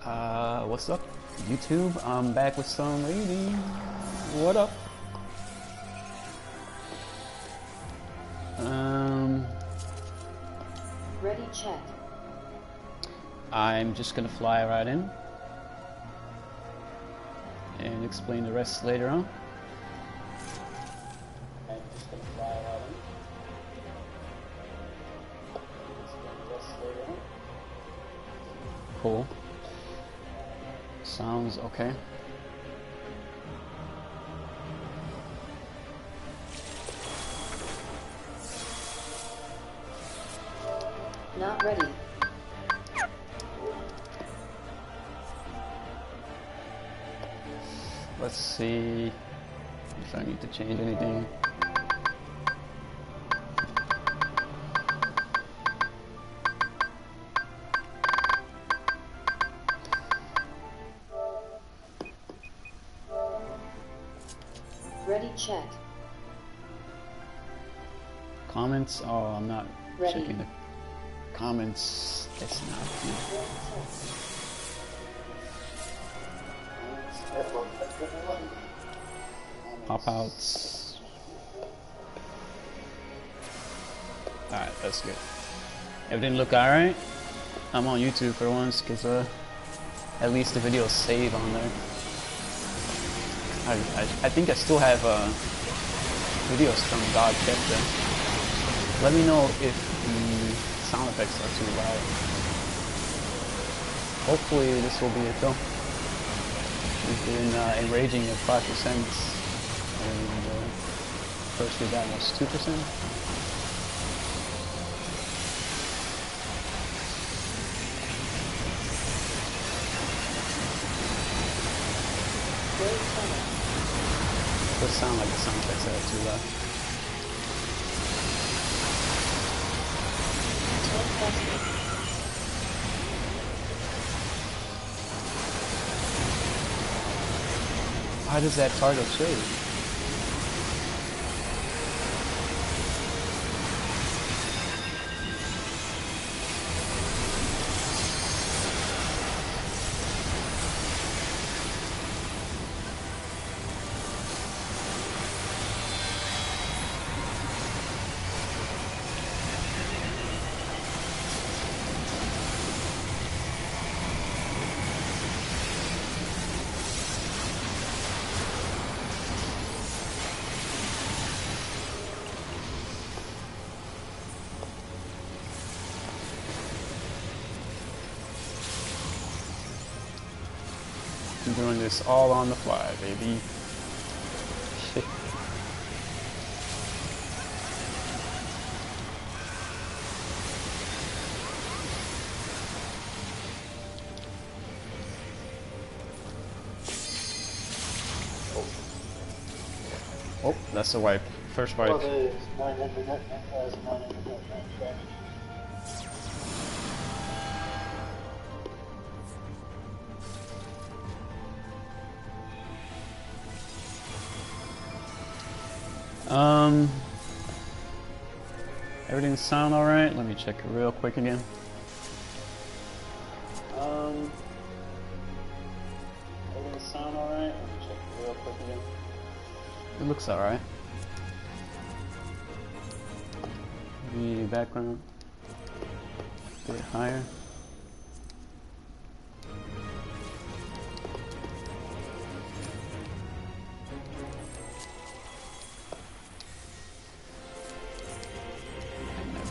What's up, YouTube? I'm back with some lady. What up? Ready, chat. I'm just gonna fly right in and explain the rest later on. Cool. Sounds okay. Not ready. Let's see if I need to change anything. Ready, chat. Comments? Oh, I'm not Ready. checking the comments. That's not good. Pop outs. Alright, that's good. Everything look alright? I'm on YouTube for once because at least the videos save on there. I think I still have videos from God kept them. Let me know if the sound effects are too loud. Hopefully this will be it though. We've been enraging at 5% and first we got almost 2%. Does sound like the sound effects are too loud. How does that target shade? I'm doing this all on the fly, baby. Shit. Oh, that's a wipe. First wipe. Everything sound alright? Let me check it real quick again. Everything sound alright? Let me check it real quick again. It looks alright. The background a bit higher.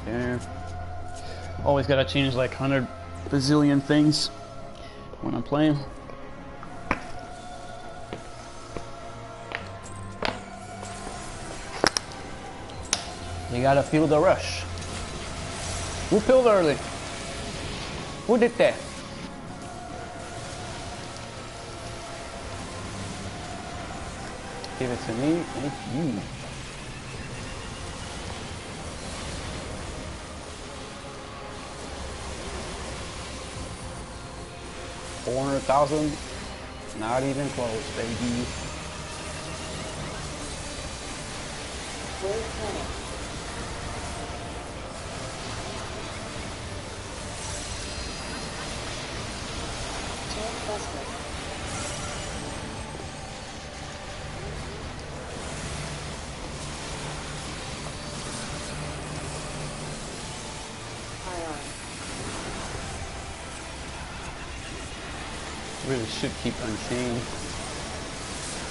There. Always gotta change like 100 bazillion things when I'm playing. You gotta feel the rush. Who peeled early? Who did that? Give it to me, thank you. $400,000, not even close, baby. faster. Ion. Really should keep Unchained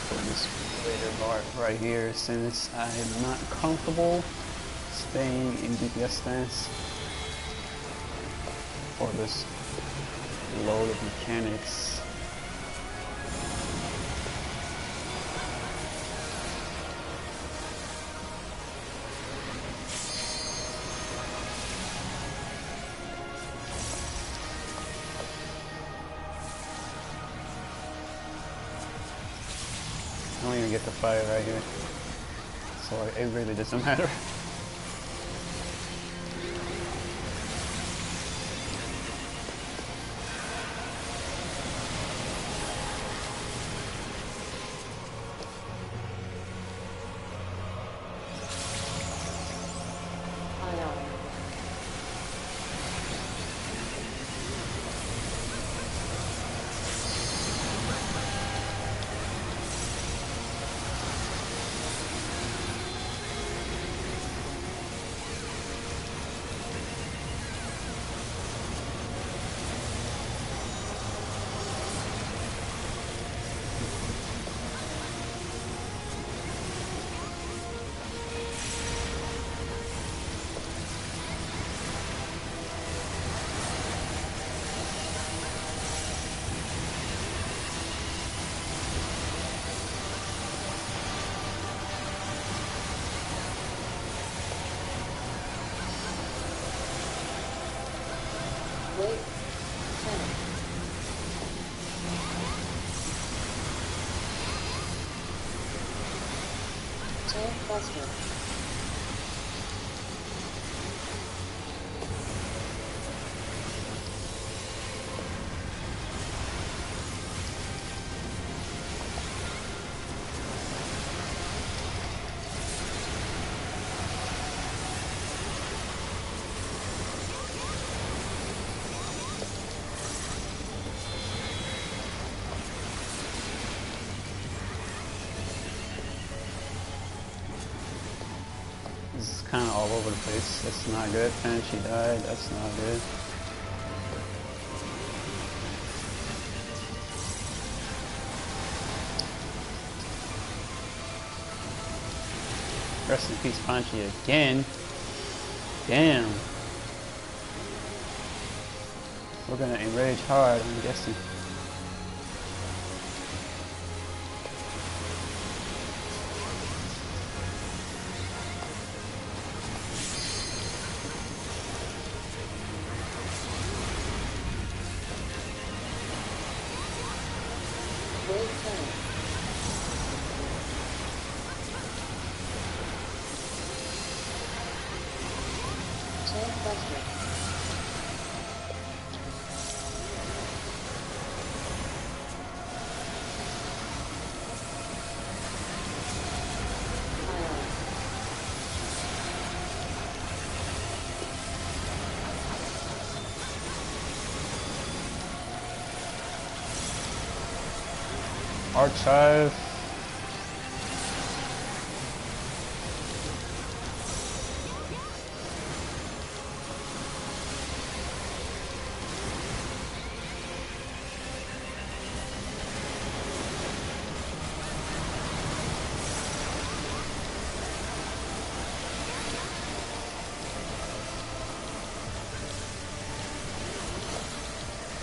for this later part right here, since I'm not comfortable staying in DPS stance for this load of mechanics. I don't even get the fire right here, so it really doesn't matter. Ion. Wait. 10. 10 faster. This is kind of all over the place. That's not good. And she died. That's not good. Rest in peace, Panchi again. Damn. We're gonna enrage hard, I'm guessing. Wait 10. 10 faster. Ion. Archive.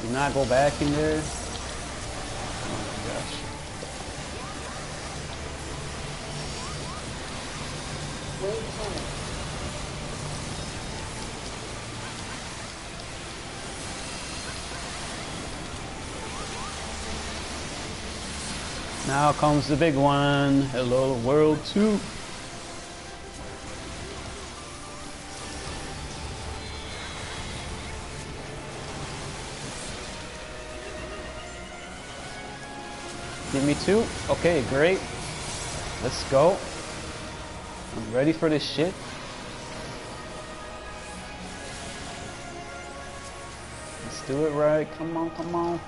Do not go back in there. Oh my gosh. Wait 10. Now comes the big one. Hello, World 2. Give me 2. Okay, great. Let's go. I'm ready for this shit. Let's do it right. Come on, come on.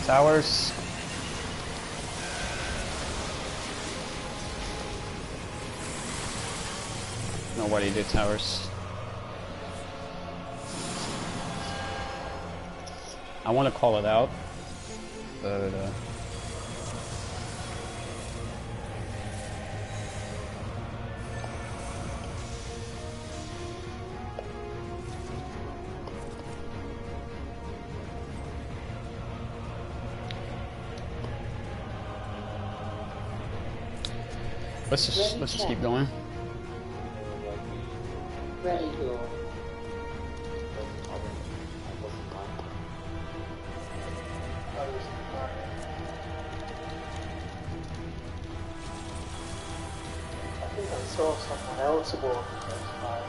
Towers. Nobody did towers. I want to call it out, but let's just keep going. Ready. I think I saw someone else walking this time.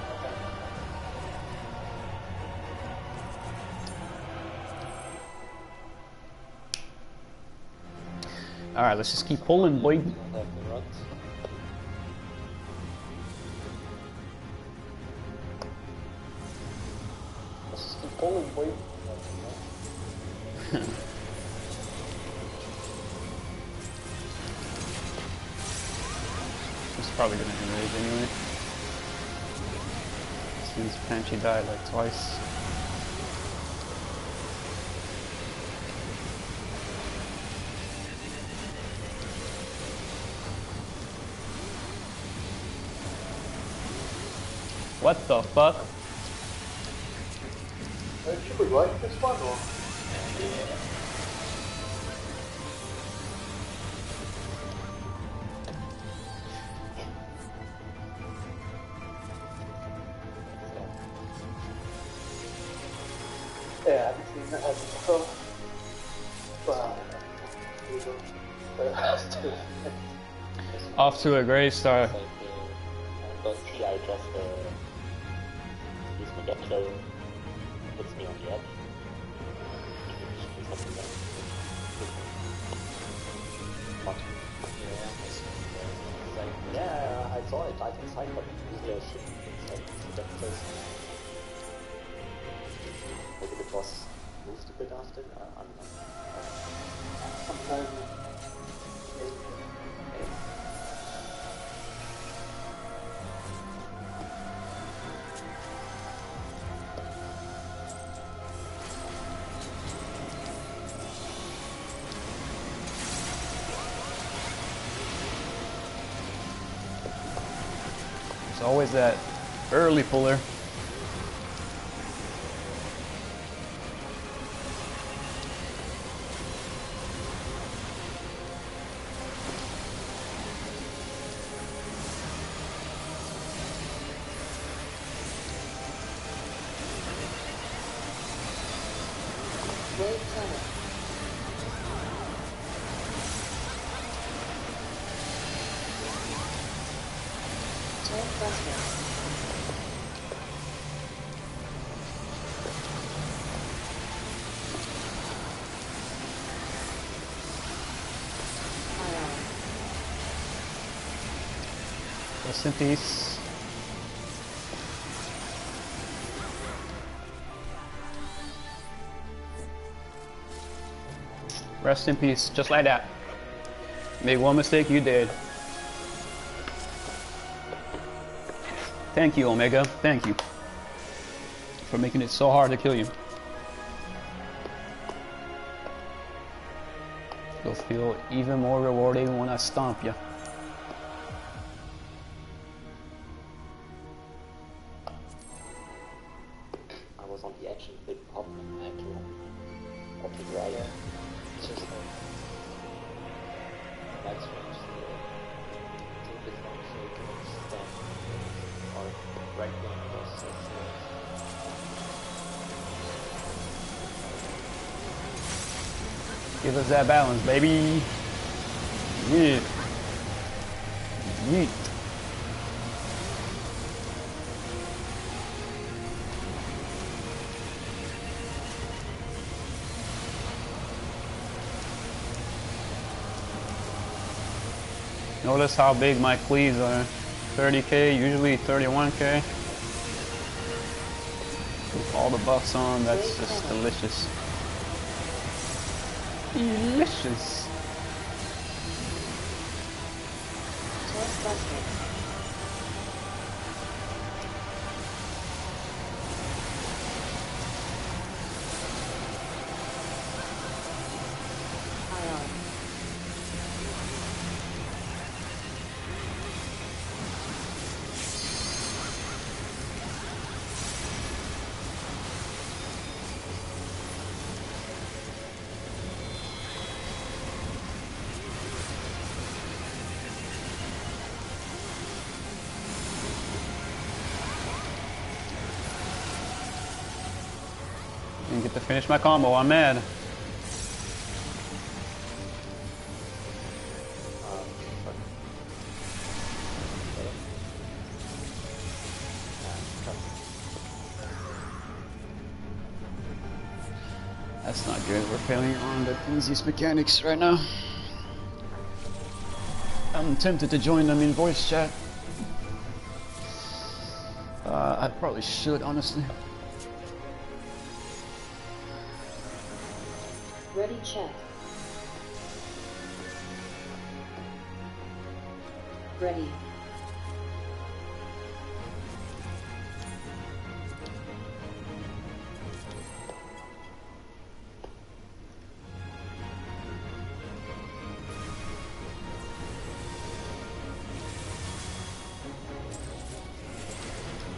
All right, let's just keep pulling, boy. It's probably gonna enrage anyway. Since Panchi died like twice. What the fuck? Should we like this one or? Yeah, I haven't seen that ever before. Well, Off to a great start. Don't see, I just use my get kill, puts me on the edge. Something like yeah, I saw it, I can side, but usually I should get close. Maybe the boss moved a bit after, I'm not. sometimes There's always that early puller. Wave 10. Tank buster. Ion. Rest in peace. Rest in peace, just like that. Made one mistake, you did. Thank you, Omega. Thank you for making it so hard to kill you. It'll feel even more rewarding when I stomp you. I was on the edge and didn't pop and I had to pop it right. It's just like that's range to the long so you can stand or right when it was Give us that balance, baby. Yeah. Yeet. Notice how big my cleaves are. 30k, usually 31k. With all the buffs on, that's just delicious. Delicious. Tank busted. Ion. Didn't get to finish my combo. I'm mad. That's not good. We're failing on the easiest mechanics right now. I'm tempted to join them in voice chat. I probably should, honestly. Ready check. Ready.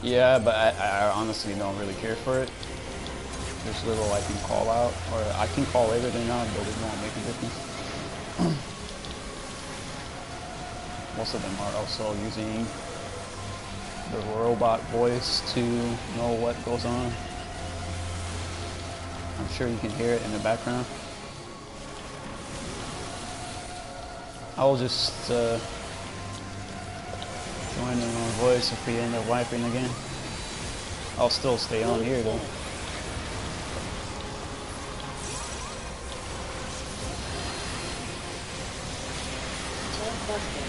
Yeah, but I honestly don't really care for it. There's little I can call out, or I can call everything out, but it won't make a difference. Most of them are also using the robot voice to know what goes on. I'm sure you can hear it in the background. I will just join them on voice if we end up wiping again. I'll still stay on here though. Tank busted.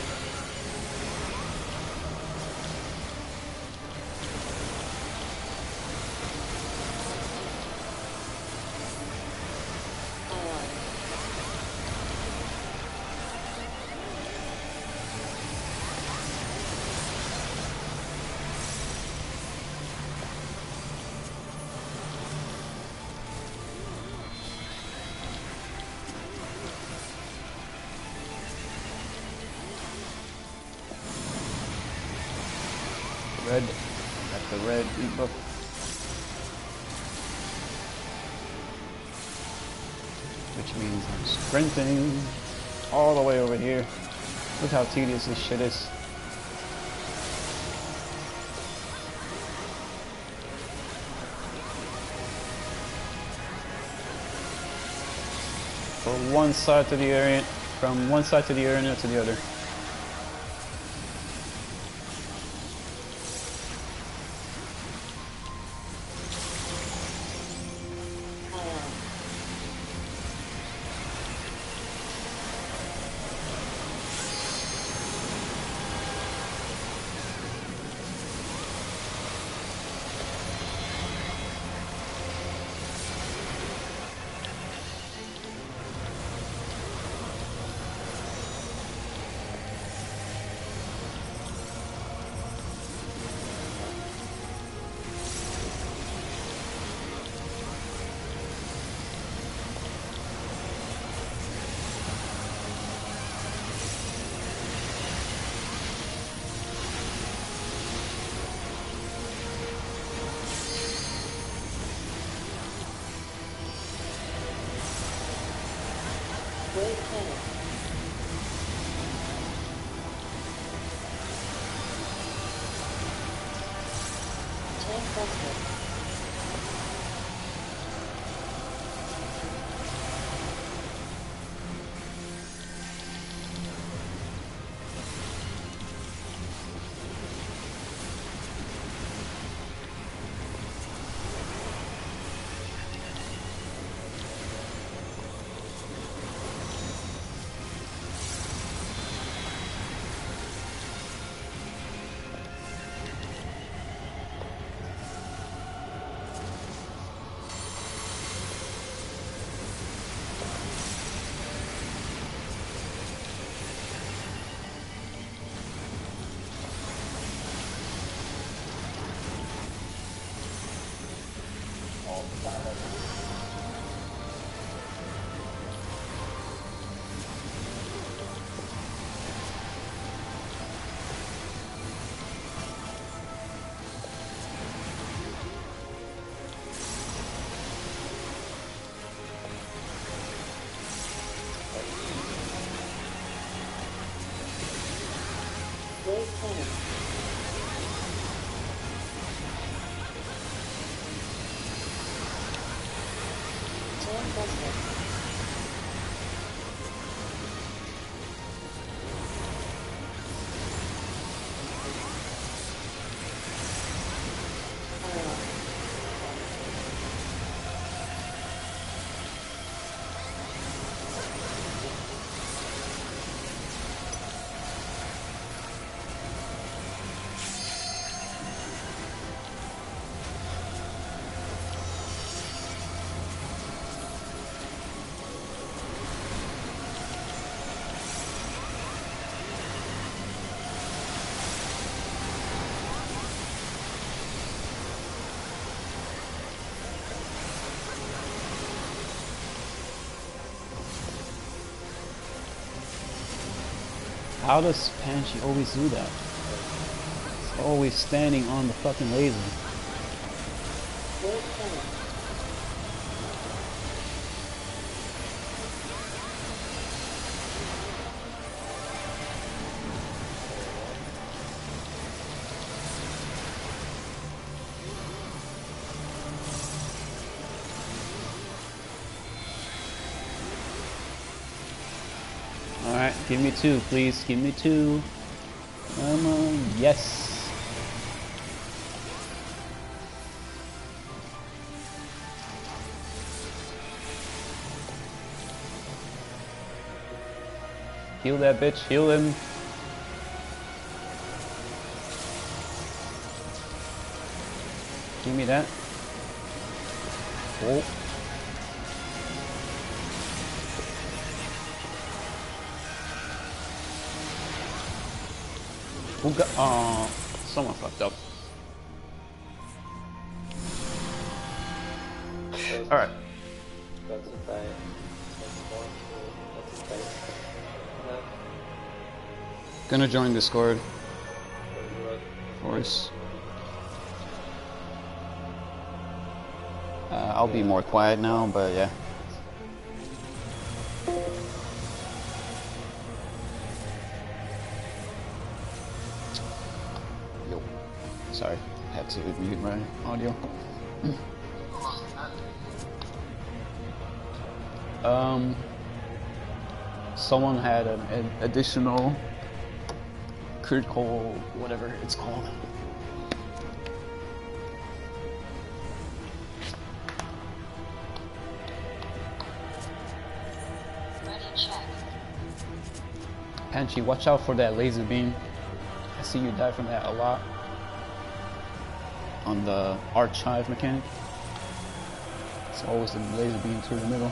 Ion. Red, got the red debuff. Which means I'm strengthening all the way over here. Look how tedious this shit is. From one side to the area, from one side to the arena to the other. Ion. Wave cannon. Tank busted. Wave cannon. Tank busted. Ion. How does Banshee always do that? It's always standing on the fucking laser. Wave cannon. Alright, give me 2, please. Give me 2. Come on, yes. Heal that bitch, heal him. Give me that. Oh. Who got, someone fucked up. Alright. That's a tie. That's a tie. Gonna join Discord. Of course. I'll be more quiet now, but yeah. Yo. Sorry, I had to mute my audio. Someone had an additional critical, whatever it's called. Ready check. Banshee, watch out for that laser beam. I see you die from that a lot. On the archive mechanic. It's always the laser beam through the middle.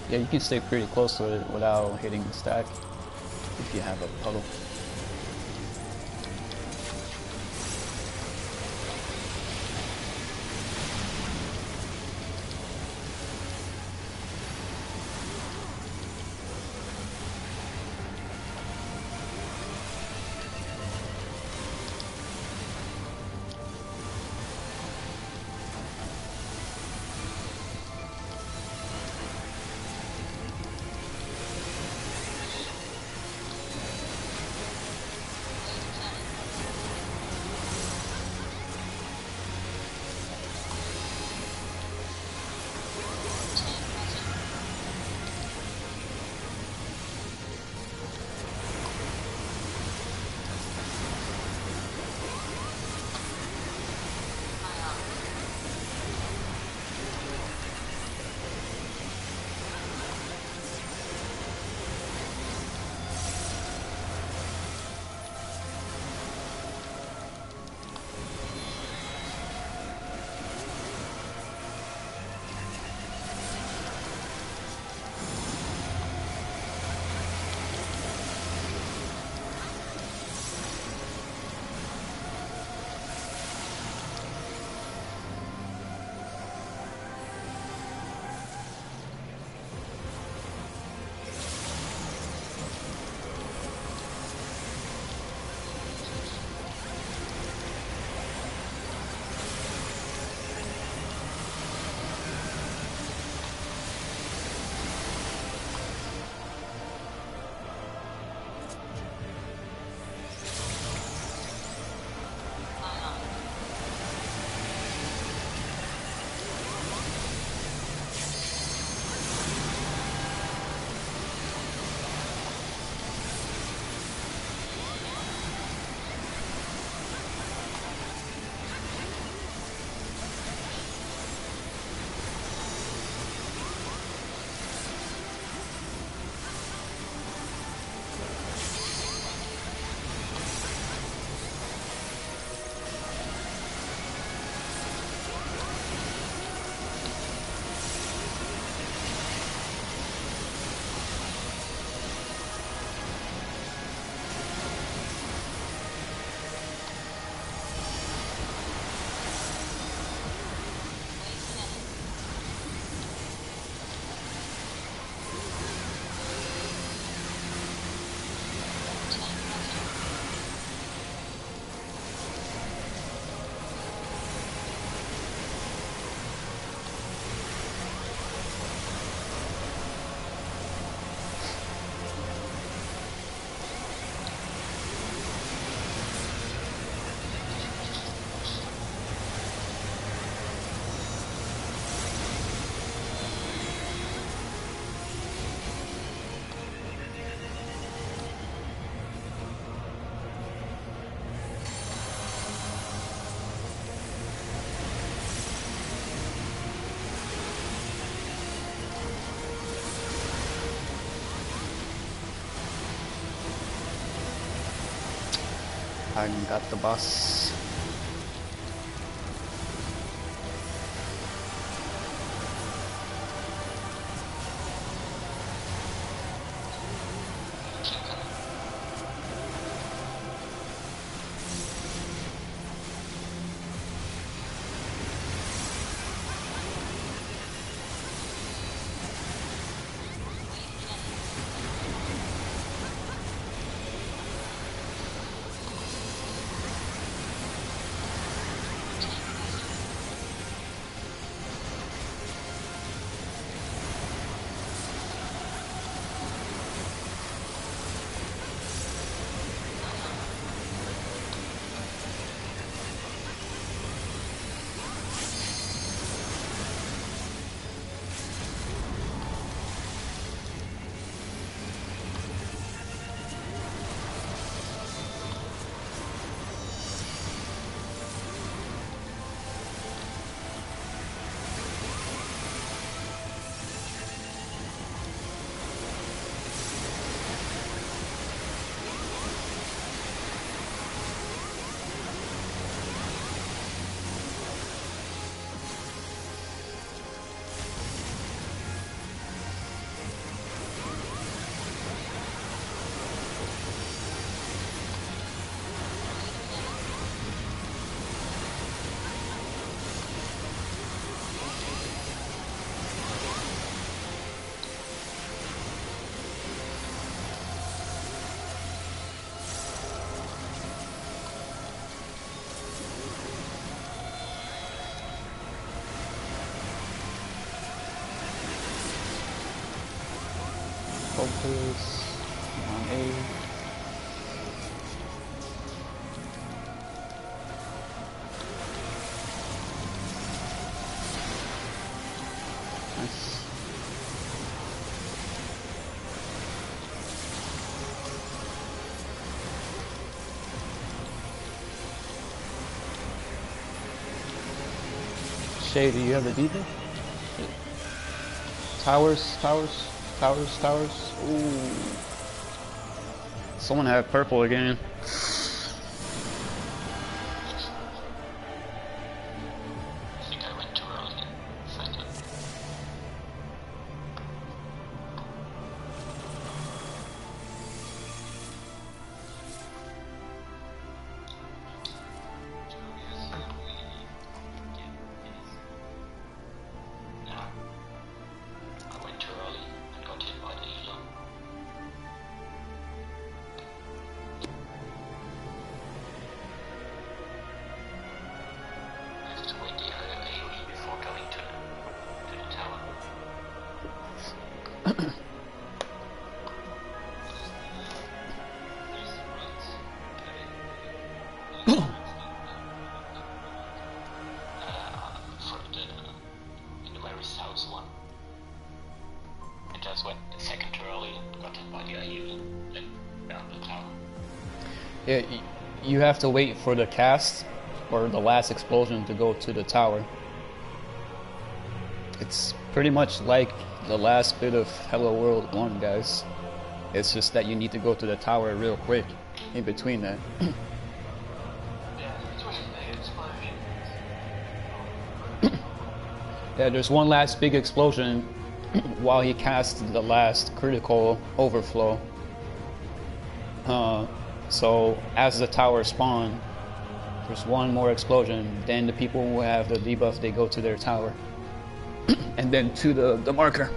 Yeah, you can stay pretty close to it without hitting the stack if you have a puddle. I got the boss. Focus on A. Nice. Shay, do you have the deeper? Towers. Ooh. Someone had purple again. I think I went too early. Second. Yeah. I went too early and got hit by the healer. I have to wait the AoE before going to the tower. For in the very south one. I just went a second too early and got hit by the AoE, then down the tower. Yeah, you have to wait for the cast or the last explosion to go to the tower. It's pretty much like the last bit of Hello World 1, guys. It's just that you need to go to the tower real quick in between that. Yeah, it's really big explosion. Yeah, there's one last big explosion while he casts the last critical overflow. So as the tower spawn, there's one more explosion, then the people who have the debuff, they go to their tower. And then to the marker.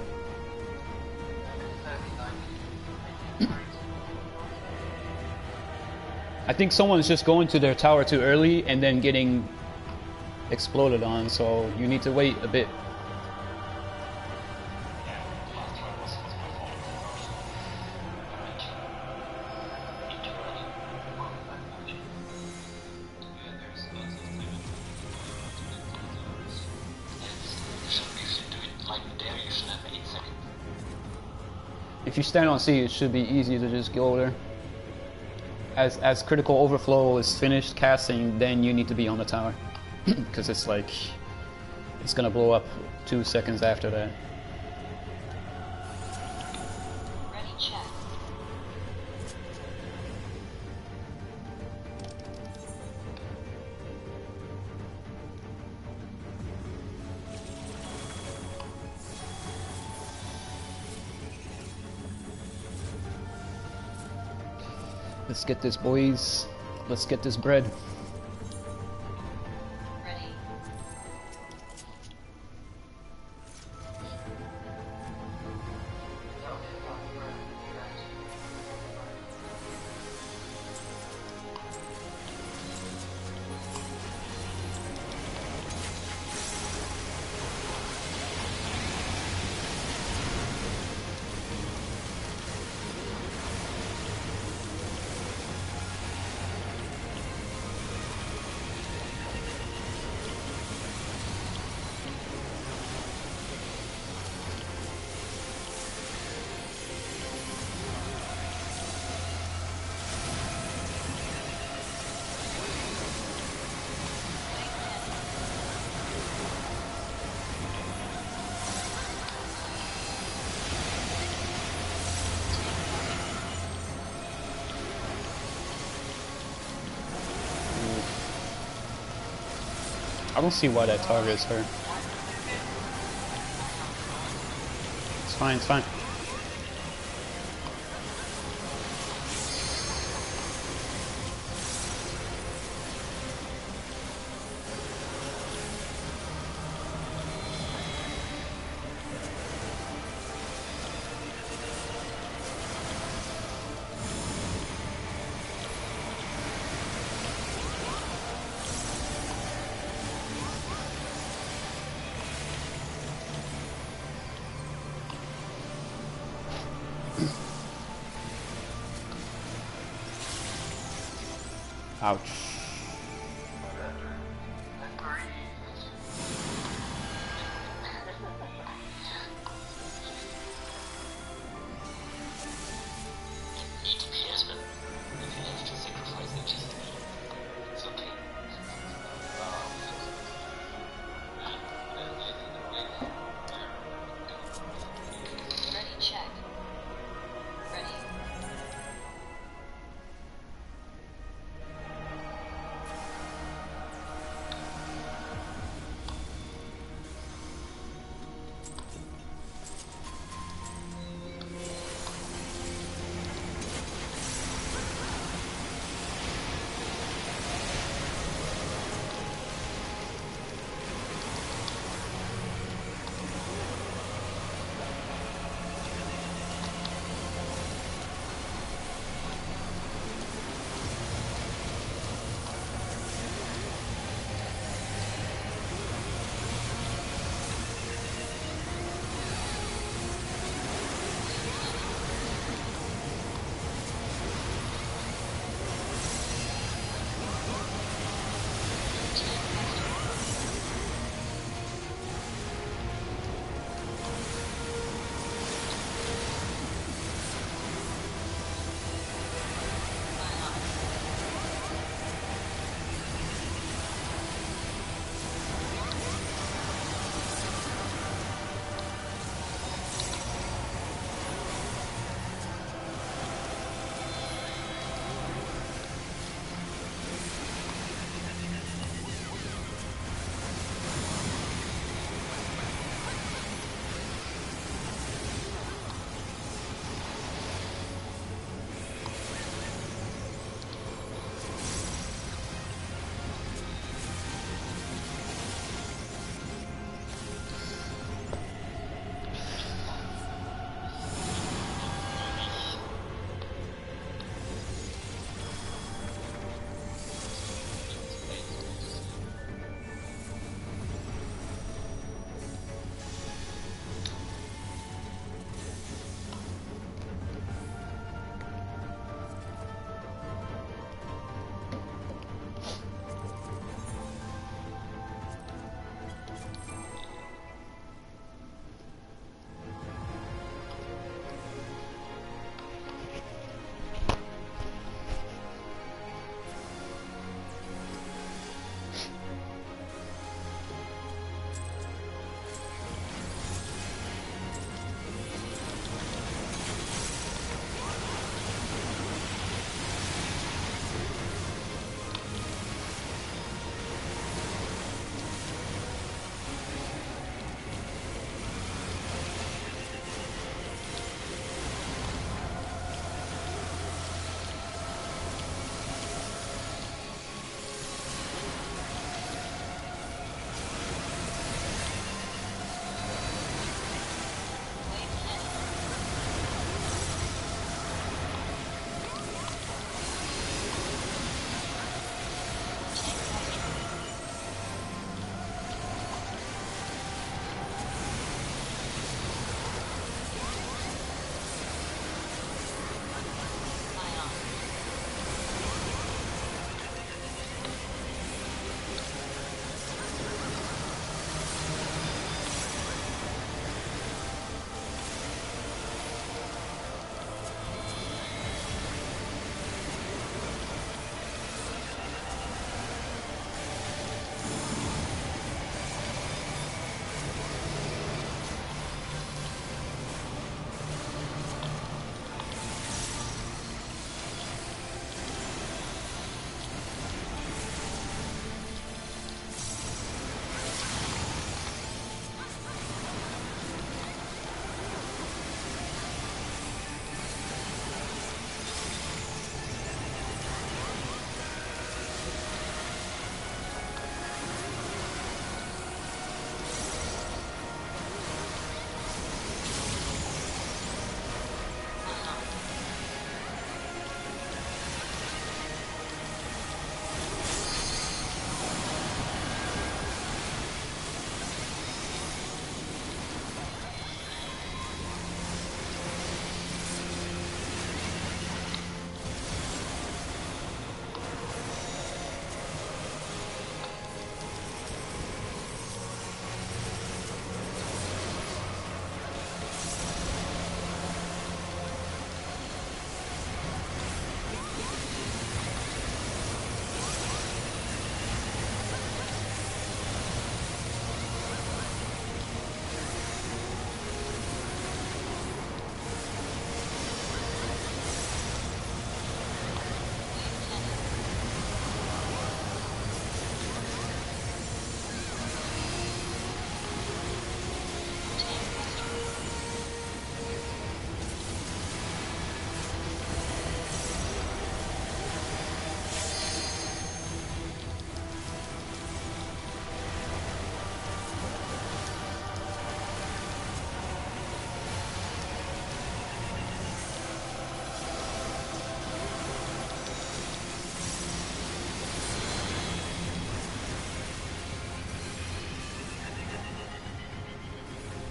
I think someone's just going to their tower too early and then getting exploded on, so you need to wait a bit. If you stand on C, it should be easy to just go there. As critical overflow is finished casting, then you need to be on the tower. Because it's like, it's gonna blow up 2 seconds after that. Ready check. Let's get this, boys. Let's get this bread. Ready. I don't see why that target is hurt. It's fine, it's fine. Ouch. Need to be here, but if you have to sacrifice it, just it's okay. Ready, check. Ready.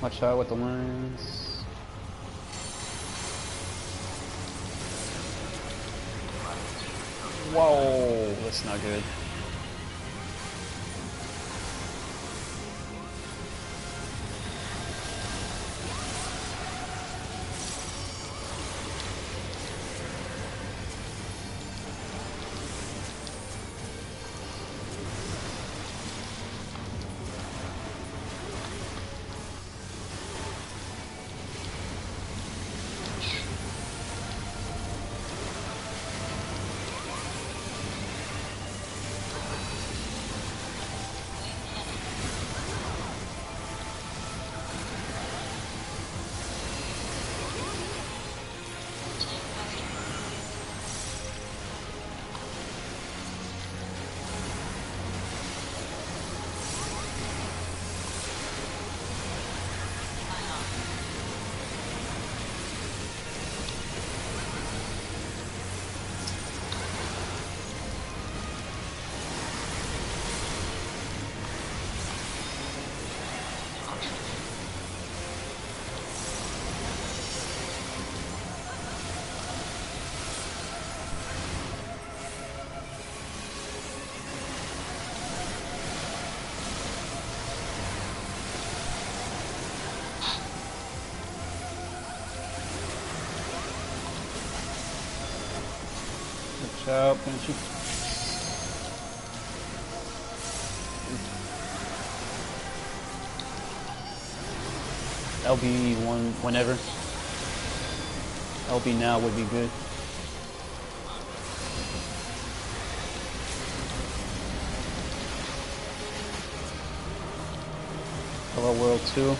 Watch out with the lines. Whoa, that's not good. Watch out, gonna shoot. LB one whenever. LB now would be good. Hello World 2.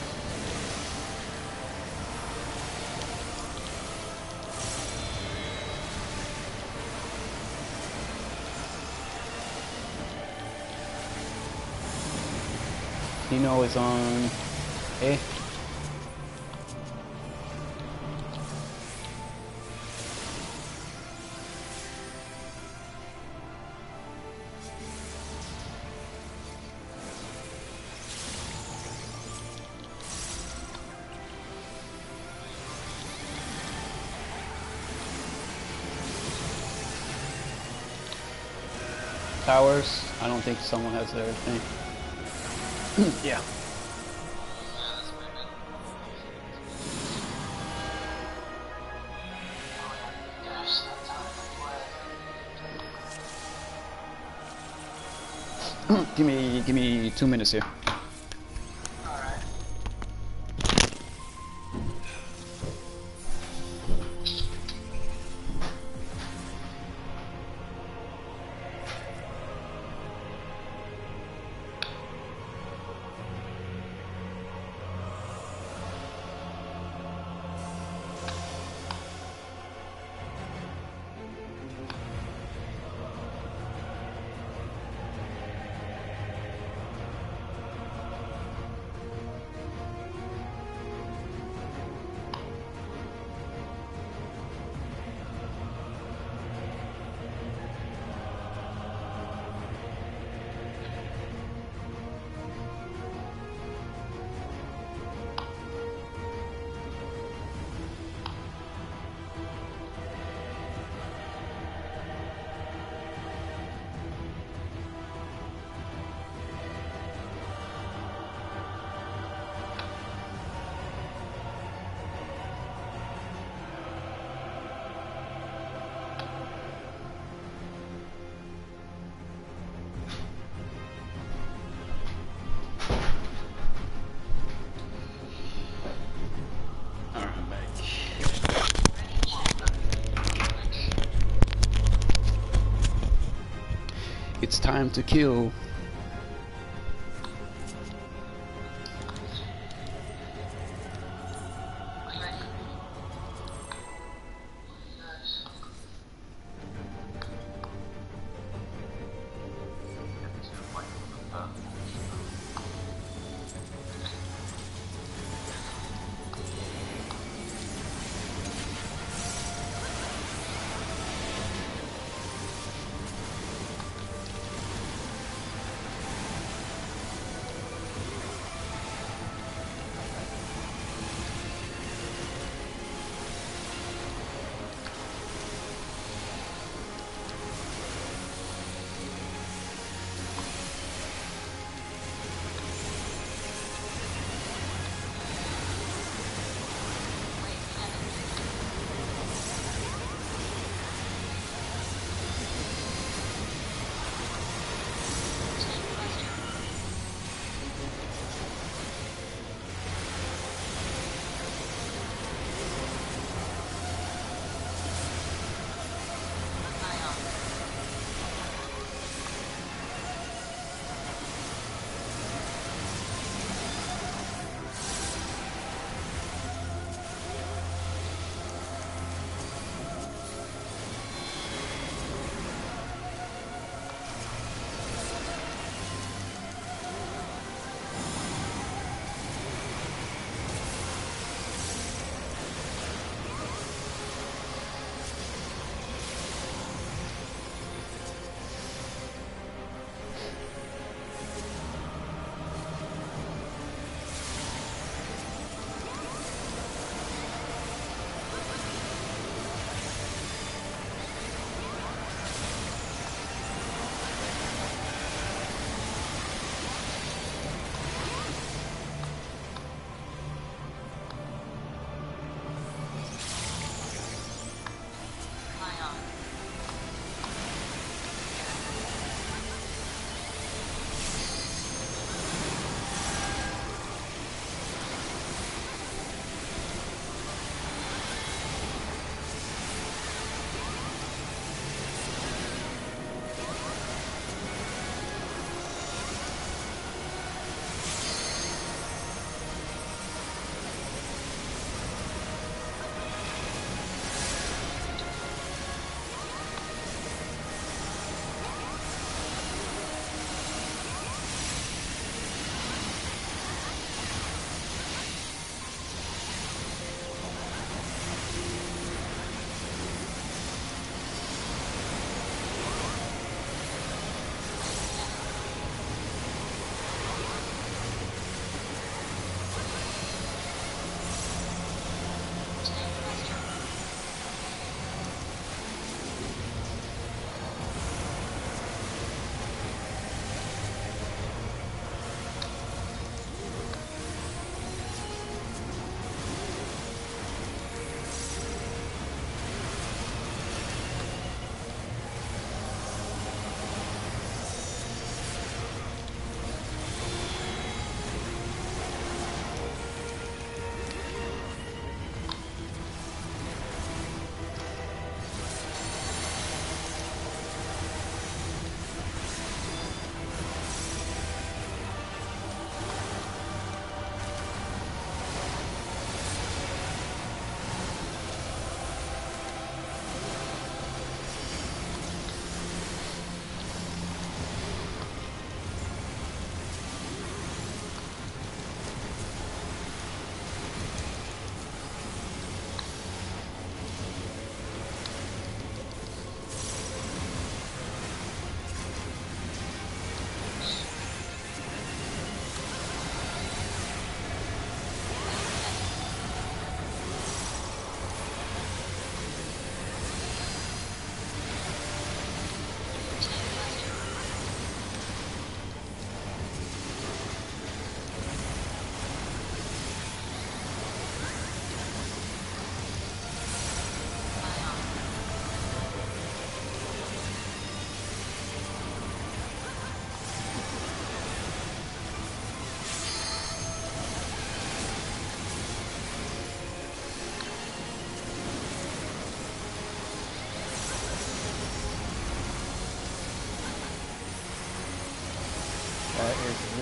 Dino is on A. Towers. I don't think someone has their thing. Yeah. Give me 2 minutes here. It's time to kill.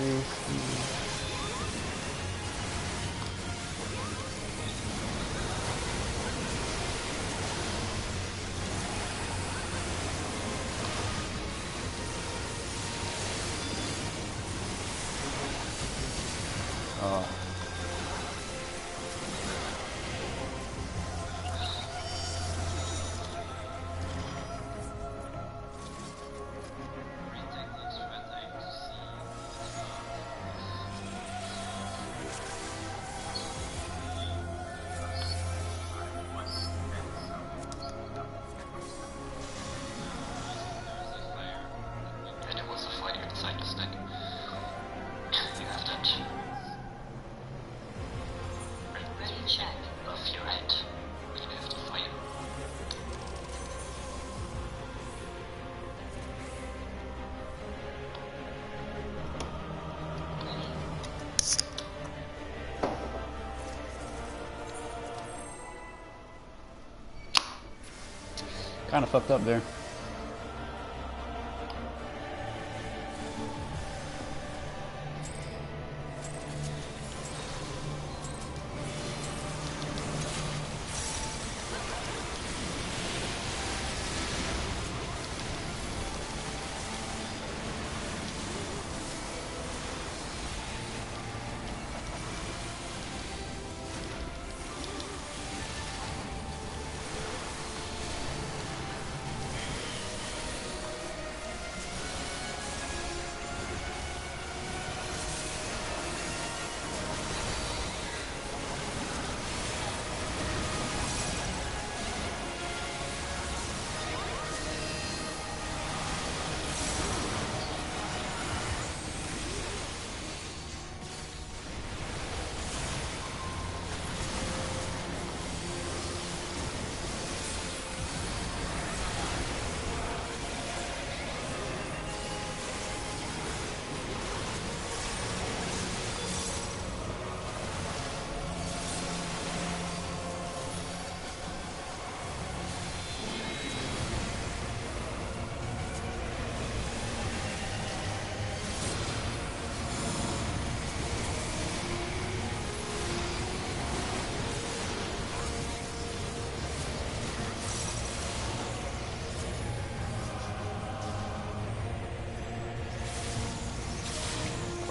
Oh. And it was a fighting inside the stack. You have that Ready, check. of your head. You have to fire. Kind of fucked up there.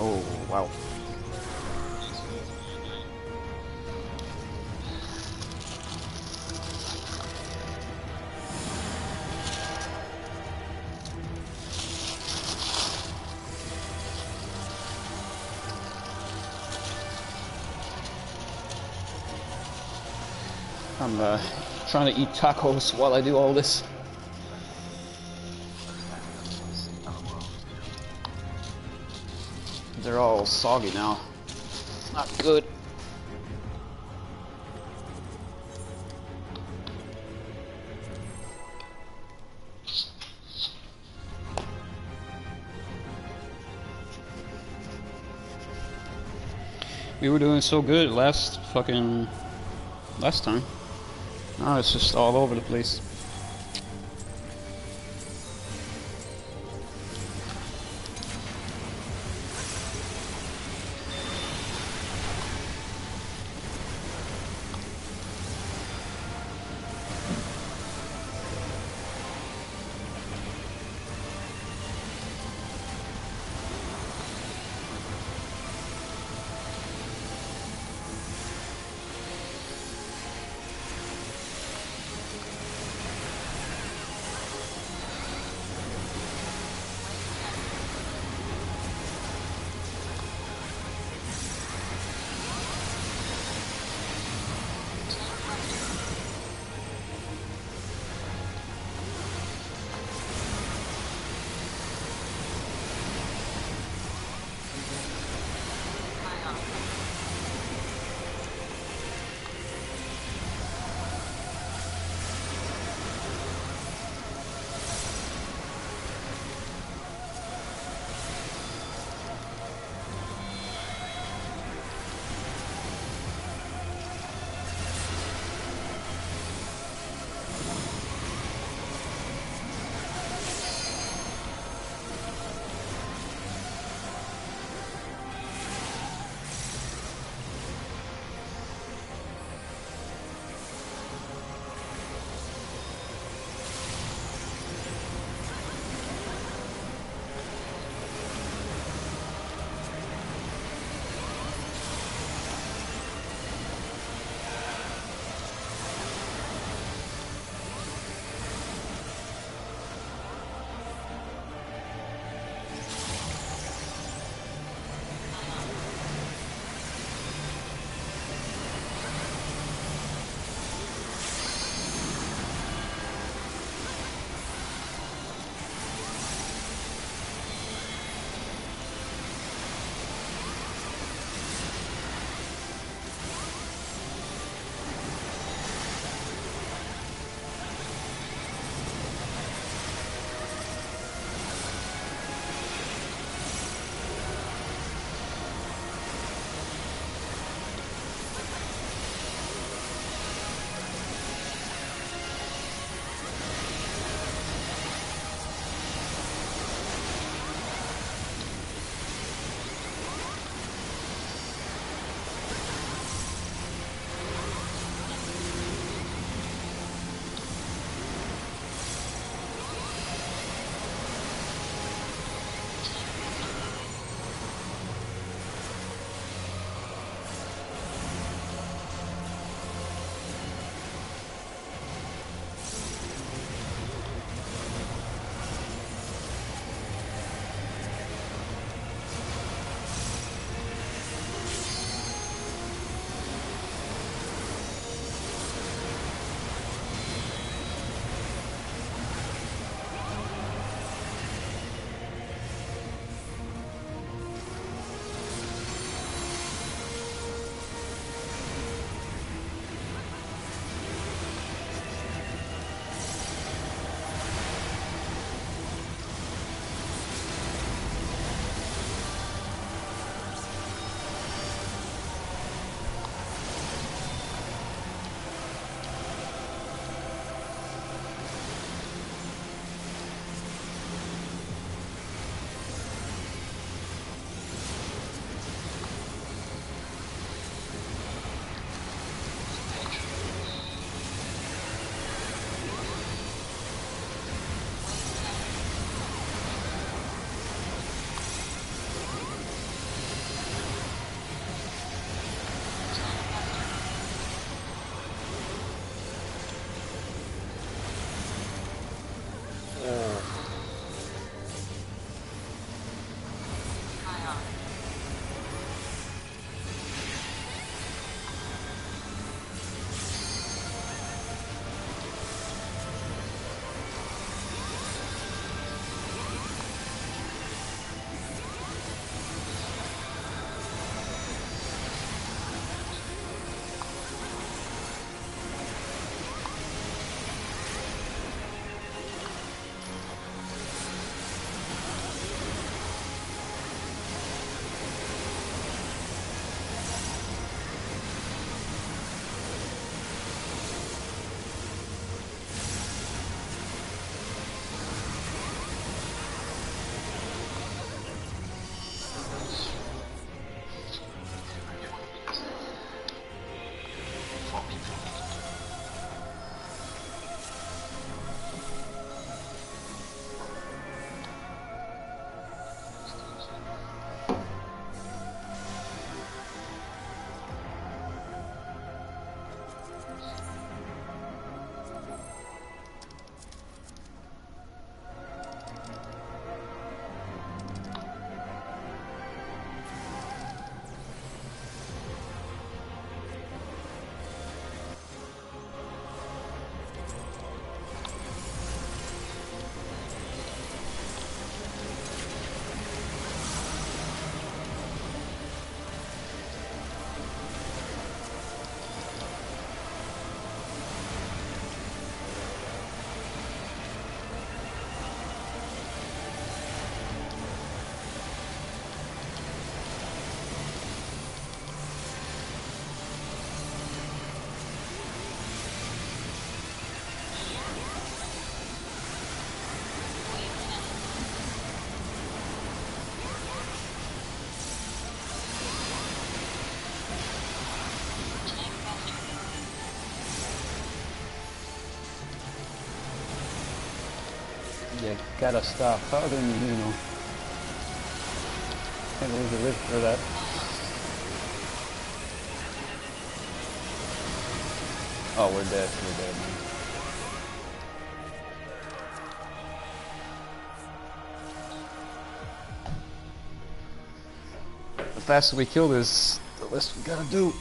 Oh, wow. I'm trying to eat tacos while I do all this. They're all soggy now. Not good. We were doing so good last time. Now it's just all over the place. You gotta stop hugging me, you know. Can't believe you lived for that. Oh, we're dead. We're dead, man. The faster we kill this, the less we gotta do.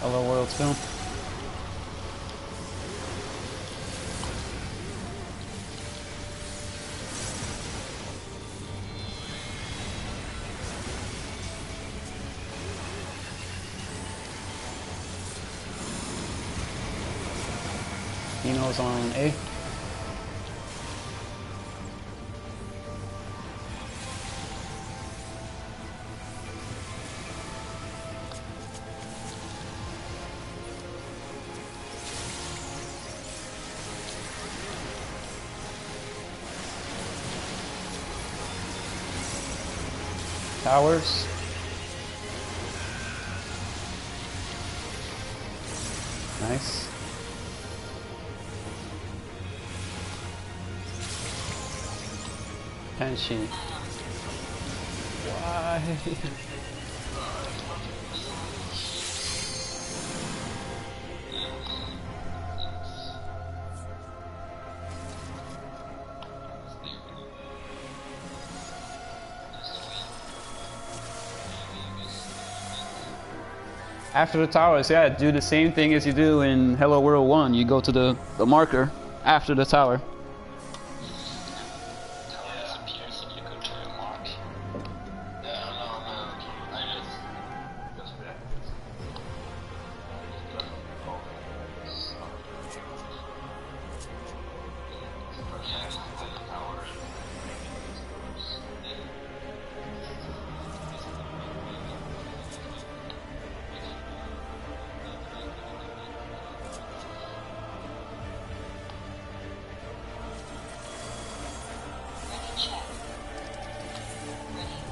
Hello World film. Dino's on A. Towers. Nice. Banshee. Why? After the towers, yeah, do the same thing as you do in Hello World 1. You go to the marker after the tower. Tower disappears and you go to a mark. Yeah, no, I just Ready, check. Ready.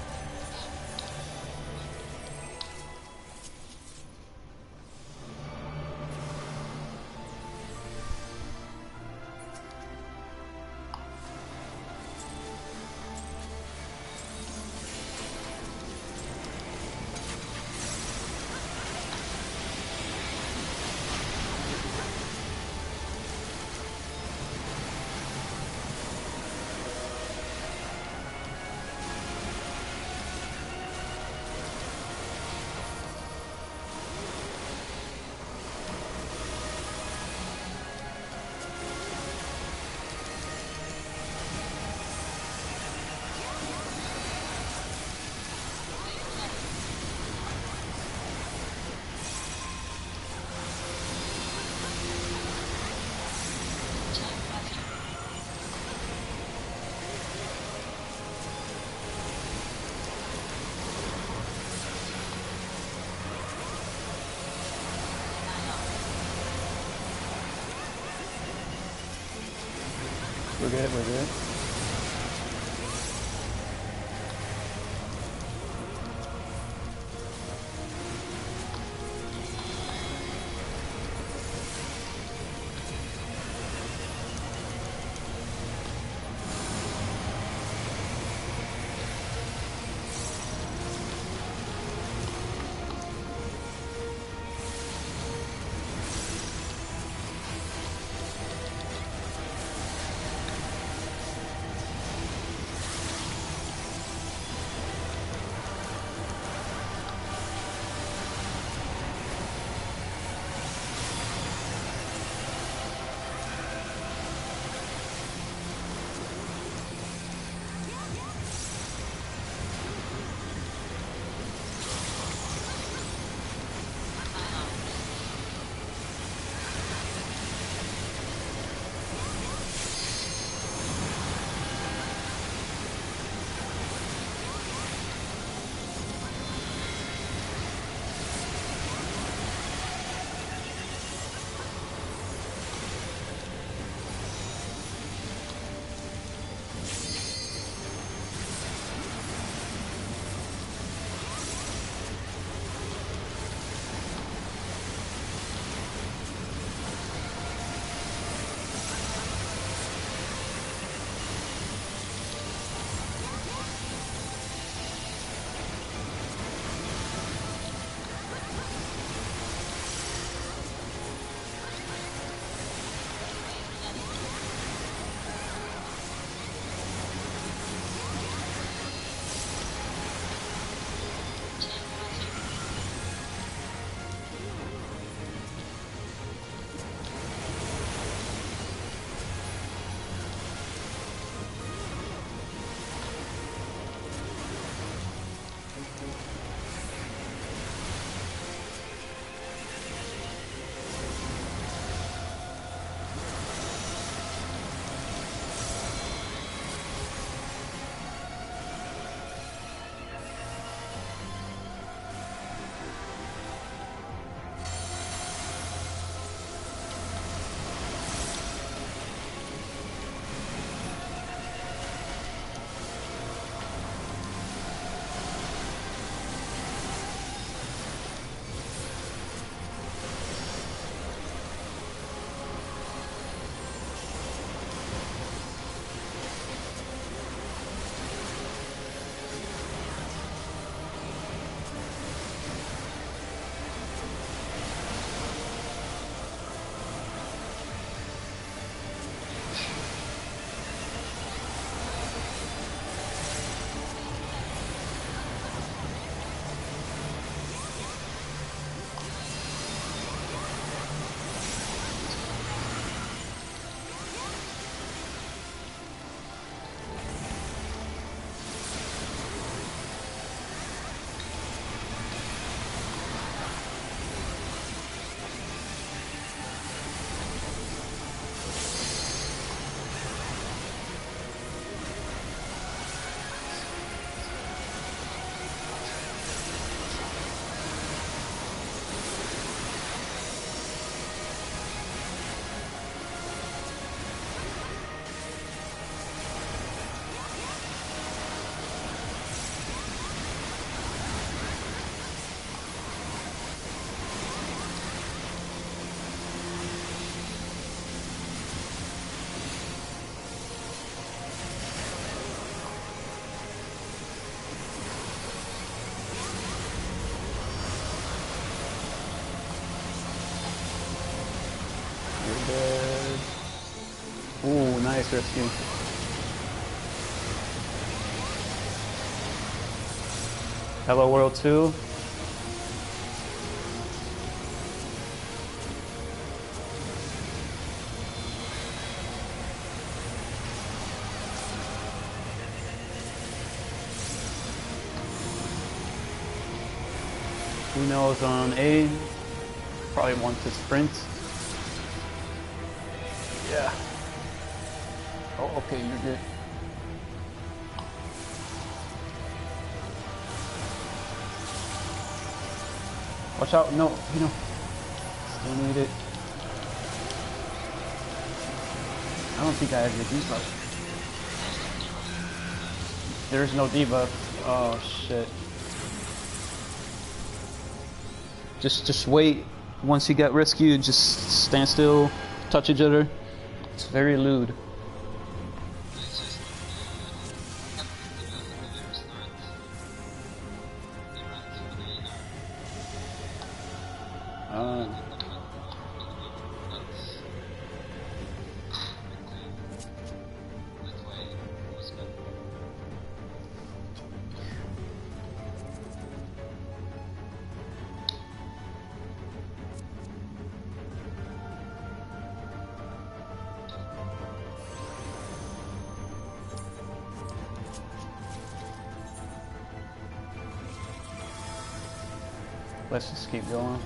We're good, we're good. You're dead. Ooh, nice rescue. Hello World 2. Who knows on A? Probably wants to sprint. Yeah. Oh, okay, you're good. Watch out, no, you know. Still need it. I don't think I have your debuff. There is no debuff. Oh shit. Just wait. Once you get rescued, just stand still, touch each other. It's very lewd. Let's just keep going.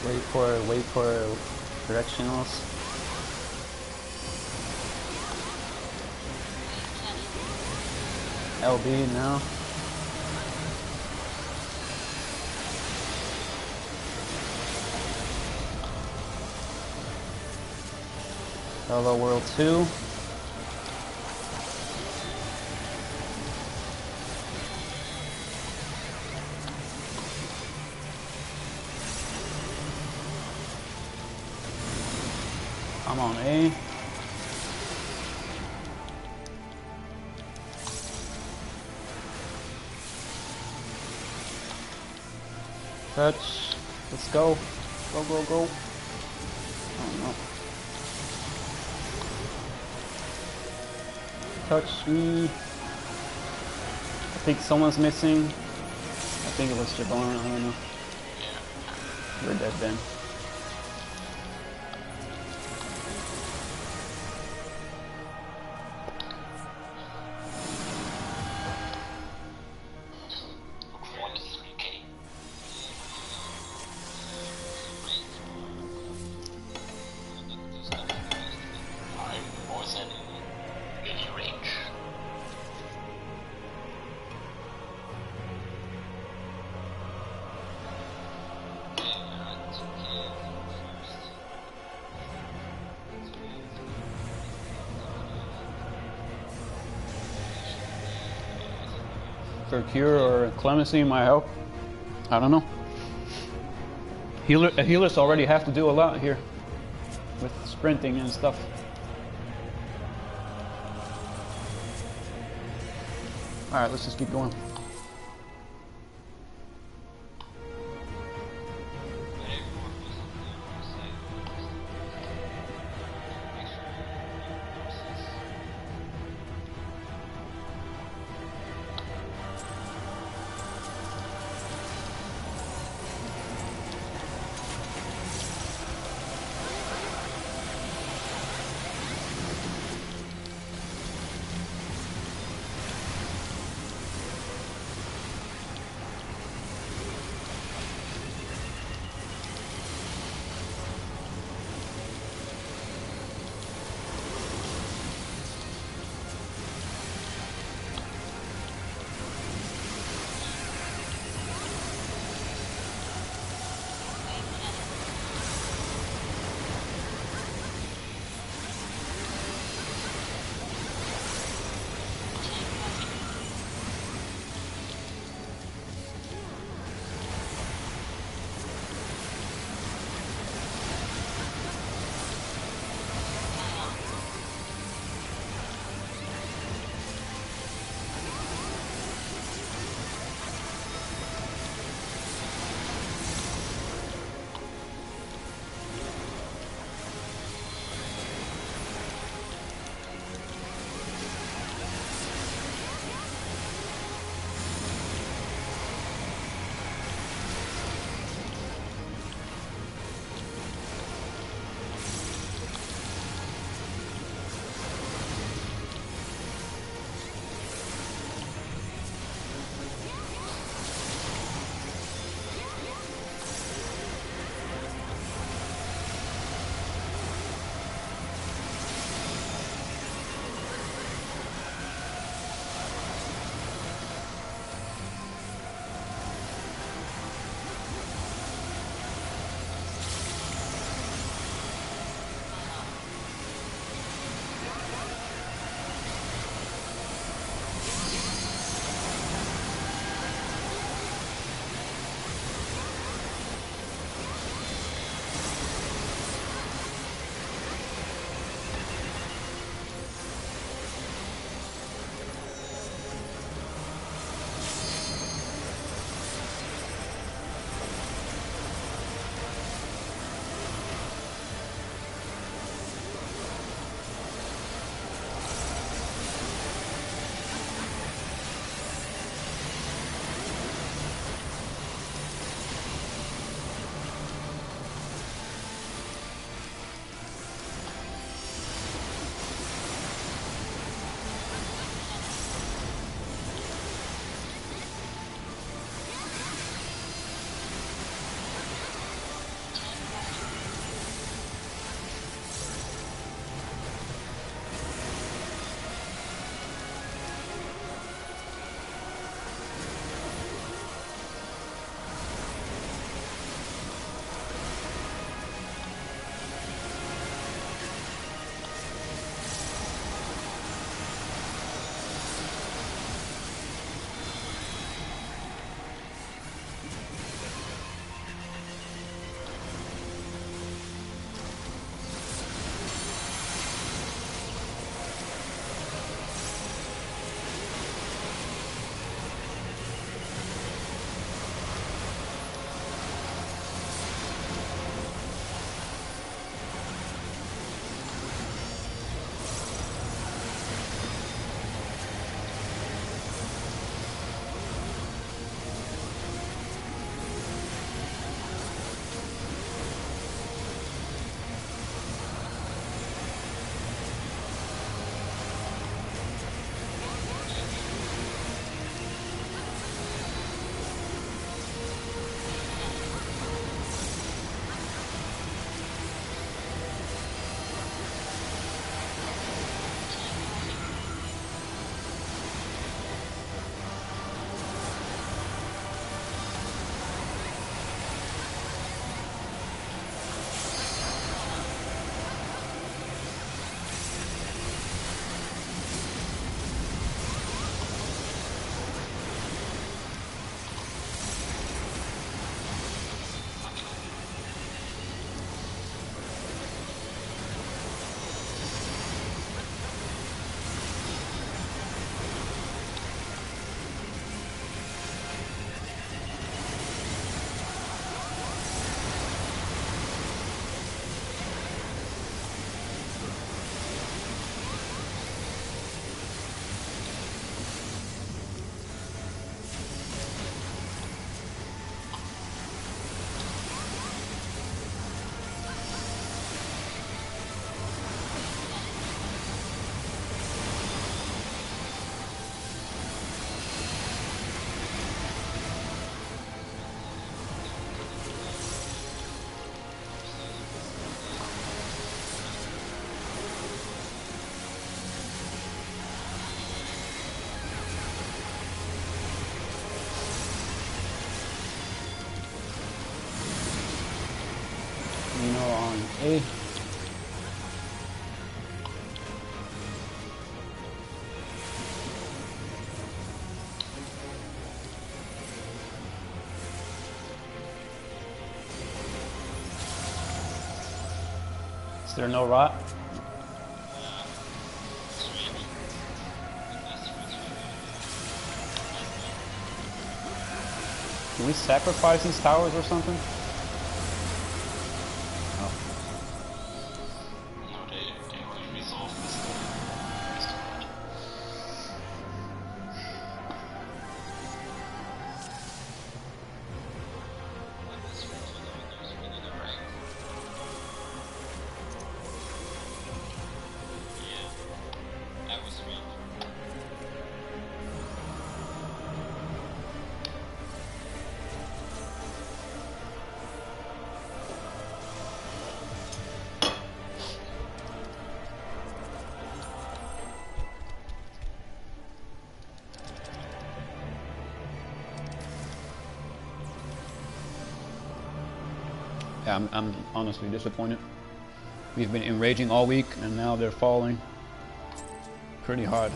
Wait for directionals. LB now. Hello World 2. I'm on A. Touch. Let's go. Go, go, go. Oh no. Touch me. I think someone's missing. I think it was Jabon, I don't know. We're dead then. For cure or clemency might help. I don't know. Healers already have to do a lot here with sprinting and stuff. Alright, let's just keep going. Nino on A. Is there no rot? Can we sacrifice these towers or something? Oh. No, they already resolved this part. That was real. Yeah, I'm honestly disappointed. We've been enraging all week, and now they're falling pretty hard.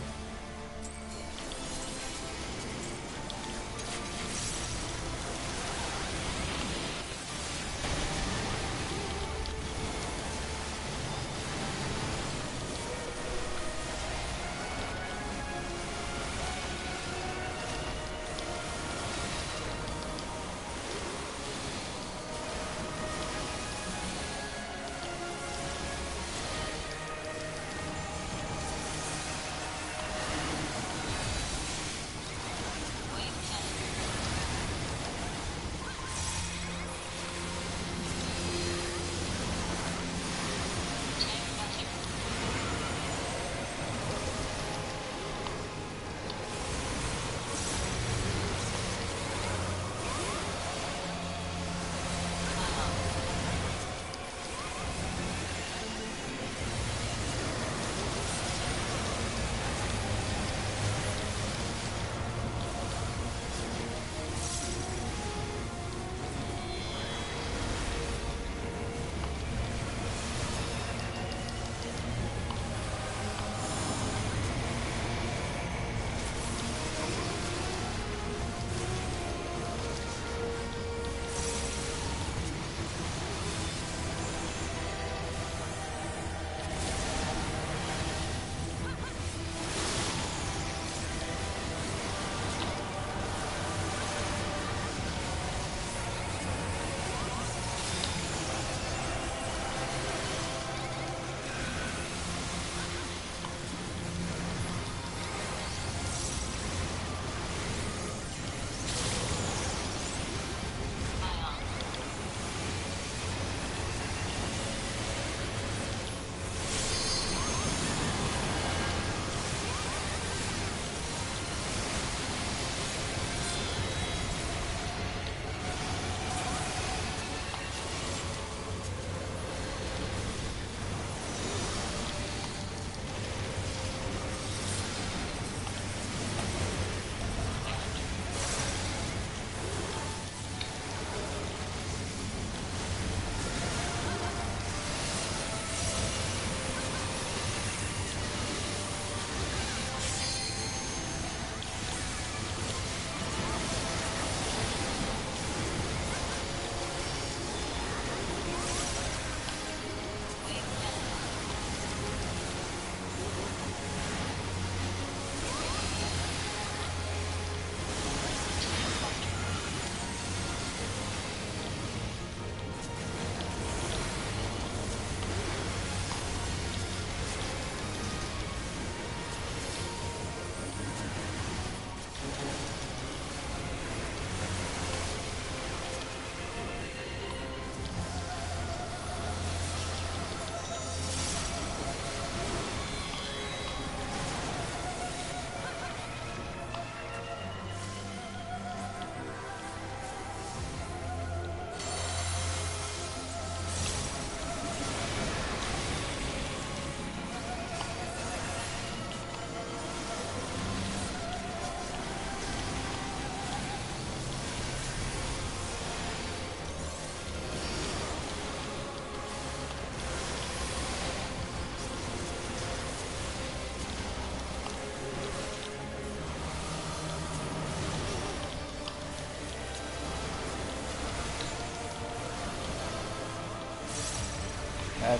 Catch.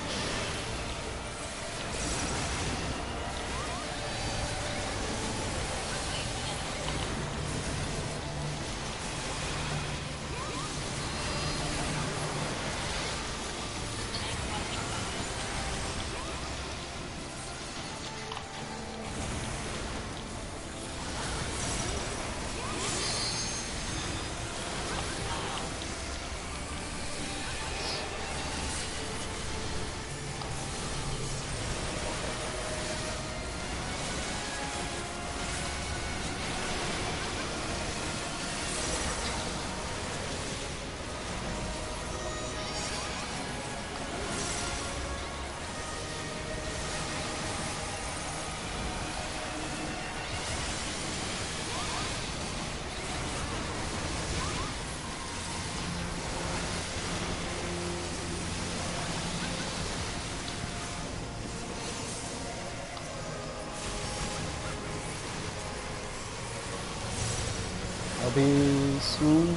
I'll be soon.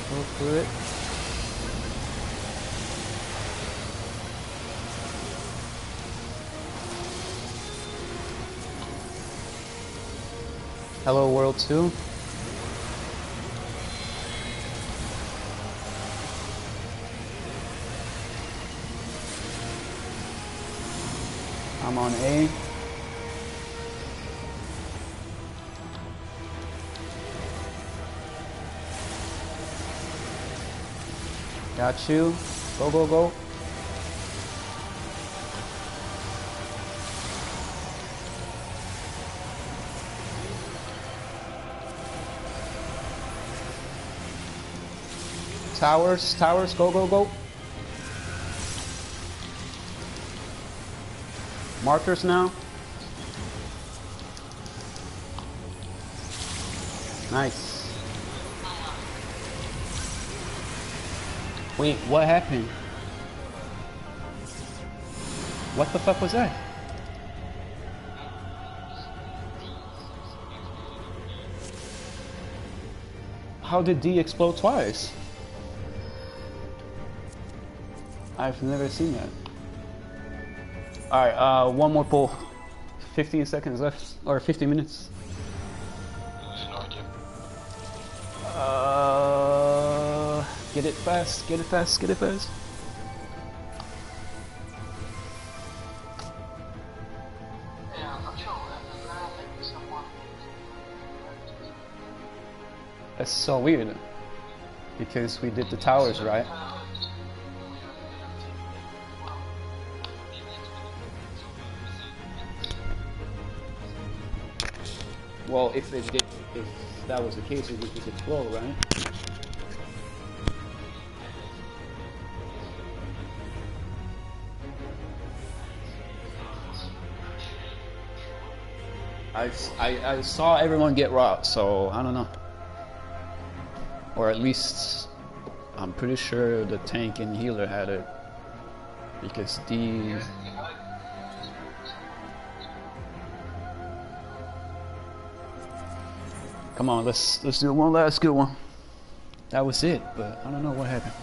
Go for it. Hello World 2. I'm on A. Got you. Go, go, go. Towers, towers, go, go, go. Markers now. Nice. Wait, what happened? What the fuck was that? How did D explode twice? I've never seen that. Alright, one more pull. 15 seconds left, or 50 minutes. No idea. Get it fast, get it fast, get it fast. Yeah, I'm not sure what happened there. I think someone. That's so weird. Because we did the towers, right? Well, if that was the case, it would just flow, right? I saw everyone get robbed, so I don't know. Or at least I'm pretty sure the tank and healer had it, because D. Come on, let's do one last good one. That was it, but I don't know what happened.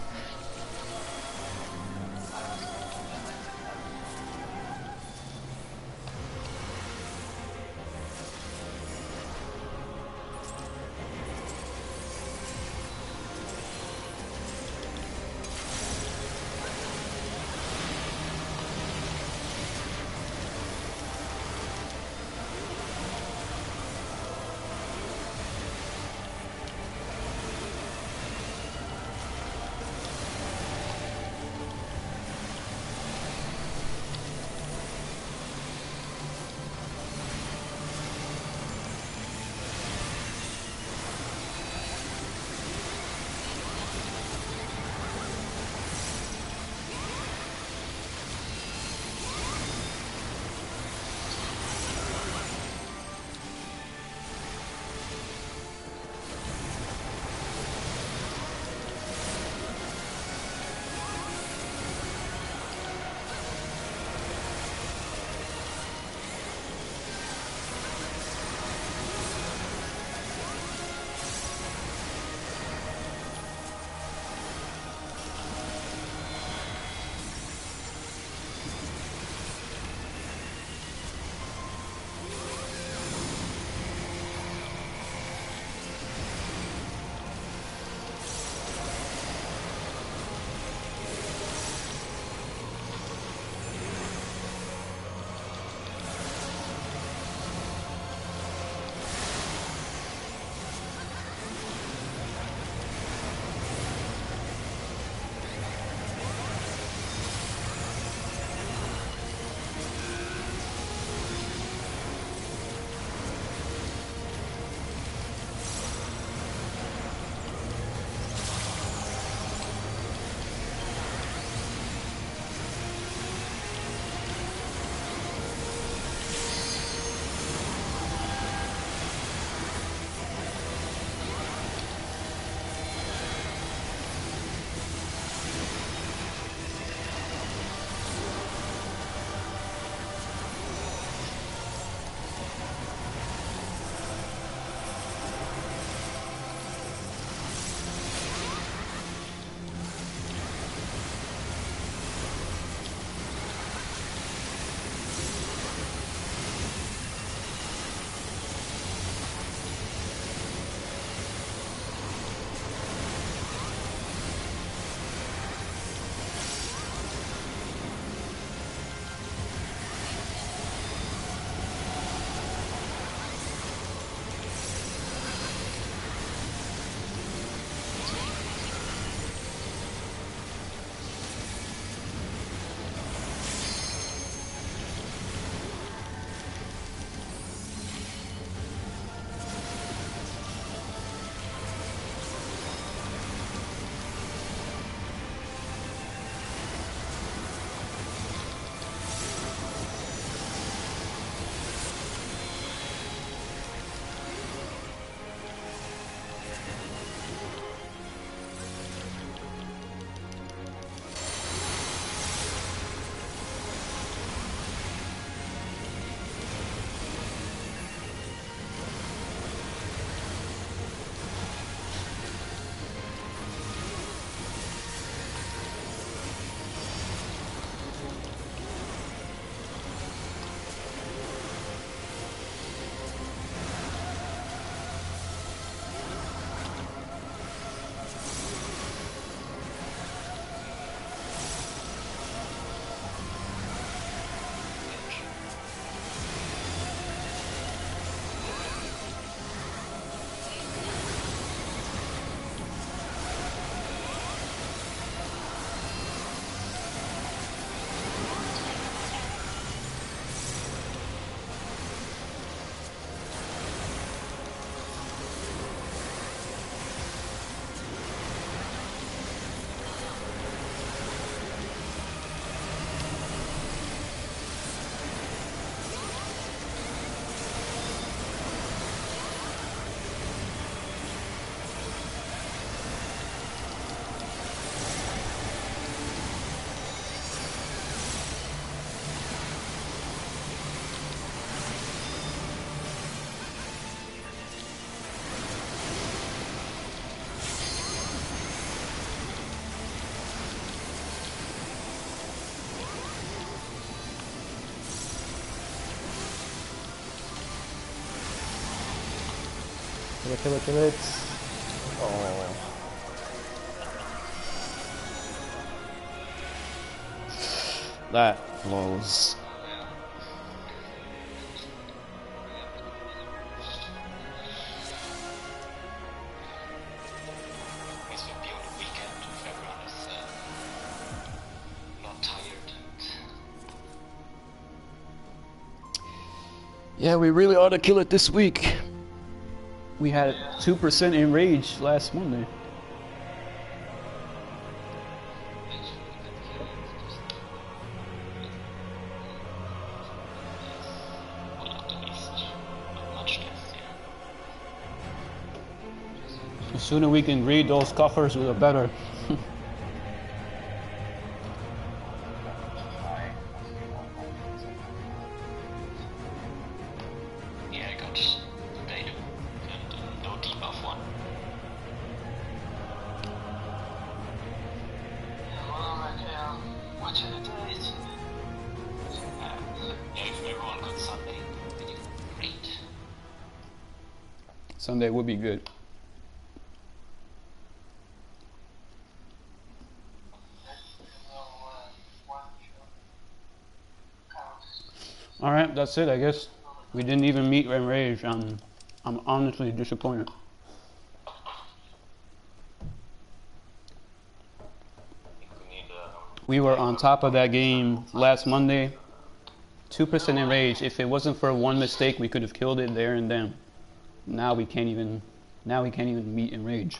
Kill it, kill it, kill it. Oh. That blows. It's been beyond the weekend if everyone is not tired. Yeah, we really ought to kill it this week. We had 2% in rage last Monday. The sooner we can read those coffers, the better. Yeah, I got the data and no debuff one. Watch it, it's Yeah, if everyone got Sunday, then you great. Sunday would be good. All right, that's it. I guess we didn't even meet Rage. I'm honestly disappointed. We were on top of that game last Monday. 2% in rage. If it wasn't for one mistake, we could have killed it there and then. Now we can't even. Now we can't even meet in rage.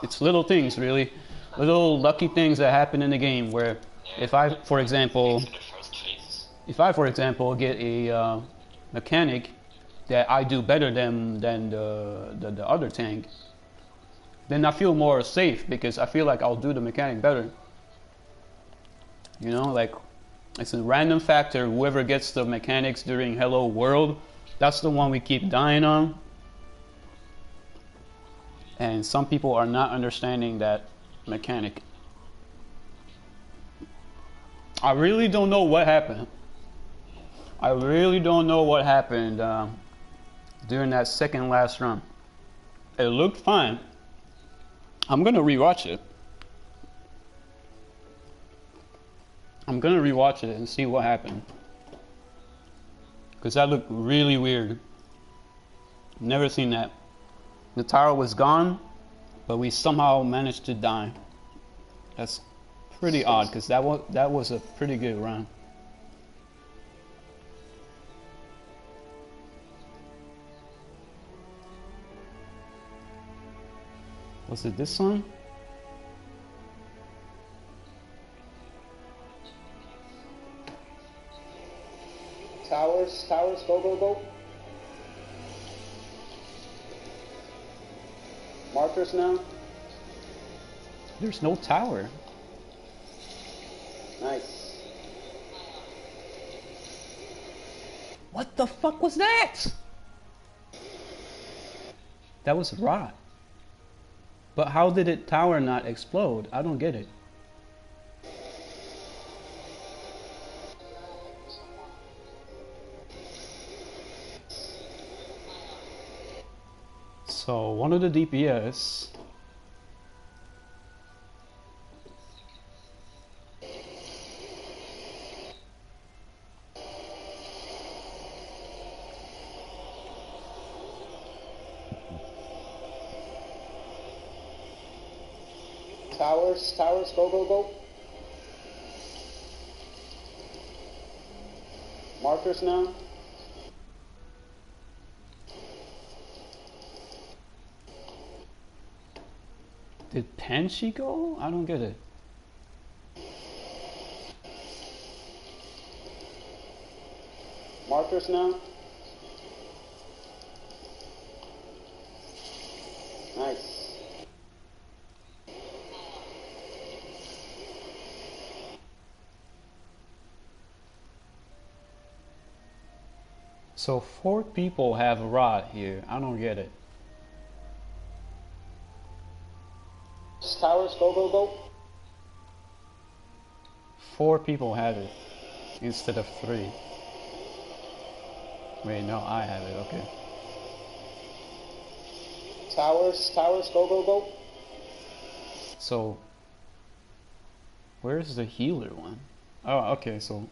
It's little things, really, little lucky things that happen in the game where, if I, for example, get a mechanic that I do better than the other tank, then I feel more safe because I feel like I'll do the mechanic better. You know, like it's a random factor. Whoever gets the mechanics during Hello World, that's the one we keep dying on. And some people are not understanding that mechanic. I really don't know what happened. I really don't know what happened during that second last run. It looked fine. I'm gonna rewatch it. I'm gonna rewatch it and see what happened. Because that looked really weird. Never seen that. The tower was gone, but we somehow managed to die. That's pretty odd, because that was a pretty good run. Was it this one? Towers, go, go, go. Markers now. There's no tower. Nice. What the fuck was that? That was rot. But how did it tower not explode? I don't get it. So one of the DPS Towers, go, go, go. Markers now. Did Panchi go? I don't get it. Markers now. Nice. So 4 people have rot here. I don't get it. Towers, go, go, go. 4 people have it instead of 3. Wait, no, I have it. Okay. Towers, go, go, go. So, where's the healer one? Oh, okay. So,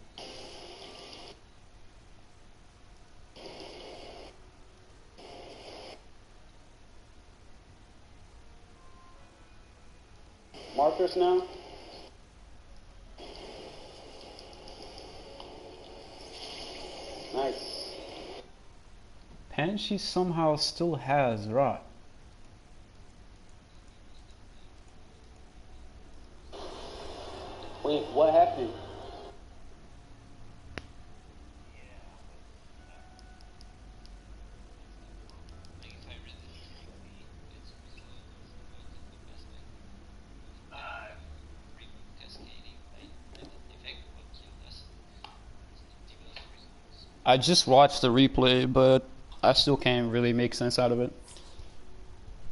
Markers now. Nice. Banshee somehow still has rot. Wait, what happened? I just watched the replay, but I still can't really make sense out of it.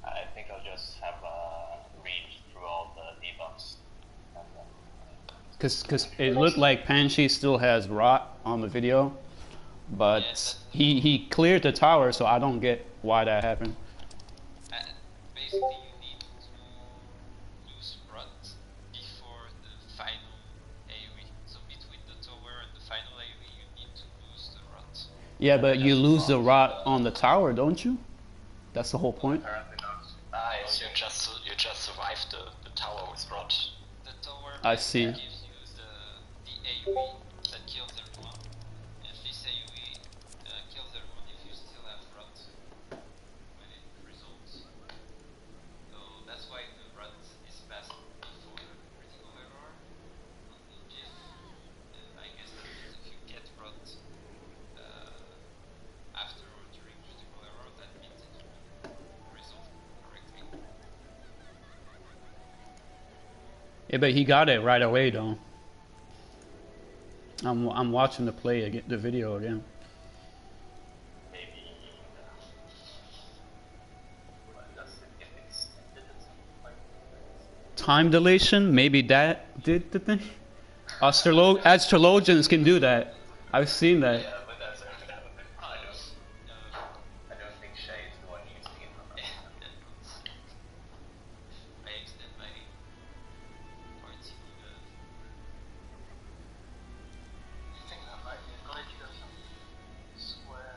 I think I'll just have a read through all the debuffs. Cause it looked like Banshee still has rot on the video, but he cleared the tower, so I don't get why that happened. Basically, you need to lose rot before the final AoE. So between the tower and the final AoE, you need to lose the rot. Yeah, but you lose the rot on the tower, don't you? That's the whole point. Apparently not. So you just survived the tower with rot. The tower I see. gives you the AoE that kills everyone. And this AoE kills everyone if you still have rot when it results. So that's why the rot is passed before the critical error on the GIF. And I guess that means if you get rot after or during critical error, that means it will result correctly. Yeah, but he got it right away though. I'm watching the play again, the video again. Maybe does it get extended at some point? Time dilation, maybe that did the thing. Astrologians can do that. I've seen that. Yeah, but that's I don't think Shay is the one using it. I extend my party I think that might be a glitch or something. Square.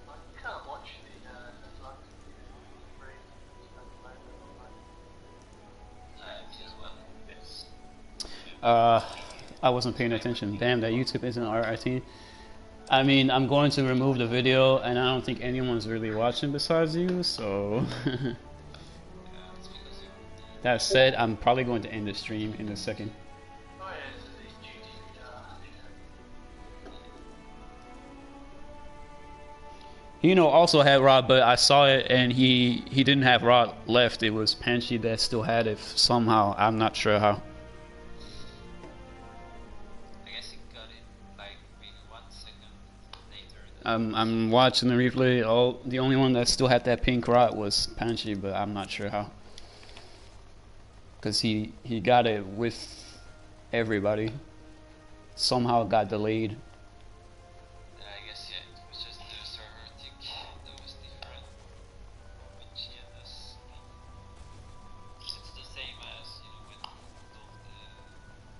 I can't watch the Atlantic break at the moment online. me as well. I wasn't paying attention. Damn, that YouTube isn't RRT. I mean, I'm going to remove the video, and I don't think anyone's really watching besides you, so... That said, I'm probably going to end the stream in a second. Oh yeah, it's the GDPR. Hino also had rot, but I saw it, and he didn't have rot left. It was Banshee that still had it somehow. I'm not sure how. I guess he got it like maybe 1 second later. I'm watching the replay. The only one that still had that pink rot was Banshee, but I'm not sure how. Because he got it with everybody. Somehow it got delayed. I guess yeah, it was just the server tick that was different when she and us. It's the same as when you build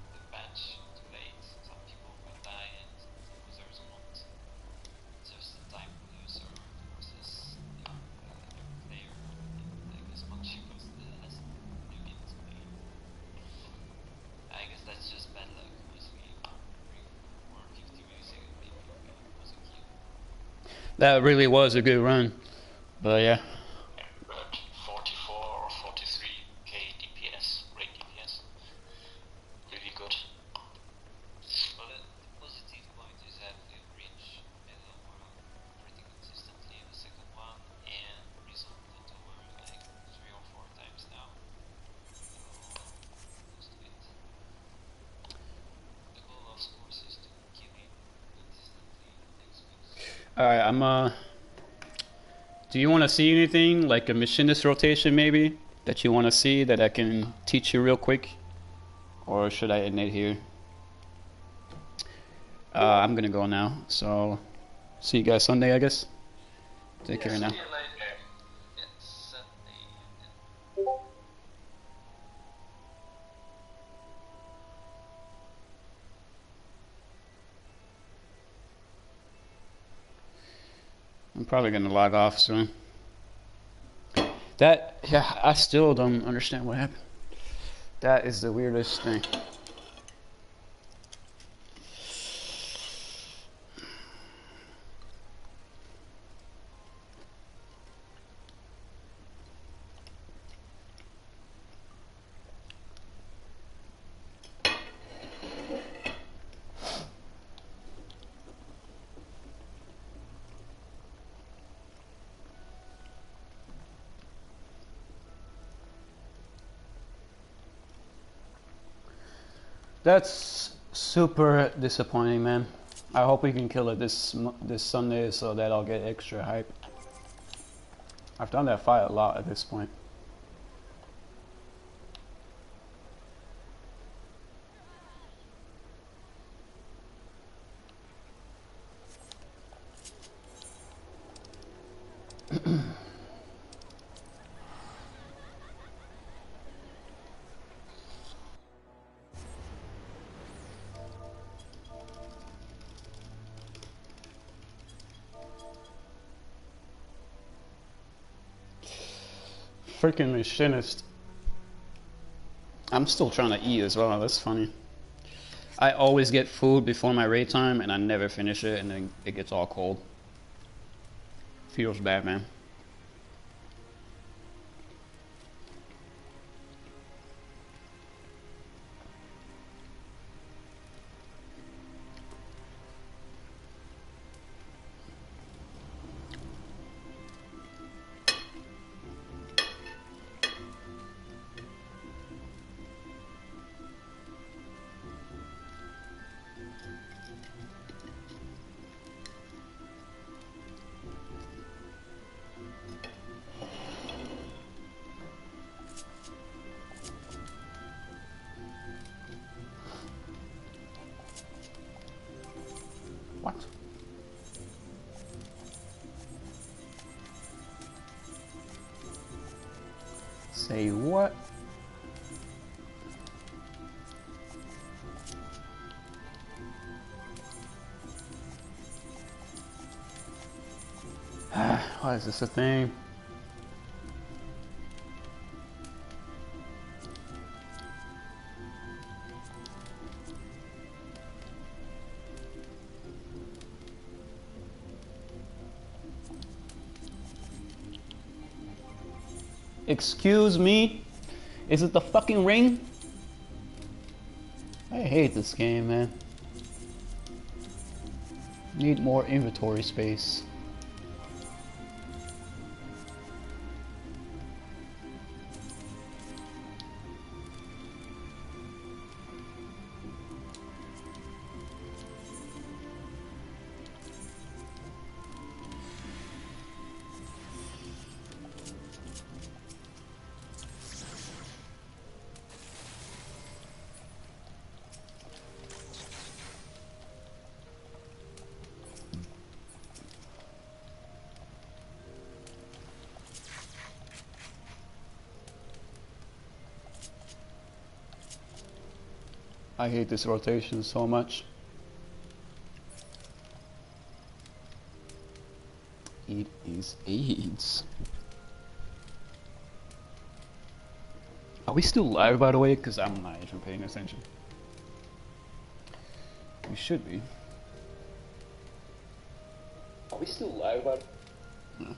the patch too late. Some people will die and some users won't. It's just the time for the server to process the player. And I guess Monkey was the last unit played. I guess that's just bad luck because we were 50 millisecond maybe it was a kill. That really was a good run. But yeah. But 44 or 43k DPS, great DPS. Really good. Well, the positive point is that we reach middle world pretty consistently in the second one and resolve the tower like 3 or 4 times now. So, close to it. The goal of course is to kill it consistently next week. Alright, do you want to see anything? Like a machinist rotation maybe? that you want to see that I can teach you real quick? Or should I end it here? I'm gonna go now, so see you guys Sunday, I guess. Take care now. See you later. It's Sunday. I'm probably gonna log off soon. Yeah, I still don't understand what happened. That is the weirdest thing. That's super disappointing, man. I hope we can kill it this Sunday so that I'll get extra hype. I've done that fight a lot at this point. Freaking machinist. I'm still trying to eat as well, that's funny. I always get food before my raid time and I never finish it and then it gets all cold. Feels bad, man. What? Say what? Why is this a thing? Excuse me? Is it the fucking ring? I hate this game, man. Need more inventory space. I hate this rotation so much. It is AIDS. Are we still live, by the way? Because I'm not even paying attention. We should be. Are we still live, by the way? No.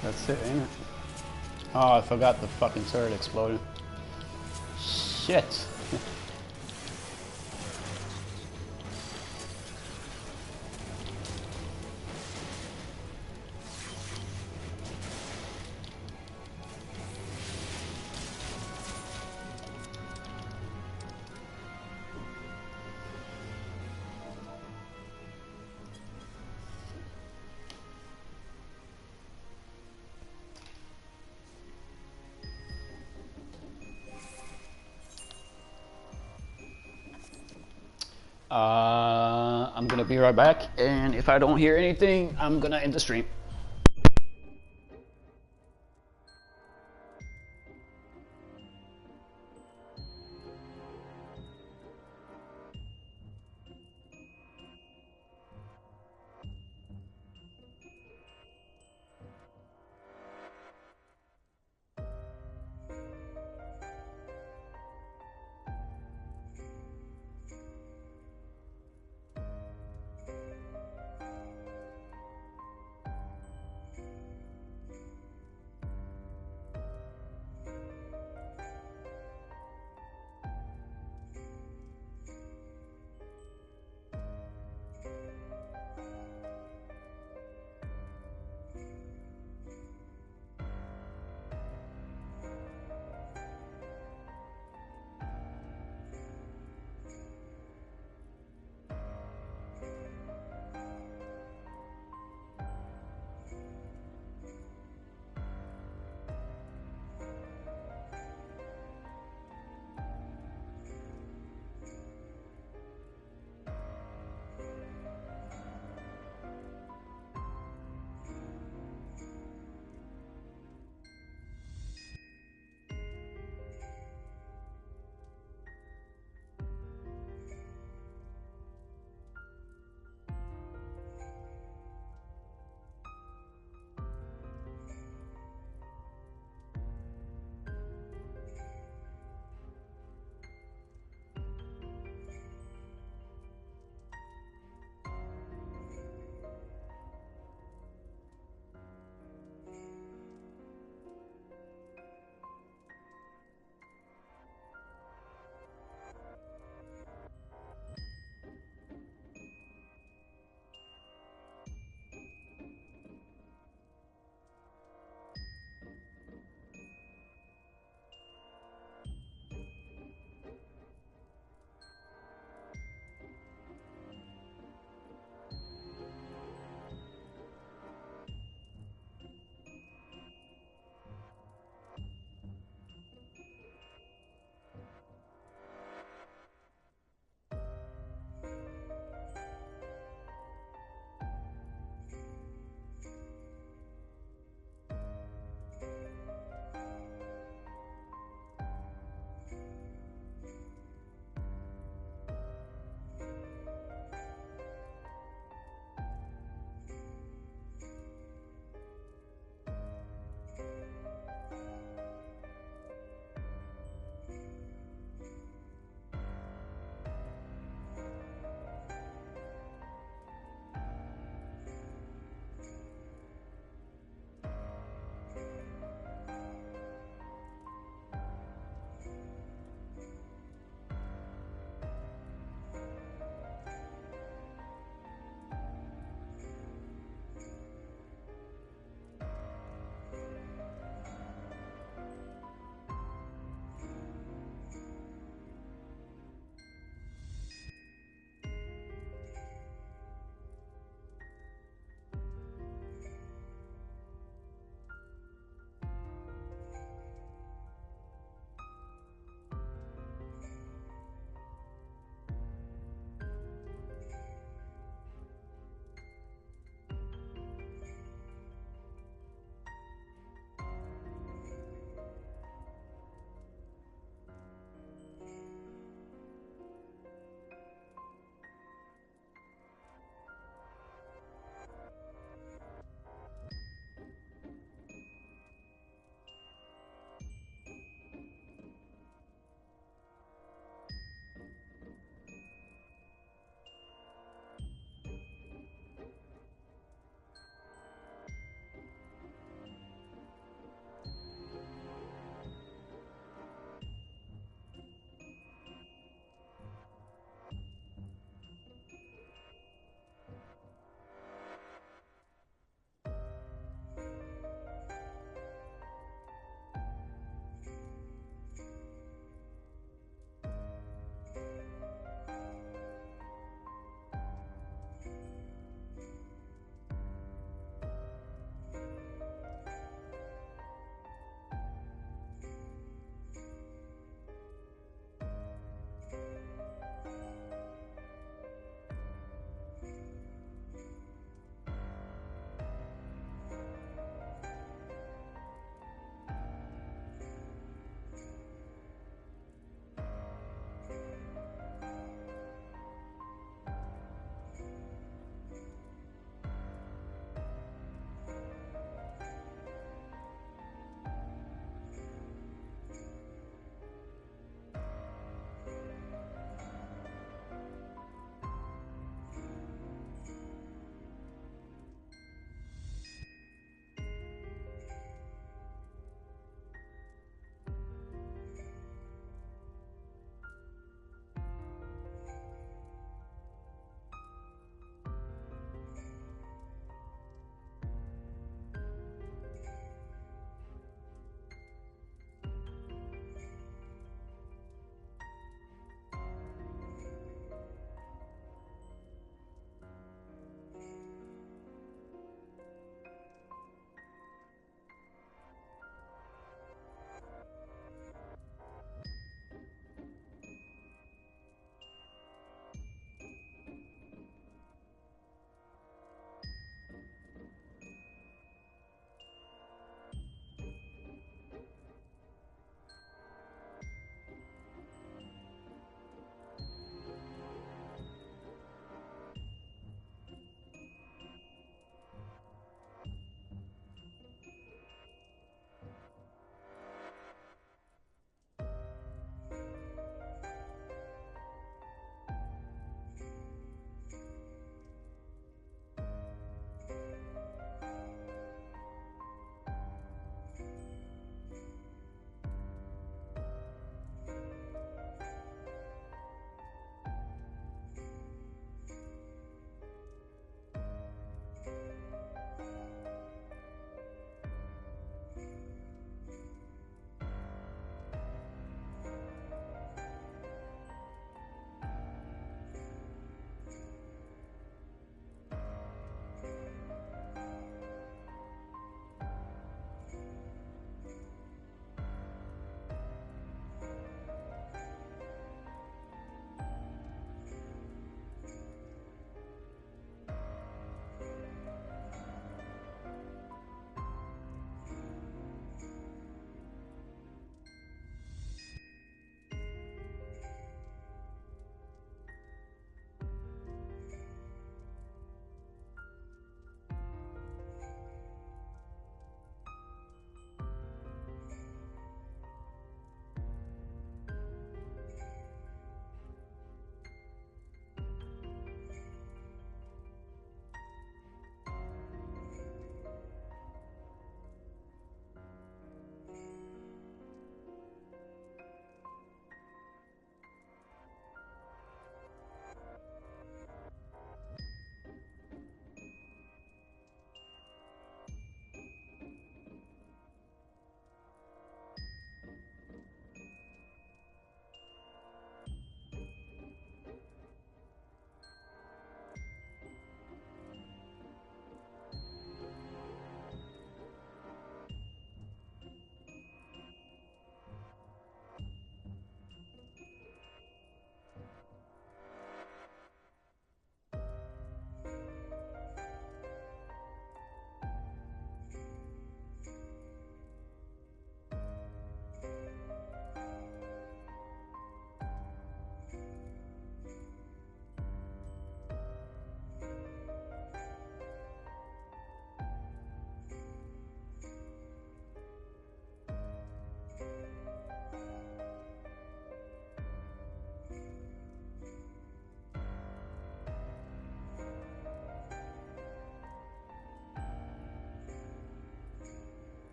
That's it, ain't it? Oh, I forgot the fucking turret exploded. Shit. I'm gonna be right back, and if I don't hear anything, I'm gonna end the stream.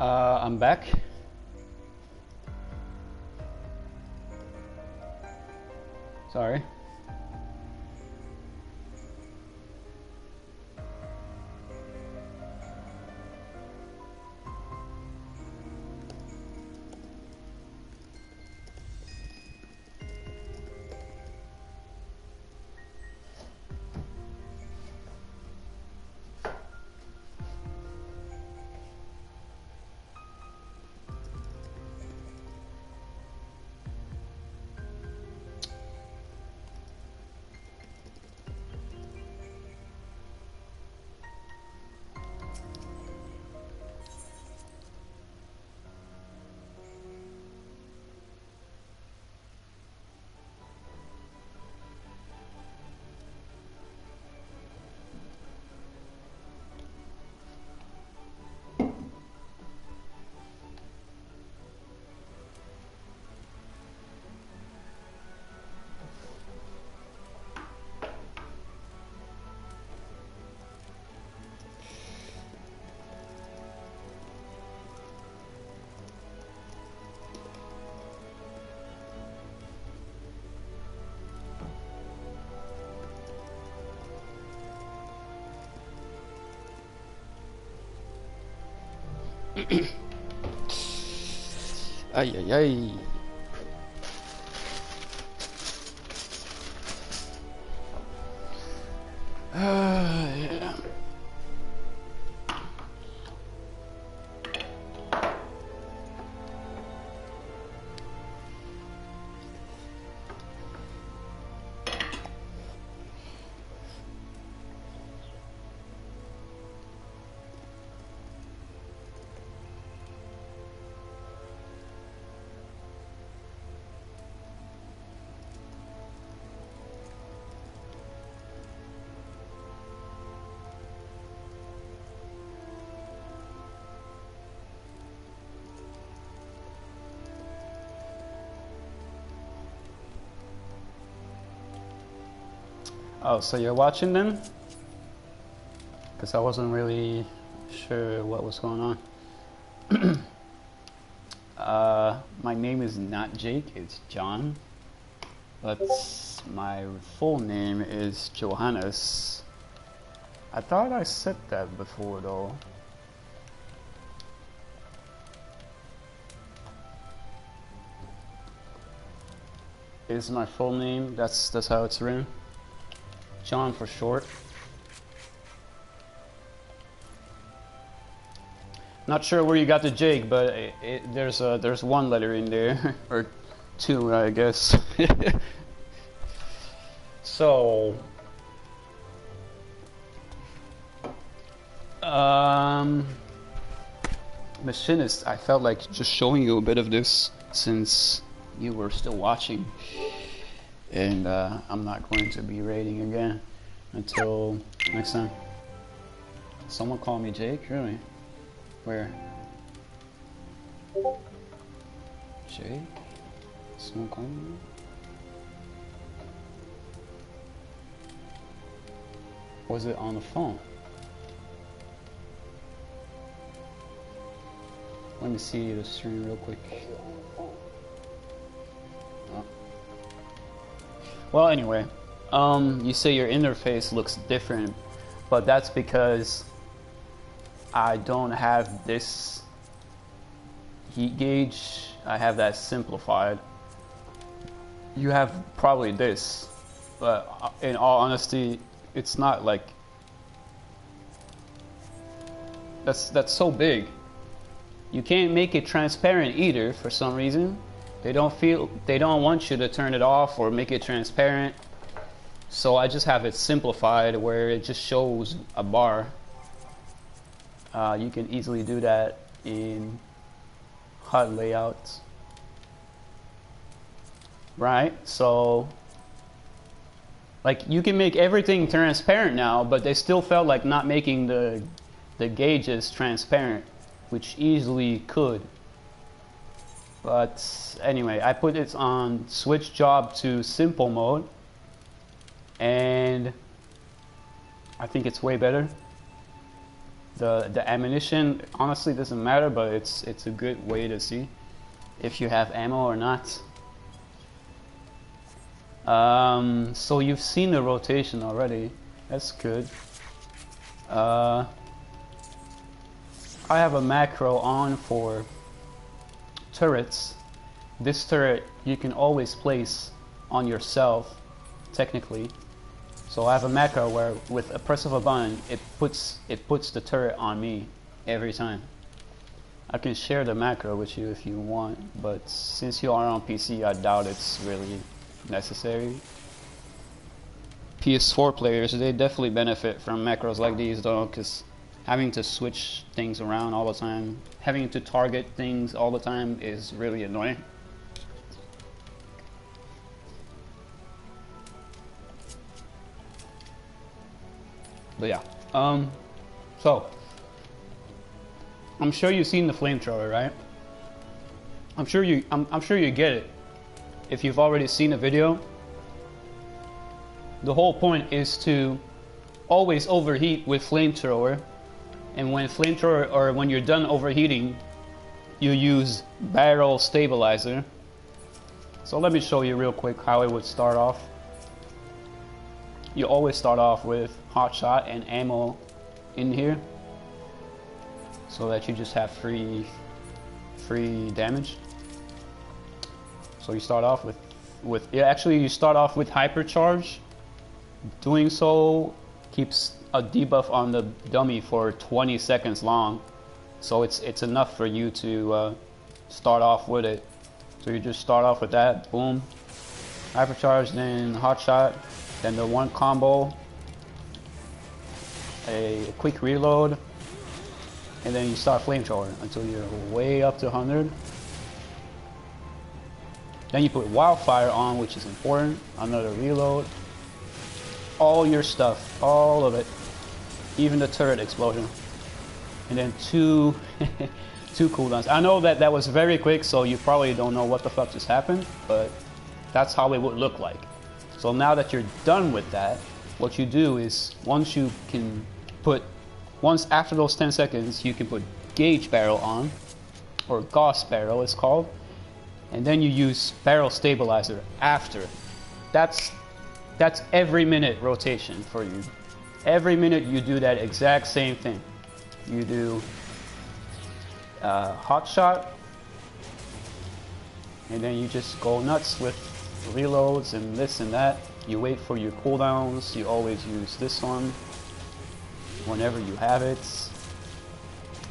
I'm back. Sorry. Ay, ay, ay. Yeah. Oh, so you're watching then? Because I wasn't really sure what was going on. My name is not Jake, it's John. But my full name is Johannes. I thought I said that before though. Is my full name, that's how it's written. John for short. Not sure where you got the Jake, but there's one letter in there, or two, I guess. So, Machinist, I felt like just showing you a bit of this since you were still watching. And I'm not going to be raiding again until next time. Someone call me Jake? Really? Where? Jake? Someone call me? Was it on the phone? Let me see the stream real quick. Oh. Well, anyway, you say your interface looks different, but that's because I don't have this heat gauge. I have that simplified. You have probably this, but in all honesty, it's not like that's so big. You can't make it transparent either for some reason. They don't want you to turn it off or make it transparent. So I just have it simplified where it just shows a bar. You can easily do that in HUD layouts. Right? So like you can make everything transparent now, but they still felt like not making the gauges transparent, which easily could. But anyway, I put it on switch job to simple mode, and I think it's way better. The ammunition honestly doesn't matter, but it's a good way to see if you have ammo or not. So you've seen the rotation already. That's good. I have a macro on for turrets. This turret you can always place on yourself, technically. So I have a macro where with a press of a button it puts the turret on me every time. I can share the macro with you if you want, but since you are on PC, I doubt it's really necessary. PS4 players, they definitely benefit from macros like these though, because having to switch things around all the time, having to target things all the time is really annoying. But yeah, so I'm sure you've seen the flamethrower, right? I'm sure you get it if you've already seen a video. The whole point is to always overheat with flamethrower, and when flamethrower or when you're done overheating, you use barrel stabilizer. So let me show you real quick how it would start off. You always start off with hot shot and ammo in here, so that you just have free damage. So you start off with actually you start off with hypercharge. Doing so keeps a debuff on the dummy for 20 seconds long, so it's enough for you to start off with it. So you just start off with that, boom, hypercharge, then hot shot, then the one combo, a quick reload, and then you start flamethrower until you're way up to 100. Then you put wildfire on, which is important, another reload, all your stuff, all of it, even the turret explosion, and then two cooldowns. I know that was very quick, so you probably don't know what the fuck just happened, but that's how it would look like. So now that you're done with that, what you do is once after those 10 seconds, you can put gauge barrel on, or Gauss barrel it's called, and then you use barrel stabilizer after. That's every minute rotation for you. Every minute you do that exact same thing. You do hot shot, and then you just go nuts with reloads and this and that. You wait for your cooldowns. You always use this one whenever you have it.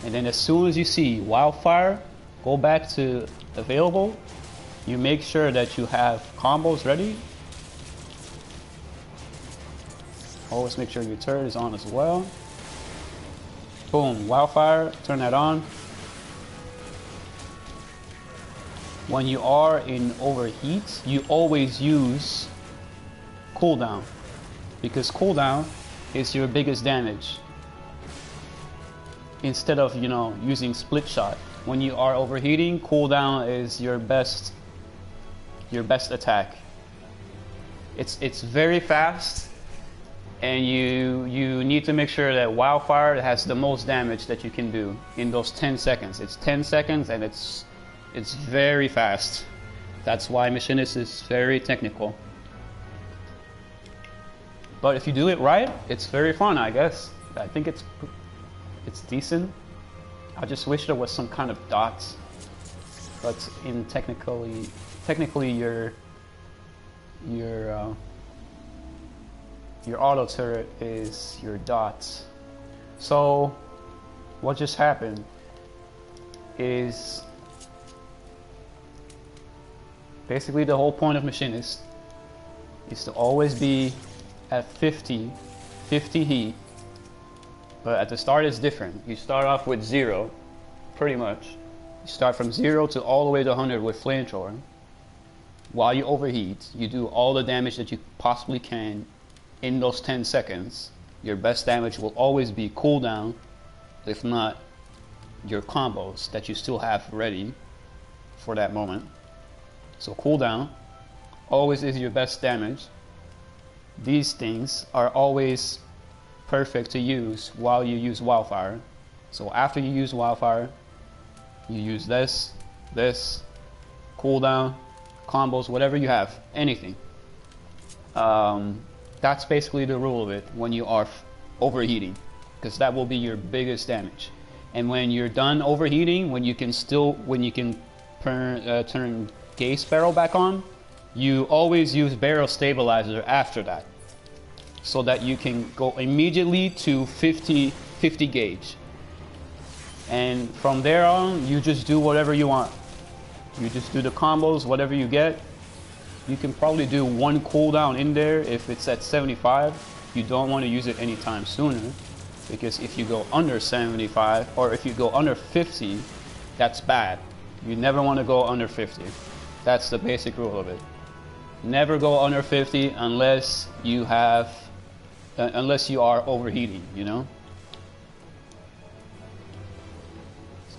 And then as soon as you see wildfire go back to available, you make sure that you have combos ready. Always make sure your turret is on as well. Boom, wildfire, turn that on. When you are in overheat, you always use cooldown, because cooldown is your biggest damage. Instead of, using split shot. When you are overheating, cooldown is your best attack. It's very fast. And you need to make sure that wildfire has the most damage that you can do in those 10 seconds. It's 10 seconds and it's very fast. That's why machinist is very technical. But if you do it right, it's very fun, I guess. I think it's decent. I just wish there was some kind of dots. But in technically your auto turret is your dots. So what just happened is basically the whole point of machinist is to always be at 50 heat, but at the start it's different. You start off with 0, pretty much. You start from 0 to all the way to 100 with flamethrower. While you overheat, you do all the damage that you possibly can in those 10 seconds. Your best damage will always be cooldown, if not your combos that you still have ready for that moment. So cooldown always is your best damage. These things are always perfect to use while you use wildfire. So after you use Wildfire, you use this, cooldown, combos, whatever you have, anything. That's basically the rule of it when you are overheating, because that will be your biggest damage. And when you're done overheating, when you can turn Gaze Barrel back on, you always use Barrel Stabilizer after that, so that you can go immediately to 50 gauge. And from there on, you just do whatever you want. You just do the combos, whatever you get. You can probably do one cooldown in there if it's at 75. You don't want to use it anytime sooner, because if you go under 75 or if you go under 50, that's bad. You never want to go under 50. That's the basic rule of it. Never go under 50 unless you have, unless you are overheating, you know?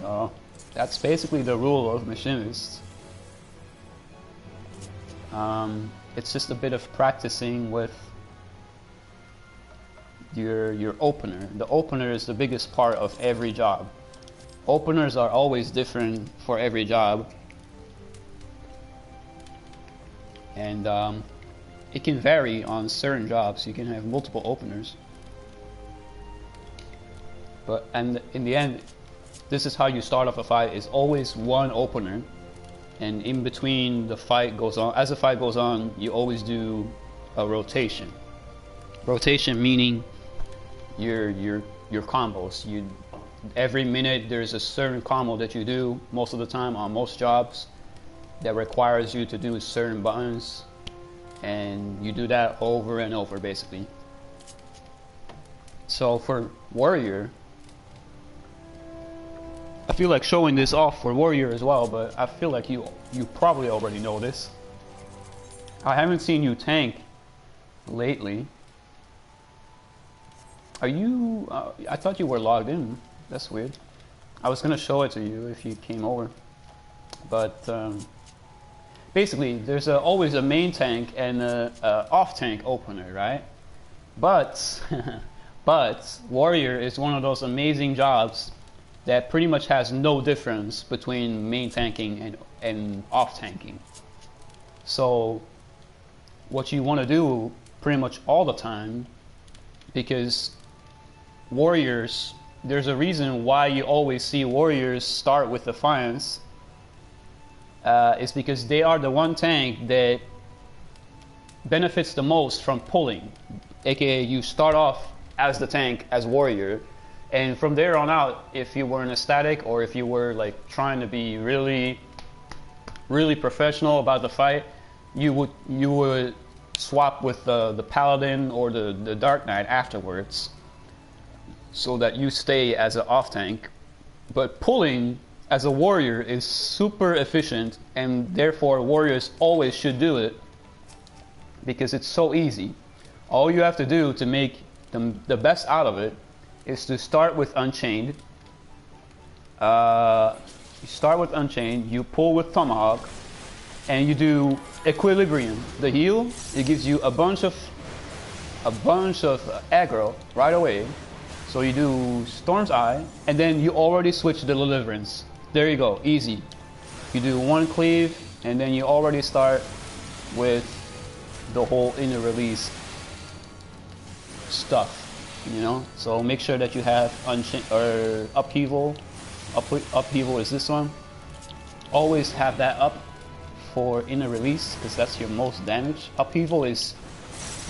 So that's basically the rule of Machinists. It's just a bit of practicing with your opener. The opener is the biggest part of every job. Openers are always different for every job, and it can vary on certain jobs. You can have multiple openers, and in the end, this is how you start off a fight, is always one opener, and in between the fight goes on, as the fight goes on, you always do a rotation. Rotation meaning your combos. Every minute there's a certain combo that you do most of the time on most jobs that requires you to do certain buttons, and you do that over and over basically. So for Warrior, I feel like showing this off for Warrior as well, but I feel like you probably already know this. I haven't seen you tank lately. Are you? I thought you were logged in. That's weird. I was gonna show it to you if you came over, but basically there's always a main tank and a off tank opener, right? But but Warrior is one of those amazing jobs that pretty much has no difference between main tanking and off tanking. So what you want to do pretty much all the time, because Warriors, there's a reason why you always see Warriors start with Defiance, is because they are the one tank that benefits the most from pulling, aka you start off as the tank as Warrior, and from there on out, if you were in a static or if you were like trying to be really professional about the fight, you would swap with the Paladin or the Dark Knight afterwards, so that you stay as an off tank. But pulling as a Warrior is super efficient, and therefore Warriors always should do it because it's so easy. All you have to do to make the best out of it is to start with Unchained. You start with Unchained, you pull with Tomahawk, and you do Equilibrium. The heal, it gives you a bunch of aggro right away. So you do Storm's Eye, and then you already switch to Deliverance. There you go, easy. You do one cleave, and then you already start with the whole inner release stuff. You know, so make sure that you have Upheaval. Upheaval is this one. Always have that up for inner release, because that's your most damage. Upheaval is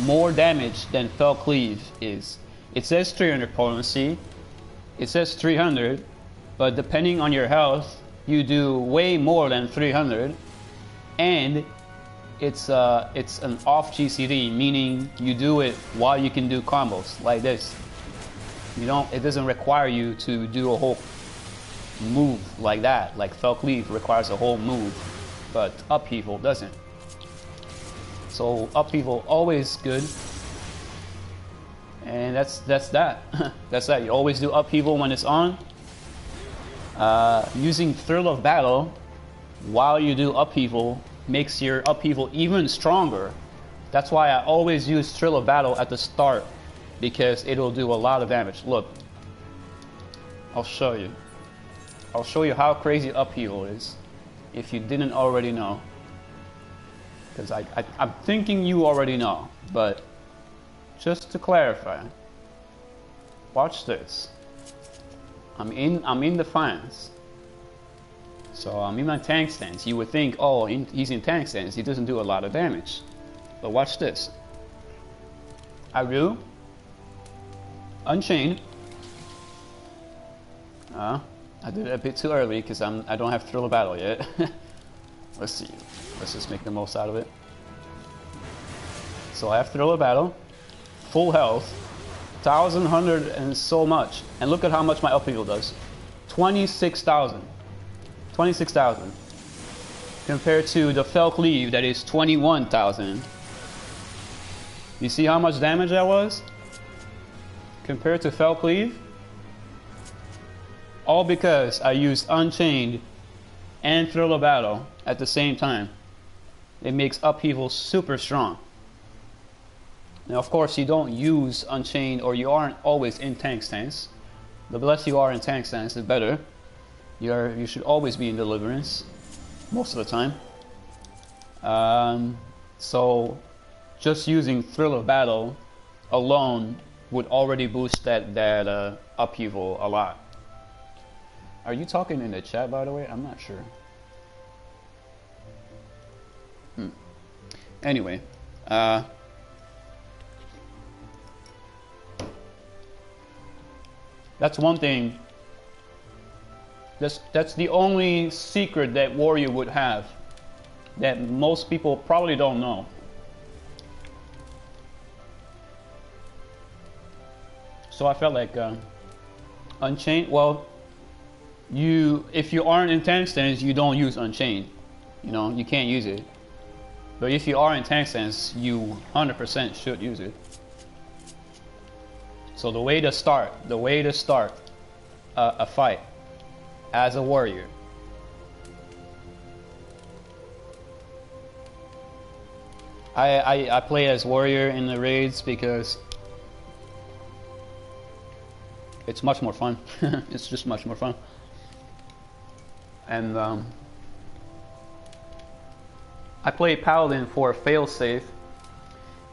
more damage than Fell Cleave is. It says 300 potency, it says 300, but depending on your health, you do way more than 300, and it's an off GCD, meaning you do it while you can do combos like this. It doesn't require you to do a whole move like that. Like Fell Cleave requires a whole move, but Upheaval doesn't. So Upheaval always good, and that's that. That's that. You always do Upheaval when it's on. Using Thrill of Battle while you do Upheaval makes your Upheaval even stronger. That's why I always use Thrill of Battle at the start, because it'll do a lot of damage. Look, I'll show you. I'll show you how crazy upheaval is, if you didn't already know. Because I'm thinking you already know, but just to clarify, watch this. I'm in Defiance. So I'm in my tank stance. You would think, oh, he's in tank stance, he doesn't do a lot of damage. But watch this. I do Unchained. I did it a bit too early because I don't have Thrill of Battle yet. Let's see. Let's just make the most out of it. So I have Thrill of Battle, full health, 1,100 and so much. And look at how much my upheaval does. 26,000. 26,000. Compared to the Fell Cleave that is 21,000. You see how much damage that was? Compared to Fell Cleave? All because I used Unchained and Thrill of Battle at the same time. It makes upheaval super strong. Now of course you don't use Unchained, or you aren't always in tank stance. The less you are in tank stance, the better. You should always be in Deliverance, most of the time. So just using Thrill of Battle alone would already boost that upheaval a lot. Are you talking in the chat, by the way? I'm not sure. Anyway, that's one thing. That's the only secret that Warrior would have that most people probably don't know. So I felt like Unchained. Well, if you aren't in tank stance, you don't use Unchained. You know, you can't use it. But if you are in tank stance, you 100% should use it. So the way to start a fight as a warrior. I play as warrior in the raids because it's much more fun. It's just much more fun. And I play Paladin for failsafe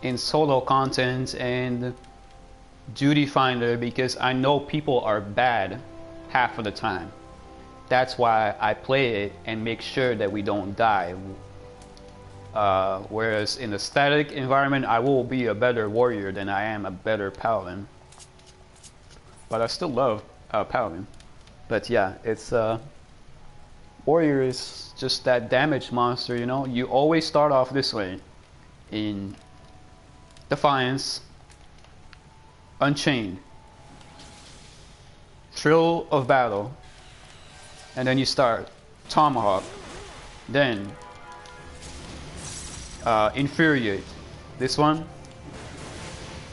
in solo content and Duty Finder because I know people are bad half of the time. That's why I play it and make sure that we don't die. Whereas in a static environment, I will be a better warrior than I am a better paladin. But I still love paladin. But yeah, it's warrior is just that damage monster, you know. You always start off this way in Defiance, Unchained, Thrill of Battle, and then you start Tomahawk, then Infuriate, this one,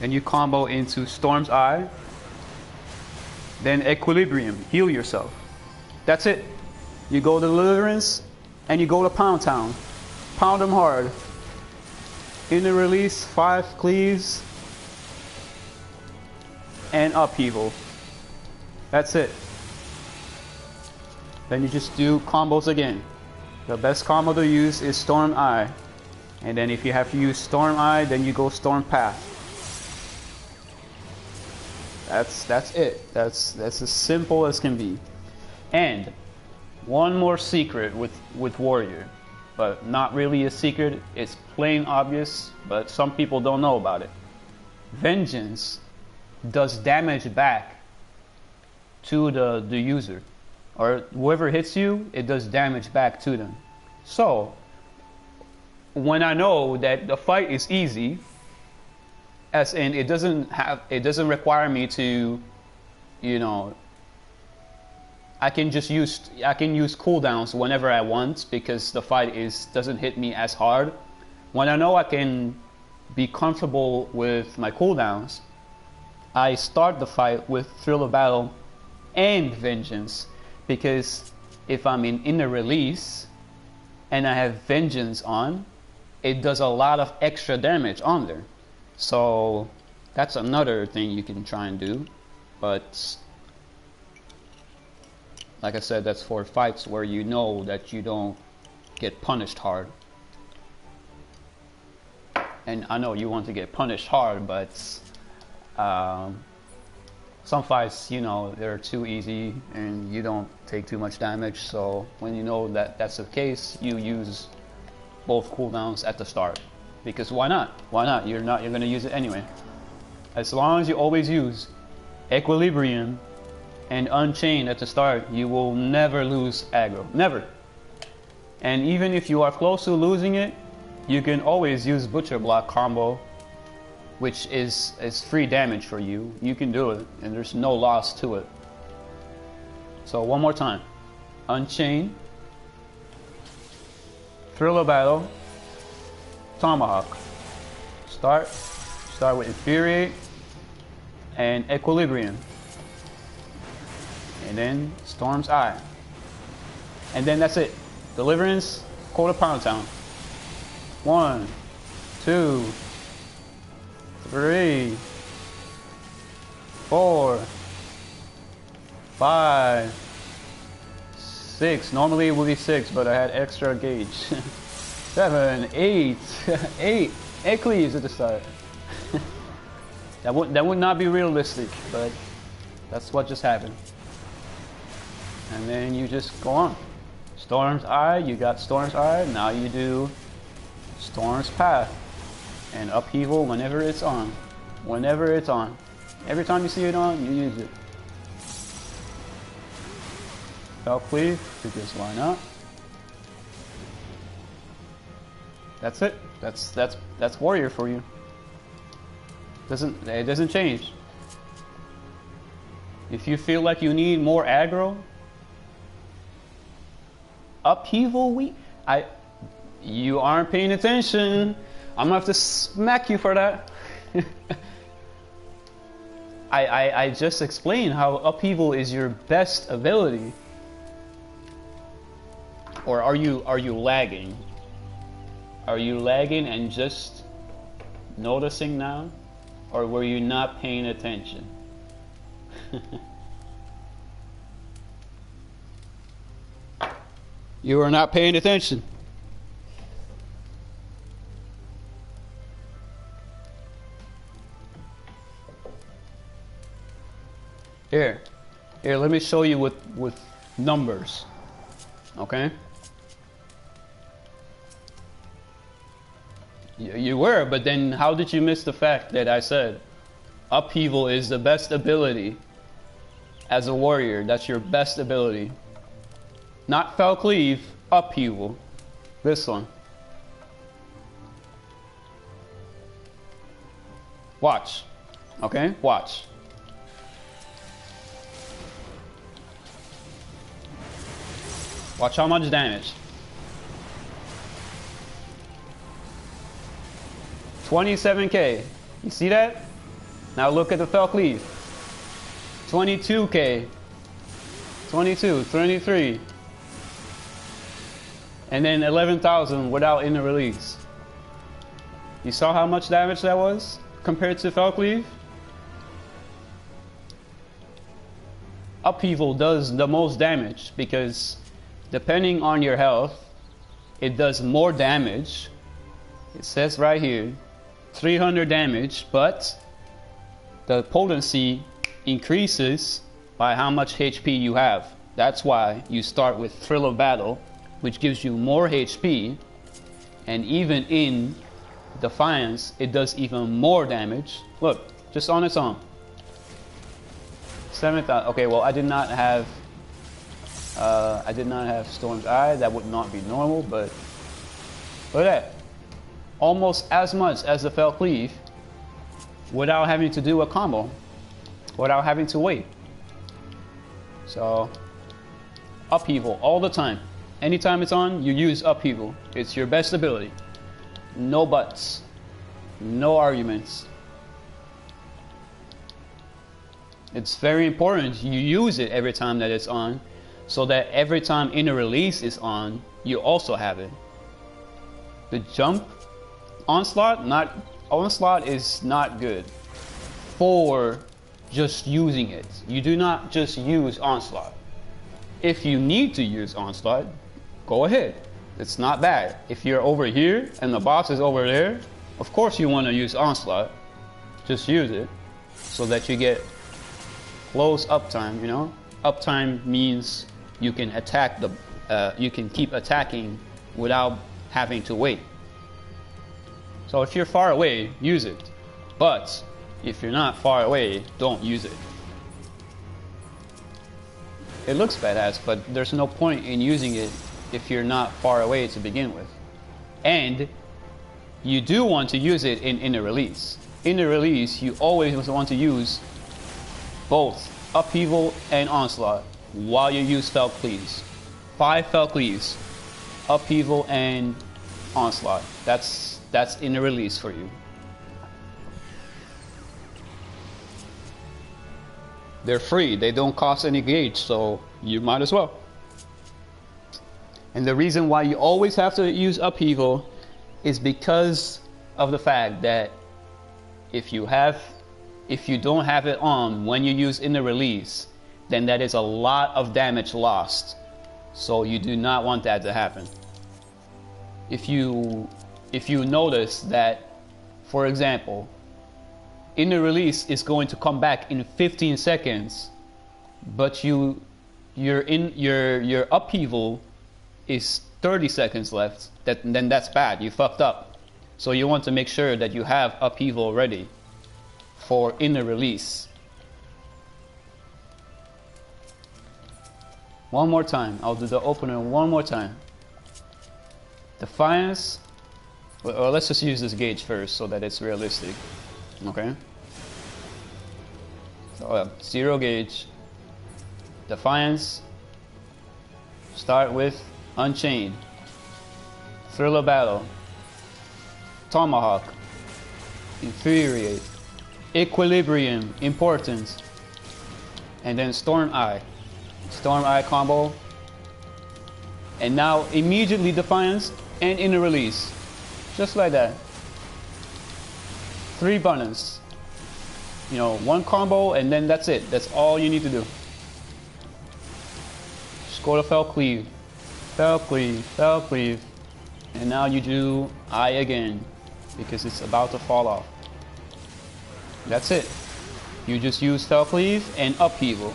then you combo into Storm's Eye, then Equilibrium, heal yourself. That's it. You go to Deliverance and you go to Pound Town, pound them hard. In the release, 5 cleaves and upheaval. That's it. Then you just do combos again. The best combo to use is Storm Eye. And then if you have to use Storm Eye, then you go Storm Path. That's it. That's as simple as can be. And one more secret with Warrior, but not really a secret. It's plain obvious, but some people don't know about it. Vengeance does damage back to the user, or whoever hits you, it does damage back to them. So when I know that the fight is easy, as in it doesn't require me to, you know, I can use cooldowns whenever I want because the fight doesn't hit me as hard. When I know I can be comfortable with my cooldowns, I start the fight with Thrill of Battle and Vengeance, because if I'm in the release and I have Vengeance on, it does a lot of extra damage on there. So that's another thing you can try and do. But Like I said, that's for fights where you know that you don't get punished hard. And I know you want to get punished hard, but some fights, you know, they're too easy and you don't take too much damage. So when you know that that's the case, you use both cooldowns at the start. Because why not? Why not? You're going to use it anyway. As long as you always use Equilibrium and Unchained at the start, you will never lose aggro. Never. And even if you are close to losing it, you can always use Butcher Block combo, which is free damage for you. You can do it, and there's no loss to it. So one more time. Unchained, Thrill of Battle, Tomahawk. Start with Infuriate and Equilibrium. And then Storm's Eye. And then that's it. Deliverance, Quarter Pound Town. 1, 2, 3, 4, 5, 6. Normally it would be 6, but I had extra gauge. 7, 8, 8. 8 cleaves at the start. That would not be realistic, but that's what just happened. And then you just go on. Storm's Eye, you got Storm's Eye. Now you do Storm's Path and Upheaval whenever it's on. Whenever it's on. Every time you see it on, you use it. Felt Cleave, because why not? That's it. That's Warrior for you. It doesn't change. If you feel like you need more aggro, Upheaval you aren't paying attention. I'm gonna have to smack you for that. I just explained how Upheaval is your best ability. Or are you lagging? Are you lagging and just noticing now? Or were you not paying attention? You are not paying attention. Here, let me show you with numbers. Okay? You were, but then how did you miss the fact that I said Upheaval is the best ability as a warrior? That's your best ability. Not Fell Cleave, Upheaval. This one. Watch. Okay? Watch. Watch how much damage. 27k. You see that? Now look at the Fell Cleave. 22k. 22, 23. And then 11,000 without inner release. You saw how much damage that was compared to Fell Cleave? Upheaval does the most damage because depending on your health, it does more damage. It says right here, 300 damage, but the potency increases by how much HP you have. That's why you start with Thrill of Battle, which gives you more HP, and even in Defiance, it does even more damage. Look, just on its own. 7,000. Okay, well, I did not have Storm's Eye. That would not be normal, but look at that. Almost as much as the Fell Cleave without having to do a combo, without having to wait. So, Upheaval all the time. Anytime it's on, you use Upheaval. It's your best ability. No buts. No arguments. It's very important you use it every time that it's on, so that every time Inner Release is on, you also have it. The jump onslaught is not good for just using it. You do not just use onslaught. if you need to use Onslaught, go ahead. It's not bad. If you're over here and the boss is over there, of course you want to use Onslaught. Just use it so that you get close uptime, you know? Uptime means you can attack you can keep attacking without having to wait. So if you're far away, use it. But if you're not far away, don't use it. It looks badass, but there's no point in using it if you're not far away to begin with. And you do want to use it in a release. In a release, you always want to use both Upheaval and Onslaught while you use Fell Cleaves. 5 Fell Cleaves, Upheaval and Onslaught. That's in a release for you. They're free, they don't cost any gauge, so you might as well. And the reason why you always have to use Upheaval is because of the fact that if you don't have it on when you use in the release, then that is a lot of damage lost. So you do not want that to happen. If you notice that, for example, in the release is going to come back in 15 seconds, but your Upheaval is 30 seconds left, then that's bad. You fucked up. So you want to make sure that you have Upheaval ready for in the release. One more time. I'll do the opener one more time. Defiance. Well, let's just use this gauge first so that it's realistic. Okay. So 0 gauge. Defiance. Start with Unchained. Thrill of Battle. Tomahawk. Infuriate. Equilibrium. Importance. And then Storm Eye. Storm Eye combo. And now immediately Defiance and in a release. Just like that. 3 buttons. You know, 1 combo and then that's it. That's all you need to do. Just go to Fell Cleave. Fell Cleave. Fell Cleave. And now you do Eye again. Because it's about to fall off. That's it. You just use Fell Cleave and Upheaval.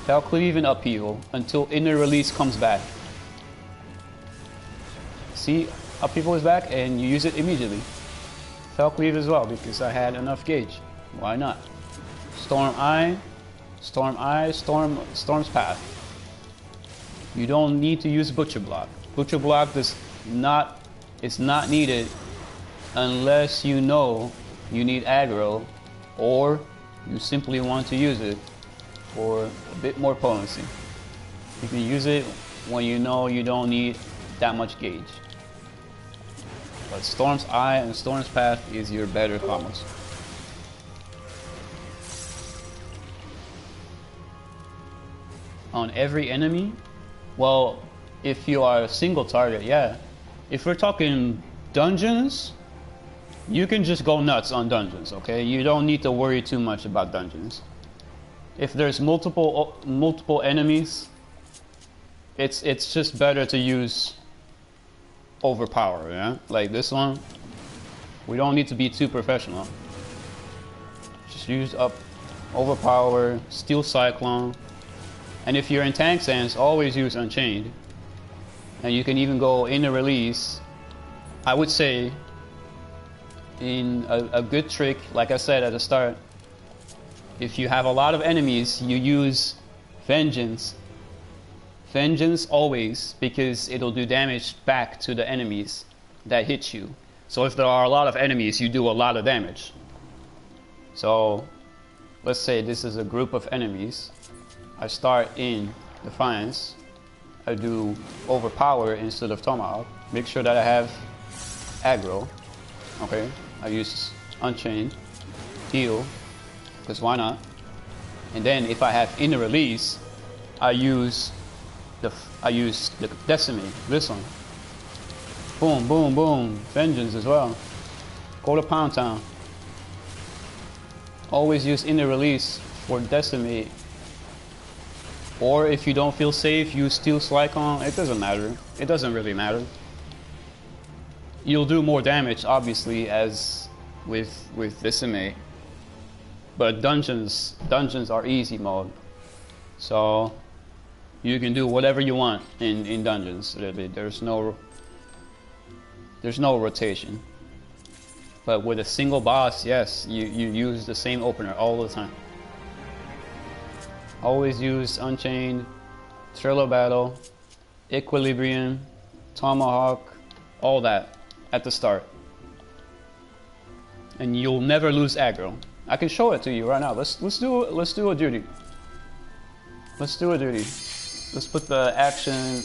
Fell Cleave and Upheaval until inner release comes back. See, Upheaval is back and you use it immediately. Fell Cleave as well because I had enough gauge. Why not? Storm Eye, Storm Eye, Storm's Path. You don't need to use Butcher Block. Butcher Block is not needed unless you know you need aggro or you simply want to use it for a bit more potency. You can use it when you know you don't need that much gauge. But Storm's Eye and Storm's Path is your better combos. On every enemy? Well, if you are a single target, yeah. If we're talking dungeons, you can just go nuts on dungeons, okay? You don't need to worry too much about dungeons. If there's multiple enemies, it's just better to use Overpower, yeah? Like this one, we don't need to be too professional. Just use Overpower, Steel Cyclone. And if you're in tank stance, always use Unchained. And you can even go in a release. I would say in a good trick, like I said at the start, if you have a lot of enemies, you use Vengeance. Vengeance always, because it'll do damage back to the enemies that hit you. So if there are a lot of enemies, you do a lot of damage. So let's say this is a group of enemies. I start in Defiance. I do Overpower instead of Tomahawk. Make sure that I have aggro. Okay, I use Unchained. Heal, because why not? And then if I have in a release, I use the Decimate, this one. Boom, boom, boom. Vengeance as well. Go to Pound Town. Always use in the release for Decimate. Or if you don't feel safe, use Steel Slycon. It doesn't matter. It doesn't really matter. You'll do more damage, obviously, as with Decimate. But dungeons are easy mode. So you can do whatever you want in dungeons. Really. There's no rotation. But with a single boss, yes, you use the same opener all the time. Always use Unchained, Thrill of Battle, Equilibrium, Tomahawk, all that at the start. And you'll never lose aggro. I can show it to you right now. Let's do a duty. Let's do a duty. Let's put the action.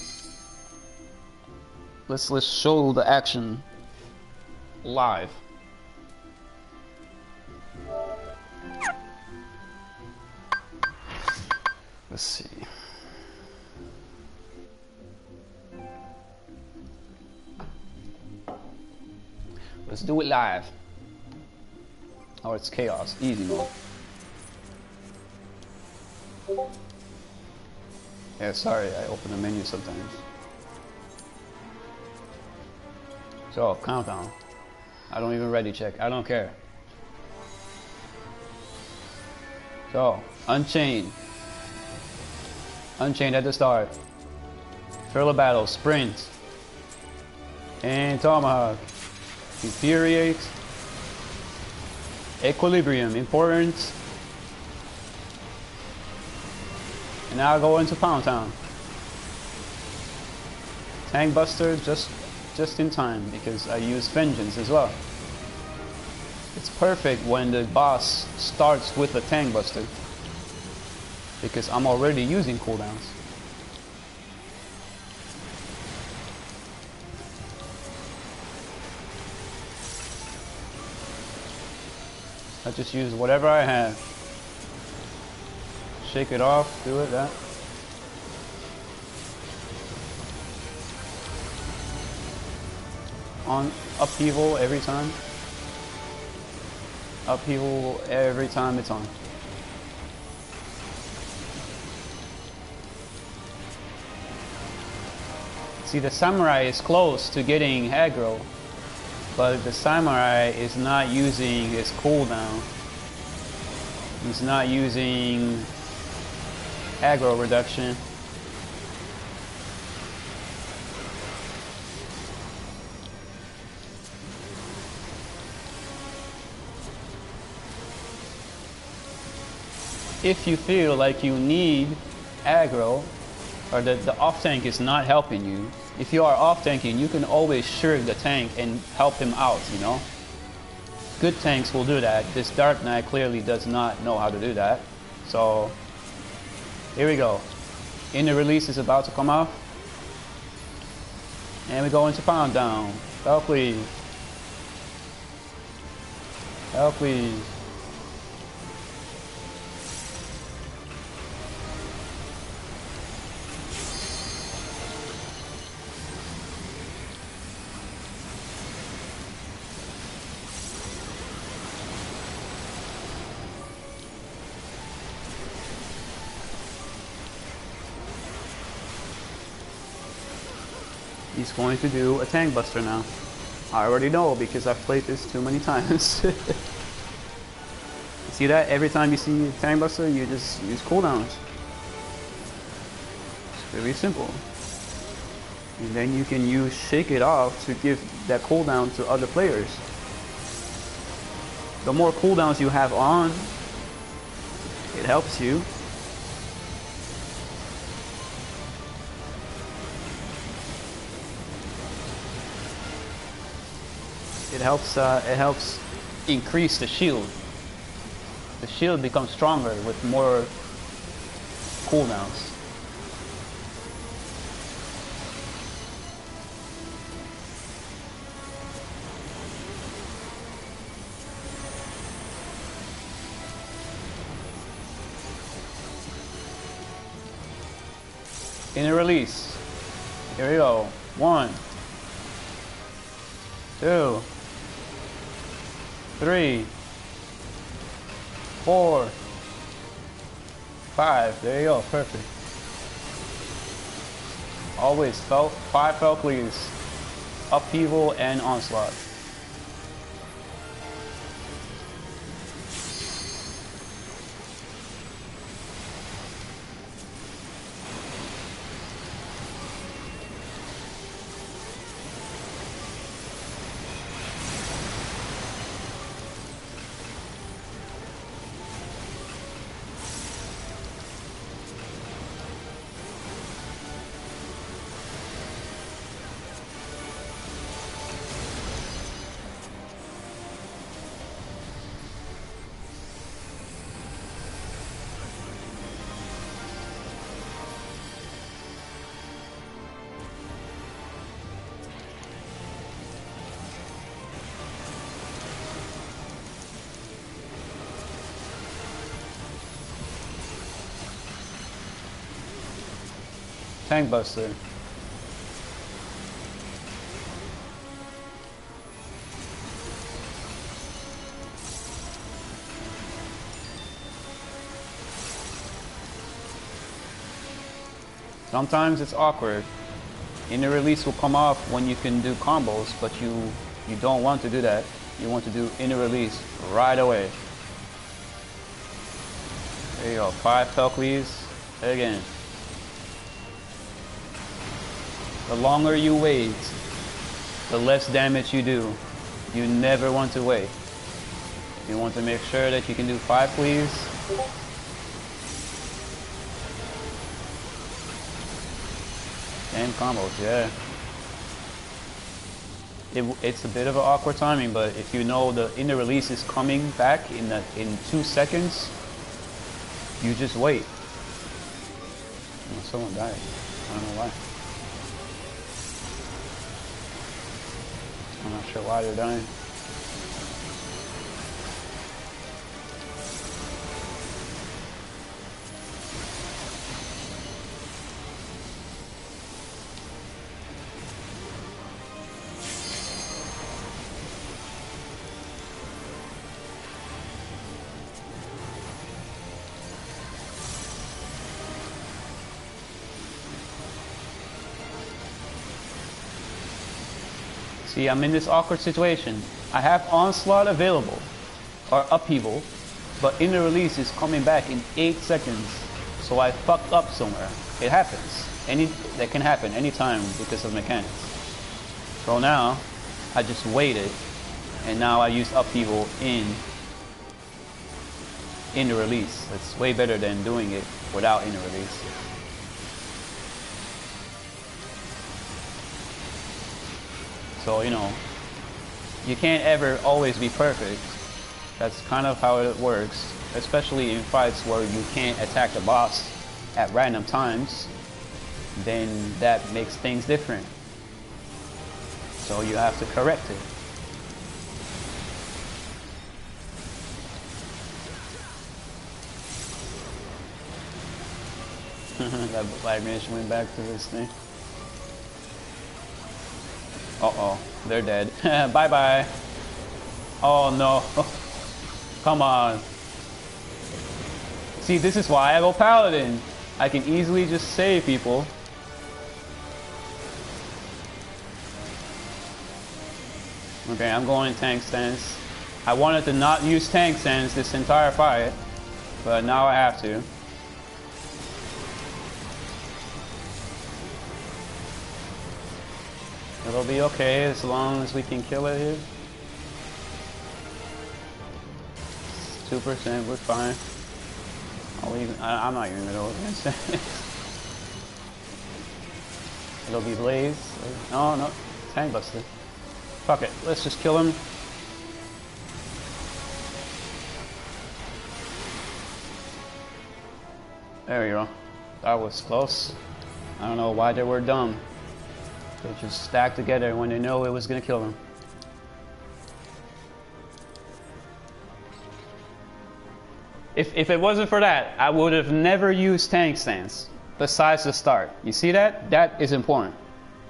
Let's show the action live. Let's see. Let's do it live. Oh, it's chaos, easy mode. Yeah, sorry, I open the menu sometimes. So, countdown. I don't even ready check, I don't care. So, Unchained. Unchained at the start. Thrill of Battle, Sprint. And Tomahawk. Infuriate. Equilibrium, important. And now I go into Pound Town. Tank Buster just in time because I use Vengeance as well. It's perfect when the boss starts with a Tank Buster because I'm already using cooldowns. I just use whatever I have. Shake it off, do it, that. On upheaval every time. Upheaval every time it's on. See, the samurai is close to getting aggro, but the samurai is not using his cooldown. He's not using aggro reduction. If you feel like you need aggro, or that the off tank is not helping you, if you are off tanking, you can always shirk the tank and help him out, you know? Good tanks will do that. This Dark Knight clearly does not know how to do that. So, here we go. In the release is about to come off. And we go into Pound Down. Valkyrie. Valkyrie. He's going to do a Tank Buster now. I already know because I've played this too many times. See that? Every time you see a Tank Buster, you just use cooldowns. It's really simple. And then you can use Shake It Off to give that cooldown to other players. The more cooldowns you have on, it helps you. It helps increase the shield. The shield becomes stronger with more cooldowns. In a release, here we go. 1, 2, 3, 4, 5. There you go, perfect. Always 5 Valkyries. Upheaval and Onslaught. Tank Buster. Sometimes it's awkward. Inner release will come off when you can do combos, but you don't want to do that. You want to do inner release right away. There you go, 5 Valkyries again. The longer you wait, the less damage you do. You never want to wait. You want to make sure that you can do 5 cleaves. And combos, yeah. It's a bit of an awkward timing, but if you know the inner release is coming back in 2 seconds, you just wait. Oh, someone died. I don't know why. I'm not sure why they're dying. See, I'm in this awkward situation. I have Onslaught available, or Upheaval, but Inner Release is coming back in 8 seconds, so I fucked up somewhere. It happens. That can happen anytime because of mechanics. So now, I just waited, and now I use Upheaval in Inner Release. It's way better than doing it without Inner Release. So, you know, you can't ever always be perfect. That's kind of how it works, especially in fights where you can't attack the boss at random times. Then that makes things different. So you have to correct it. That Black Mage went back to this thing. Uh-oh, they're dead. Bye-bye. Oh no. Come on. See, this is why I go Paladin. I can easily just save people. Okay, I'm going tank stance. I wanted to not use tank stance this entire fight, but now I have to. It'll be okay as long as we can kill it here. 2%, we're fine. I'm not even gonna go against it. It'll be Blaze. No, no, Tank Buster. Fuck it, let's just kill him. There we go. That was close. I don't know why they were dumb. They just stacked together when they know it was gonna kill them. If it wasn't for that, I would have never used tank stance besides the start. You see that? That is important.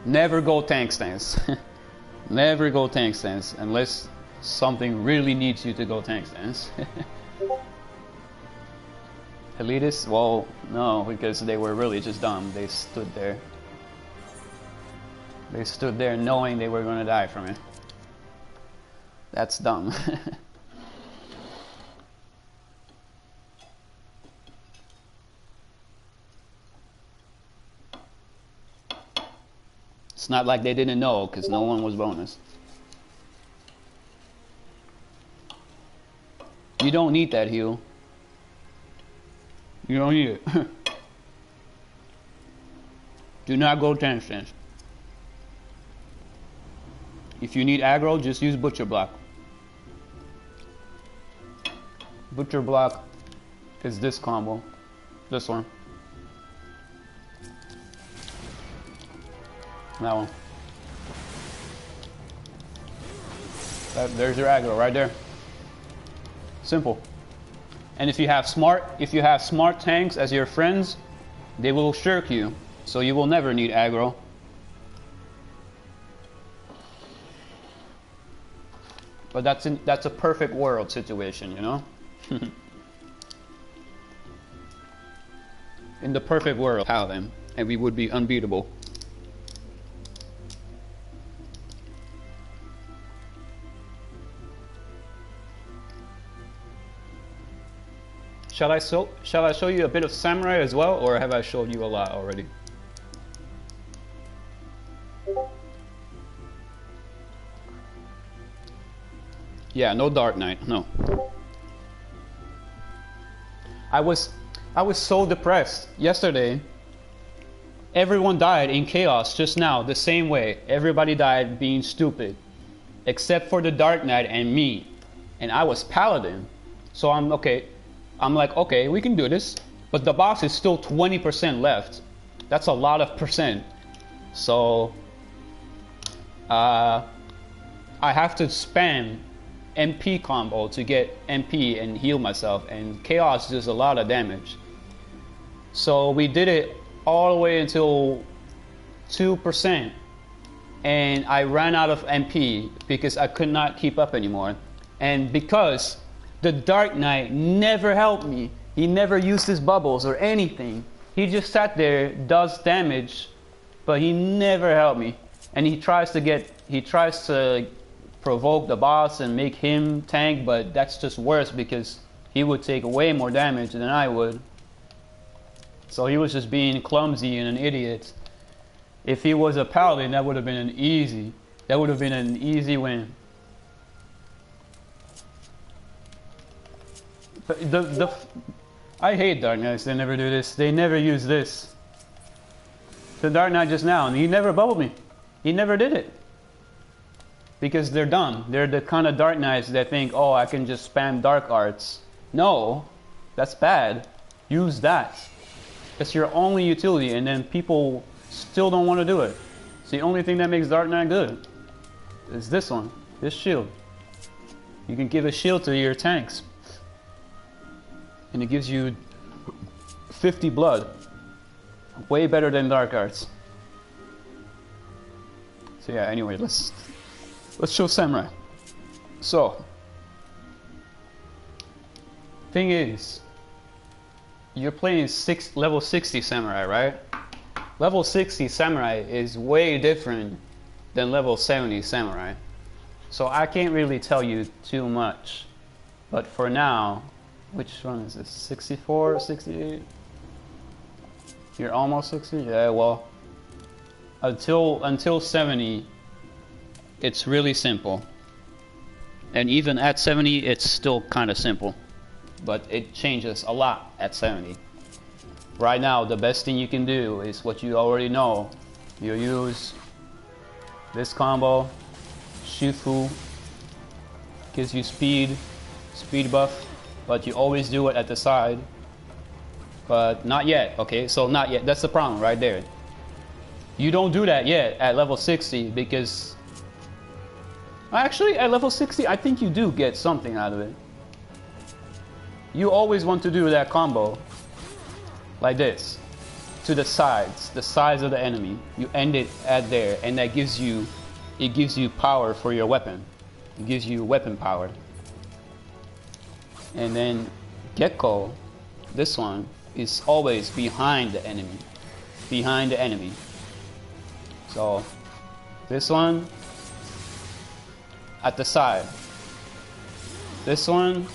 Never go tank stance. Never go tank stance unless something really needs you to go tank stance. Elitists? Well, no, because they were really just dumb. They stood there. They stood there knowing they were gonna die from it. That's dumb. It's not like they didn't know, because no one was bonus. You don't need that heal. You don't need it. Do not go tank stance. If you need aggro, just use Butcher Block. Butcher Block is this combo. This one. That one. There's your aggro right there. Simple. And if you have smart tanks as your friends, they will shirk you, so you will never need aggro. But that's a perfect world situation, you know? In the perfect world, Paladin, and we would be unbeatable. Shall I show you a bit of Samurai as well, or have I showed you a lot already? Yeah, no Dark Knight, no. I was so depressed yesterday. Everyone died in chaos just now, the same way. Everybody died being stupid, except for the Dark Knight and me. And I was Paladin, so I'm like, okay, we can do this. But the boss is still 20% left. That's a lot of percent. So I have to spam MP combo to get MP and heal myself, and chaos does a lot of damage. So we did it all the way until 2%, and I ran out of MP because I could not keep up anymore. And because the Dark Knight never helped me, he never used his bubbles or anything. He just sat there, does damage, but he never helped me. And he tries to provoke the boss and make him tank, but that's just worse because he would take way more damage than I would. So he was just being clumsy and an idiot. If he was a Paladin, that would have been an easy win. But I hate Dark Knights. They never do this. They never use this. The Dark Knight just now, and he never bubbled me. He never did it. Because they're dumb. They're the kind of Dark Knights that think, oh, I can just spam Dark Arts. No, that's bad. Use that. It's your only utility, and then people still don't want to do it. It's the only thing that makes Dark Knight good. Is this one, this shield. You can give a shield to your tanks, and it gives you 50 blood. Way better than Dark Arts. So yeah, anyway, let's show Samurai. So, thing is, you're playing level 60 Samurai, right? Level 60 Samurai is way different than level 70 Samurai. So I can't really tell you too much. But for now, which one is this? 64, 68? You're almost 60? Yeah, well, until 70, it's really simple. And even at 70, it's still kind of simple. But it changes a lot at 70. Right now, the best thing you can do is what you already know. You use this combo, Shifu, gives you speed buff, but you always do it at the side. But not yet, okay? So not yet, that's the problem right there. You don't do that yet at level 60 because... Actually, at level 60, I think you do get something out of it. You always want to do that combo like this to the sides of the enemy. You end it at there, and that gives you power for your weapon. It gives you weapon power. And then Gecko, this one, is always behind the enemy. So This one at the side. This one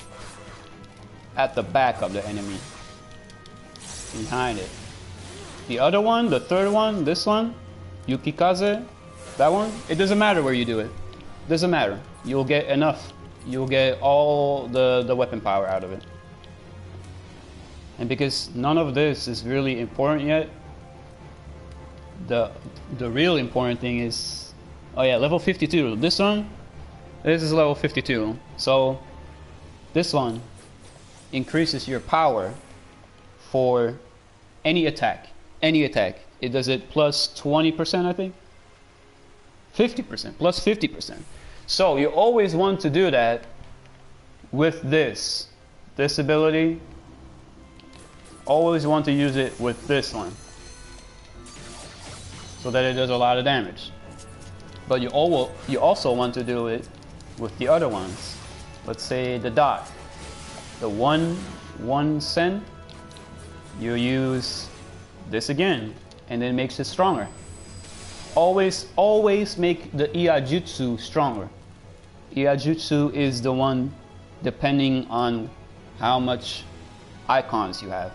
at the back of the enemy. Behind it. The other one, the third one, this one, Yukikaze, that one, it doesn't matter where you do it. Doesn't matter. You'll get enough. You'll get all the weapon power out of it. And because none of this is really important yet, the real important thing is, oh yeah, level 52. This one, this is level 52. So this one increases your power for any attack. Any attack. It does it plus 20%, I think. 50%, plus 50%. So you always want to do that with this ability. Always want to use it with this one, so that it does a lot of damage. But you also want to do it with the other ones. Let's say the dot, the one sen. You use this again, and then it makes it stronger. Always make the Iajutsu stronger. Iajutsu is the one depending on how much icons you have.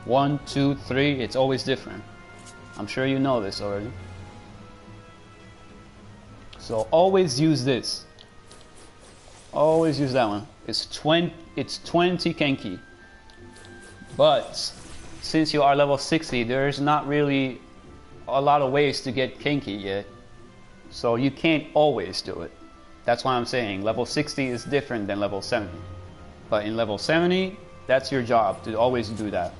1, 2, 3, it's always different. I'm sure you know this already. So always use this. Always use that one. It's 20 Kenki. But since you are level 60, there's not really a lot of ways to get Kenki yet. So you can't always do it. That's why I'm saying level 60 is different than level 70. But in level 70, that's your job to always do that.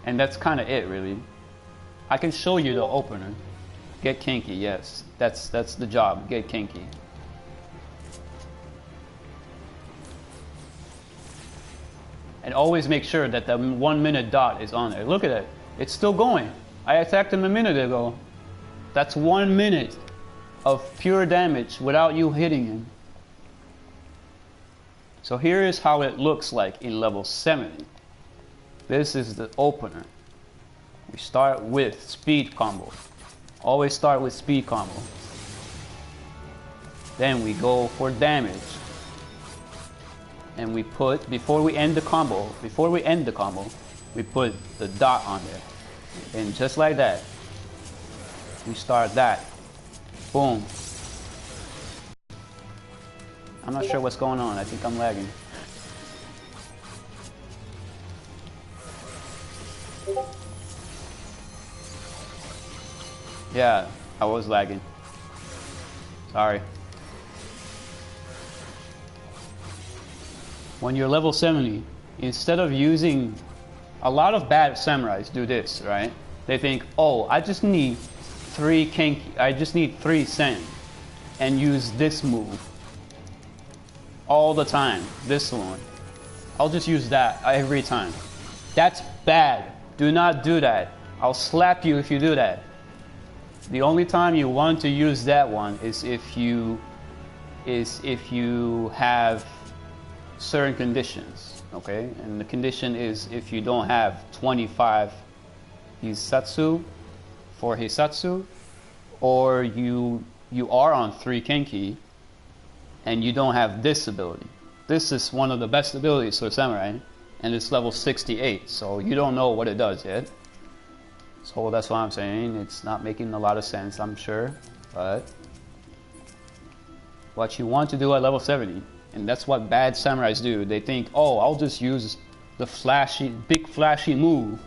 And that's kind of it, really. I can show you the opener. Get Kenki, yes. That's the job. Get Kenki. And always make sure that the 1 minute dot is on there. Look at it. It's still going. I attacked him a minute ago. That's 1 minute of pure damage without you hitting him. So here is how it looks like in level 70. This is the opener. We start with speed combo. Always start with speed combo. Then we go for damage. And we put, before we end the combo, we put the dot on there. And just like that, we start that. Boom. I'm not sure what's going on. I think I'm lagging. Yeah, I was lagging. Sorry. When you're level 70, instead of using, a lot of bad samurais do this, right? They think, oh, I just need 3 Kenki, I just need 3 Sen, and use this move all the time, this one. I'll just use that every time. That's bad. Do not do that. I'll slap you if you do that. The only time you want to use that one is if you have certain conditions, okay? And the condition is if you don't have 25 Hisatsu for Hisatsu, or you are on 3 Kenki and you don't have this ability. This is one of the best abilities for Samurai, and it's level 68, so you don't know what it does yet. So that's why I'm saying it's not making a lot of sense, I'm sure, but what you want to do at level 70, and that's what bad samurais do. They think, oh, I'll just use the flashy, big flashy move.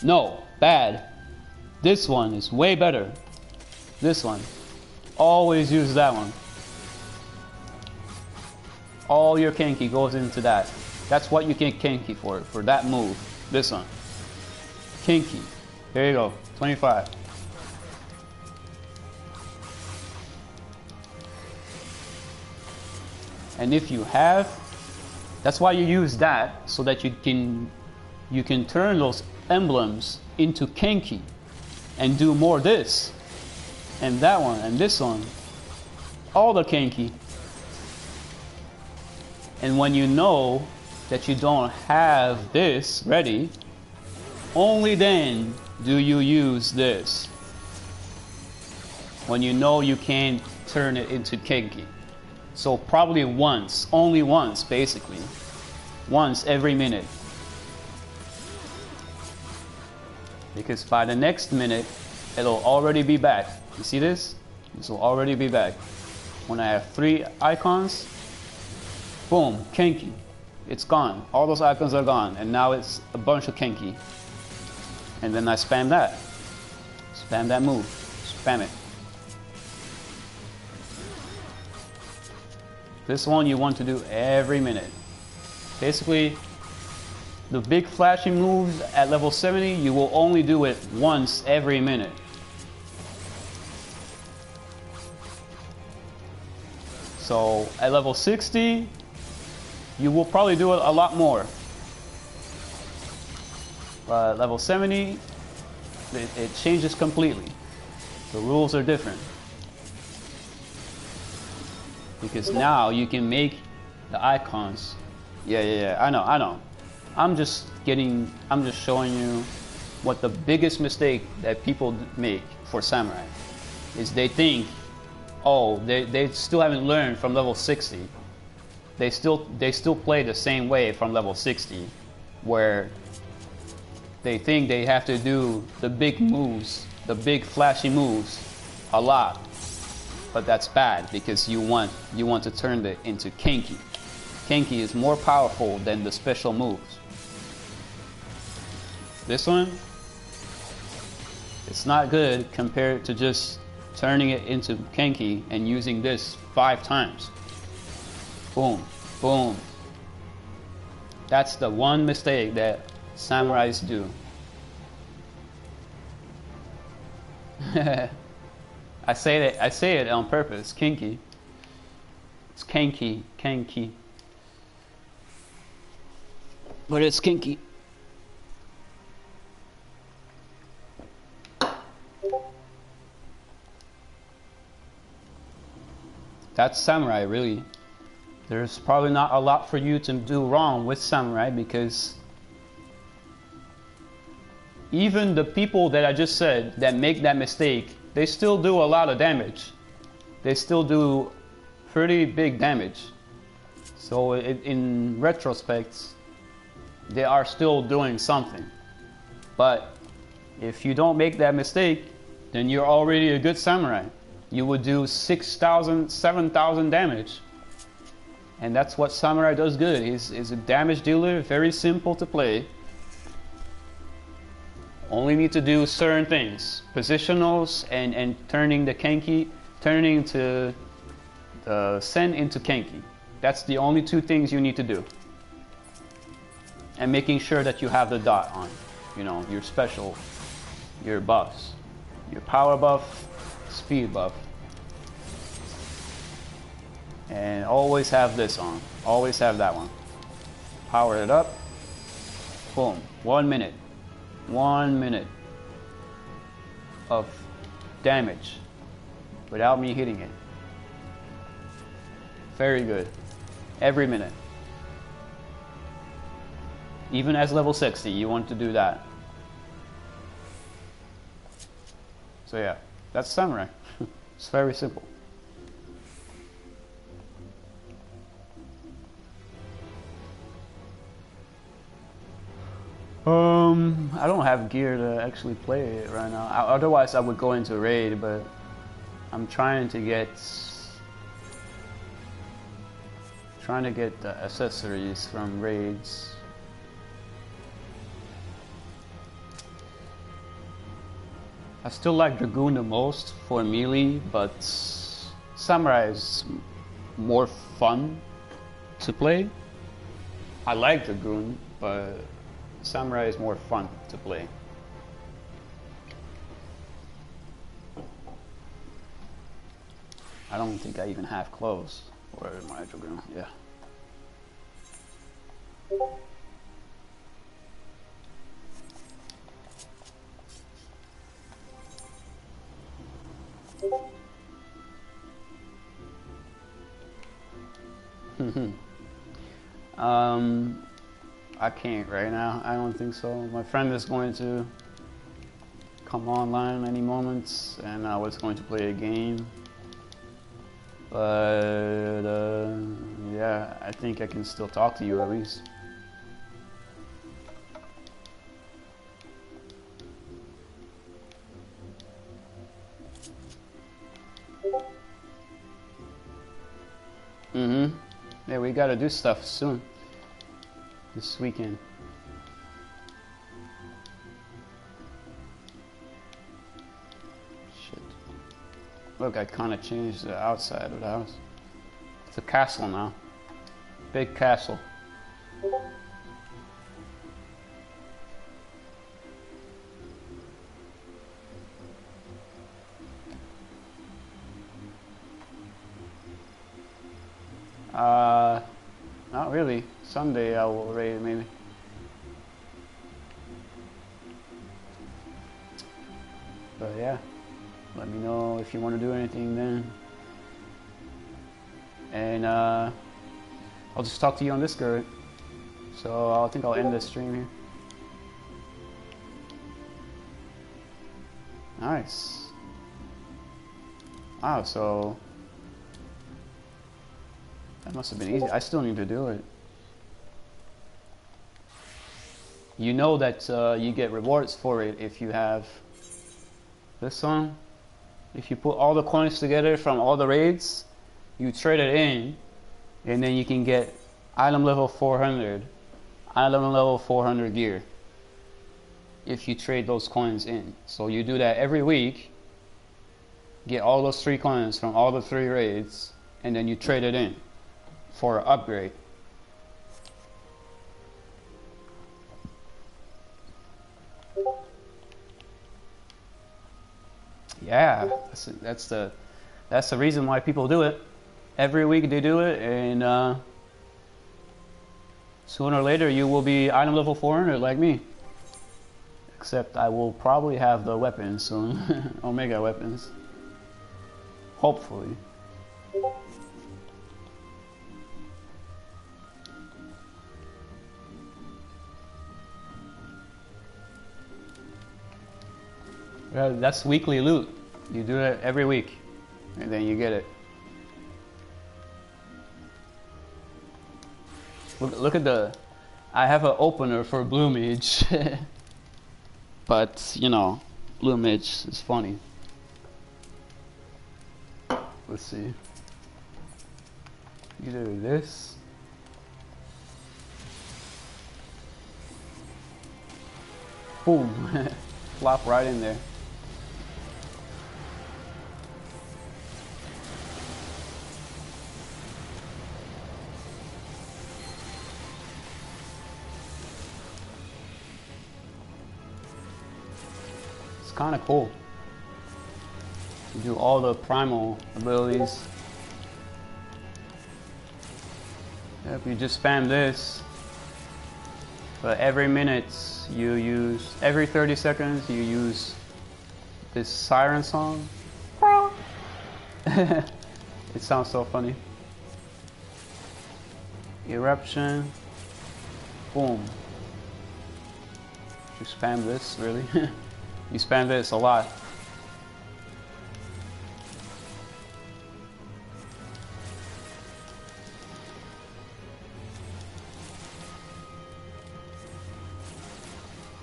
No, bad. This one is way better. This one. Always use that one. All your Kenki goes into that. That's what you get Kenki for that move. This one. Kenki. There you go. 25. And if you have, that's why you use that, so that you can turn those emblems into Kenki and do more this and that one and this one, all the Kenki. And when you know that you don't have this ready, only then do you use this. when you know you can't turn it into Kenki. So probably once, only once basically. Once every minute. Because by the next minute, it'll already be back. You see this? This will already be back. When I have 3 icons, boom, Kenki. It's gone. All those icons are gone. And now it's a bunch of Kenki. And then I spam that. Spam that move. Spam it. This one you want to do every minute. Basically, the big flashing moves at level 70, you will only do it once every minute. So at level 60, you will probably do it a lot more. But level 70, it changes completely. The rules are different. Because now you can make the icons. Yeah, I know. I'm just showing you what the biggest mistake that people make for Samurai is they think, oh, they still haven't learned from level 60. They still play the same way from level 60, where they think they have to do the big moves, the big flashy moves a lot. But that's bad because you want to turn it into Kenki. Kenki is more powerful than the special moves. This one, it's not good compared to just turning it into Kenki and using this 5 times. Boom, boom. That's the one mistake that samurais do. I say it on purpose. Kenki. It's Kenki, Kenki. But it's Kenki. That's Samurai, really. There's probably not a lot for you to do wrong with Samurai because even the people that I just said that make that mistake, they still do a lot of damage. They still do pretty big damage. So in retrospect, they are still doing something. But if you don't make that mistake, then you're already a good samurai. You would do 6,000, 7,000 damage. And that's what samurai does good. He's a damage dealer, very simple to play. Only need to do certain things. Positionals and turning the Kenki, turning to the Sen into Kenki. That's the only 2 things you need to do. And making sure that you have the dot on. You know, your special, your buffs. Your power buff, speed buff. And always have this on. Always have that one. Power it up. Boom. 1 minute. 1 minute of damage without me hitting it. Very good. Every minute. Even as level 60, you want to do that. So yeah, that's samurai. It's very simple. I don't have gear to actually play it right now. Otherwise, I would go into raid, but I'm trying to get the accessories from raids. I still like Dragoon the most for melee, but Samurai is more fun to play. I like Dragoon, but Samurai is more fun to play. I don't think I even have clothes for my Dragoon, yeah. I can't right now. I don't think so. My friend is going to come online any moment, and I was going to play a game. But yeah, I think I can still talk to you at least. Yeah, we gotta do stuff soon. This weekend. Shit. Look, I kinda changed the outside of the house. It's a castle now. Big castle. Not really. Someday I will raid maybe. But yeah, let me know if you want to do anything then. And I'll just talk to you on Discord. So I think I'll end this stream here. Nice. Wow, so that must have been easy. I still need to do it. You know that you get rewards for it if you have this one. If you put all the coins together from all the raids, you trade it in, and then you can get item level 400, item level 400 gear if you trade those coins in. So you do that every week, get all those 3 coins from all the 3 raids, and then you trade it in for an upgrade. Yeah, that's the reason why people do it. Every week they do it, and sooner or later you will be item level 400 like me. Except I will probably have the weapons soon, Omega weapons. Hopefully. Yeah, that's weekly loot. You do it every week, and then you get it. Look at the... I have an opener for Blue Mage. But, you know, Blue Mage is funny. Let's see. Either this... Boom. Flop right in there. It's kind of cool. You do all the primal abilities. Yep, you just spam this. But every minute you use, every 30 seconds you use this siren song. It sounds so funny. Eruption. Boom. You spam this, really? You spam this a lot.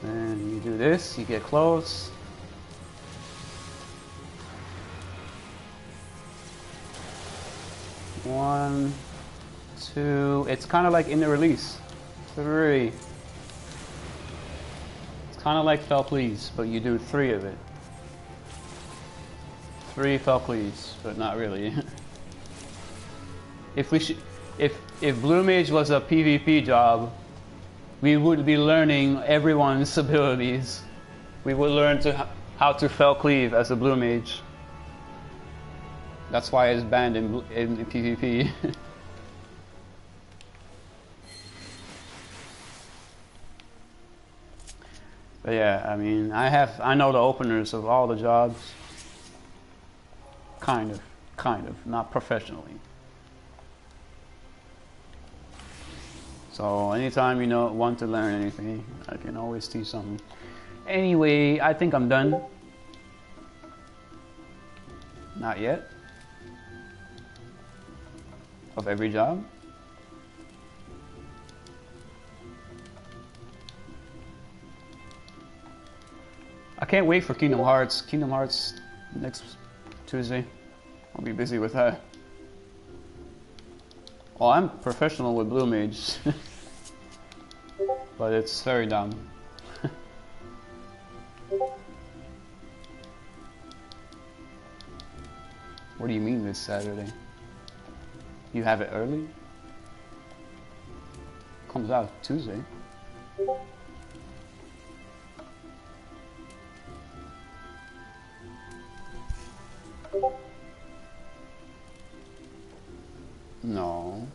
And you do this, you get close. One, two, it's kind of like in the release. 3. It's kind of like Fell Please, but you do 3 of it. 3 Fell Please, but not really. If Blue Mage was a PvP job, we would be learning everyone's abilities. We would learn how to Fell Cleave as a Blue Mage. That's why it's banned in PvP. But yeah, I mean, I know the openers of all the jobs. Kind of, not professionally. So anytime you want to learn anything, I can always teach something. Anyway, I think I'm done. Not yet. Of every job? I can't wait for Kingdom Hearts. Kingdom Hearts next Tuesday. I'll be busy with that. Well, I'm professional with Blue Mage. But it's very dumb. What do you mean this Saturday? You have it early? Comes out Tuesday. No.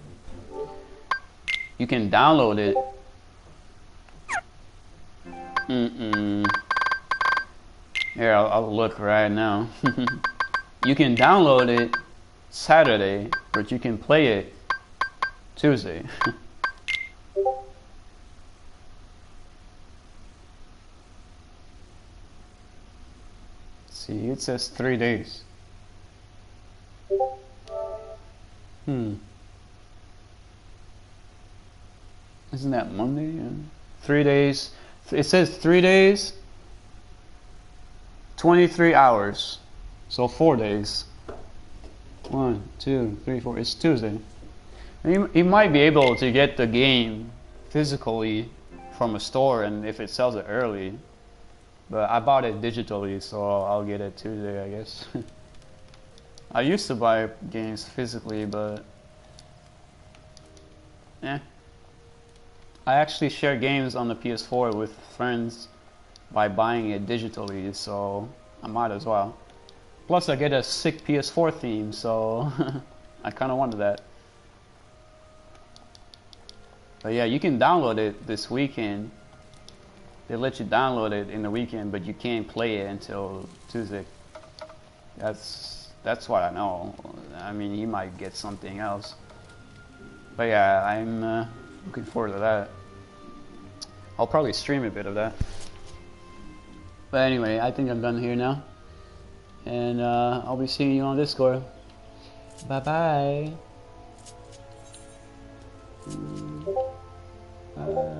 You can download it. Here, I'll look right now. You can download it Saturday, but you can play it Tuesday. See, it says 3 days. Isn't that Monday? Yeah. 3 days. It says 3 days, 23 hours. So 4 days. 1, 2, 3, 4. It's Tuesday. You might be able to get the game physically from a store, and if it sells it early. But I bought it digitally, so I'll get it Tuesday, I guess. I used to buy games physically, but I actually share games on the PS4 with friends by buying it digitally, so I might as well. Plus I get a sick PS4 theme, so I kind of wanted that. But yeah, you can download it this weekend. They let you download it in the weekend, but you can't play it until Tuesday. That's what I know. I mean, you might get something else. But yeah, I'm looking forward to that. I'll probably stream a bit of that. But anyway, I think I'm done here now. And I'll be seeing you on Discord. Bye-bye. Bye.